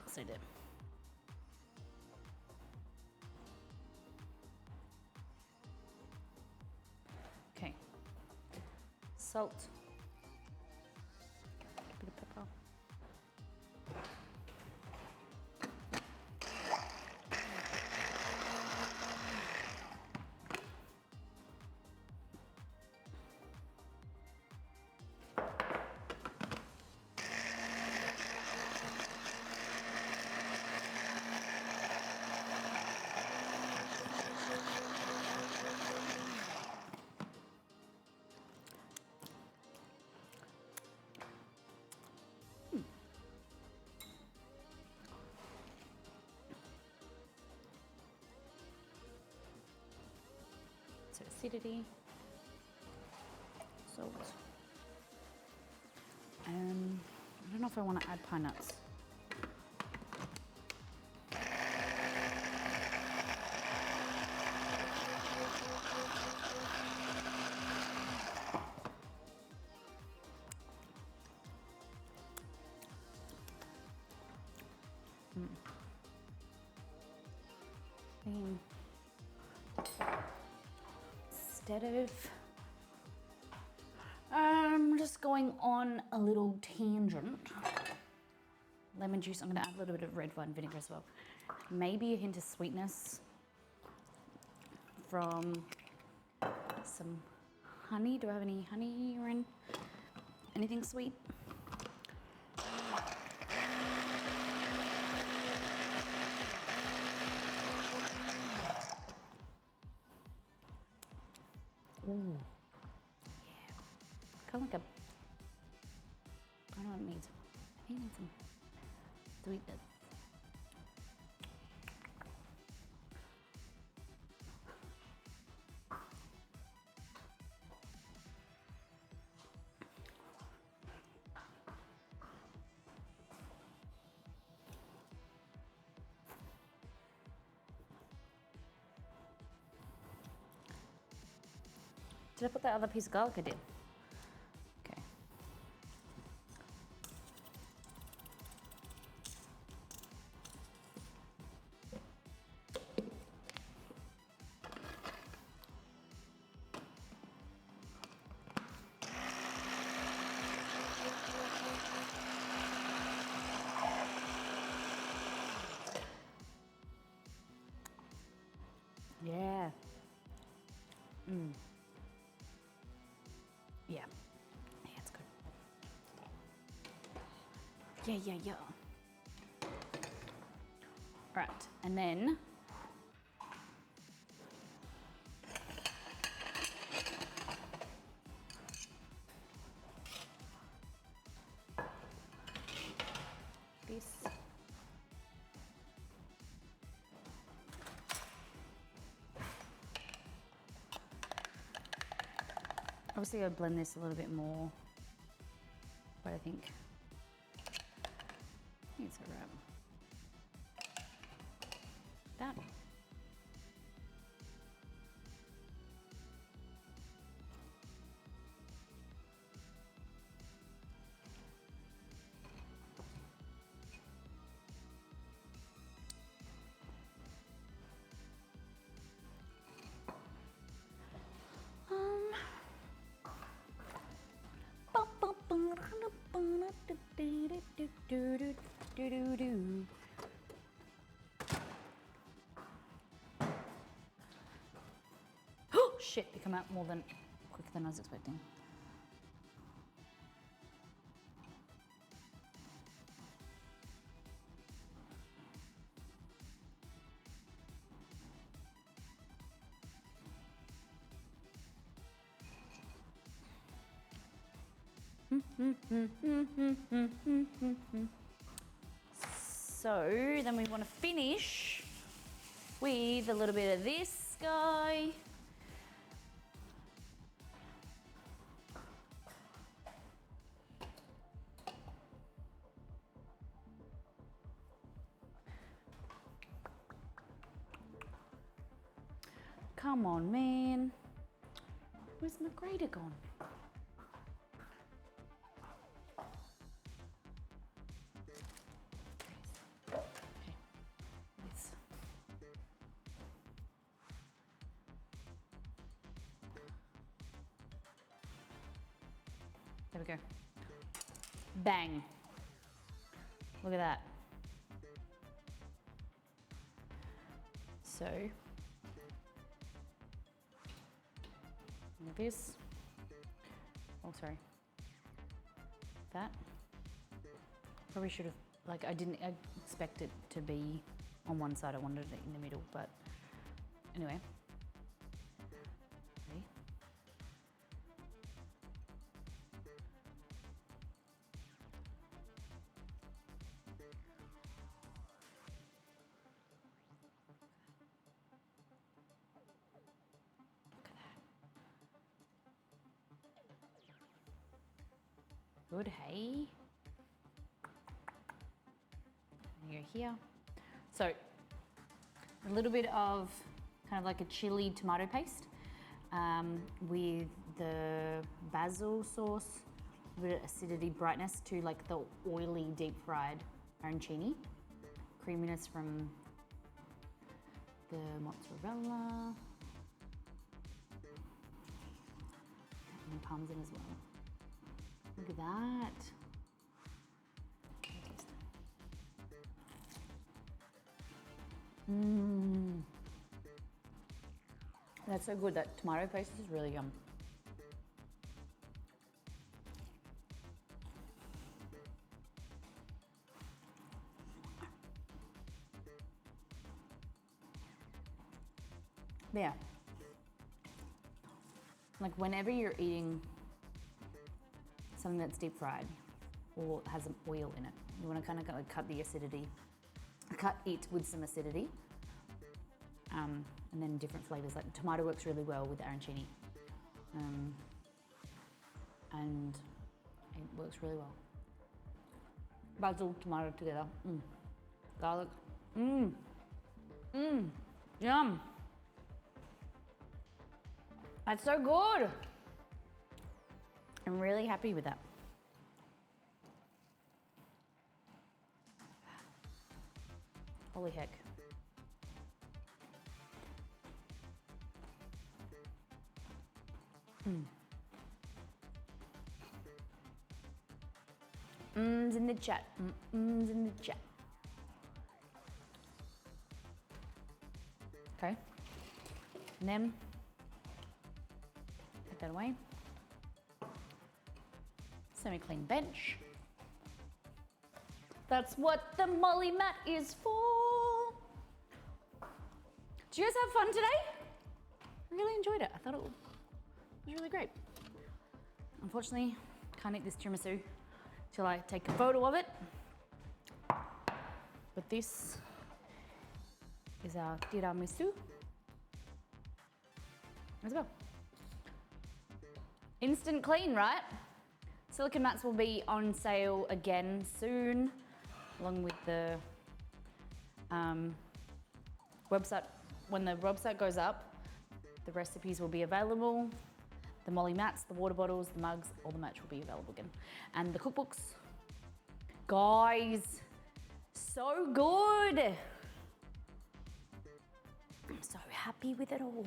So did. Okay. Salt. Bit of pepper. So acidity, salt. I don't know if I want to add pine nuts. Instead of just going on a little tangent, lemon juice, I'm going to add a little bit of red wine vinegar as well. Maybe a hint of sweetness from some honey. Do I have any honey or anything sweet? Ooh, yeah. Kind of like a, I don't know what it means. I think it needs some sweetness. Did I put that other piece of garlic I did? Okay. Yeah. Yeah. Yeah, it's good. Yeah. Right, and then Obviously, I blend this a little bit more, but I think it's all right. That. Oh shit, they come out more than quicker than I was expecting. So then we want to finish with a little bit of this guy. Come on, man. Where's my grater gone? Okay. This. There we go. Bang. Look at that. So, like this. Oh, sorry. That. Probably should have, like, I didn't expect it to be on one side. I wanted it in the middle, but anyway. Ready? Good, hey? You're here. So, a little bit of kind of like a chili tomato paste with the basil sauce, a bit of acidity, brightness to like the oily deep fried arancini, creaminess from the mozzarella, and parmesan as well. Look at that. Mmm. That's so good. That tomato paste is really yum. Yeah. Like whenever you're eating something that's deep fried or has some oil in it, you want to kind of cut the acidity, cut it with some acidity, and then different flavors. Like tomato works really well with arancini, and it works really well. Basil, tomato together, garlic, yum. That's so good. I'm really happy with that. Holy heck. In the chat. In the chat. Okay. And then put that away. Semi-clean bench. That's what the molly mat is for. Did you guys have fun today? I really enjoyed it. I thought it was really great. Unfortunately, can't eat this tiramisu till I take a photo of it. But this is our tiramisu as well. Instant clean, right? Silicone mats will be on sale again soon, along with the website. When the website goes up, the recipes will be available. The molly mats, the water bottles, the mugs, all the merch will be available again. And the cookbooks. Guys, so good. I'm so happy with it all.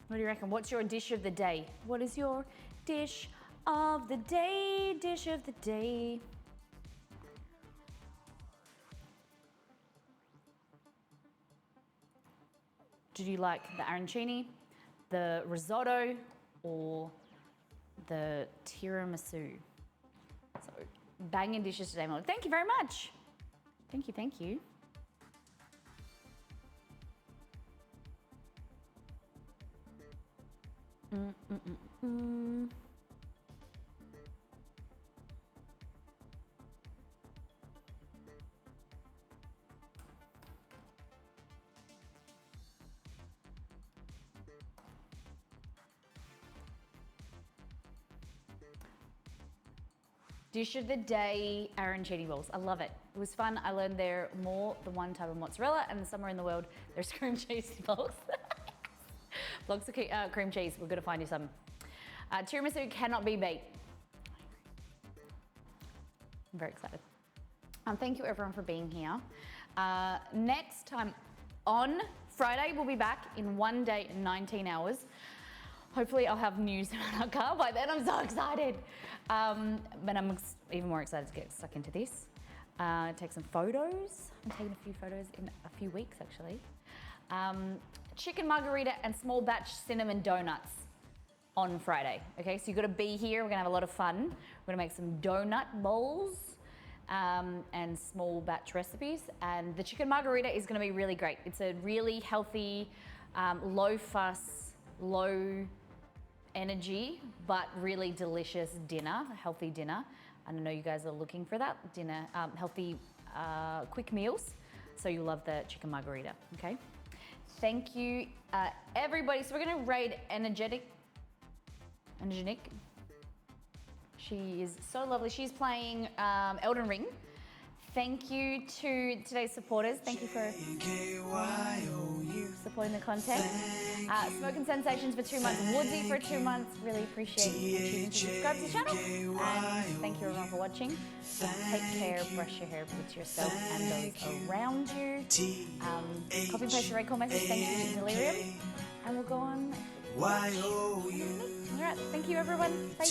What do you reckon? What's your dish of the day? What is your dish of the day? Dish of the day. Did you like the arancini, the risotto, or the tiramisu? So banging dishes today, Molly. Thank you very much. Thank you, thank you. Dish of the day, arancini balls. I love it. It was fun. I learned they're more than one type of mozzarella, and somewhere in the world there's cream cheese balls. Blocks of cream cheese. We're gonna find you some. Tiramisu cannot be beat. I'm very excited. Thank you everyone for being here. Next time on Friday, we'll be back in 1 day and 19 hours. Hopefully I'll have news about our car by then. I'm so excited. But I'm even more excited to get stuck into this. Take some photos. I'm taking a few photos in a few weeks actually. Chicken margarita and small batch cinnamon donuts on Friday. Okay, so you've got to be here. We're gonna have a lot of fun. We're gonna make some donut bowls and small batch recipes. And the chicken margarita is gonna be really great. It's a really healthy, low fuss, low energy, but really delicious dinner, a healthy dinner. And I know you guys are looking for that dinner, healthy, quick meals. So you'll love the chicken margarita, okay? Thank you, everybody. So we're gonna raid Energetic. She is so lovely. She's playing Elden Ring. Thank you to today's supporters. Thank you for supporting the content. Smoke and Sensations for 2 months. Woodsy for 2 months. Really appreciate you choosing to subscribe to the channel. And thank you everyone for watching. Take care, brush your hair with yourself and those around you. Copy paste the right comments. Thank you, Delirium. And we'll go on. All right, thank you everyone. Bye.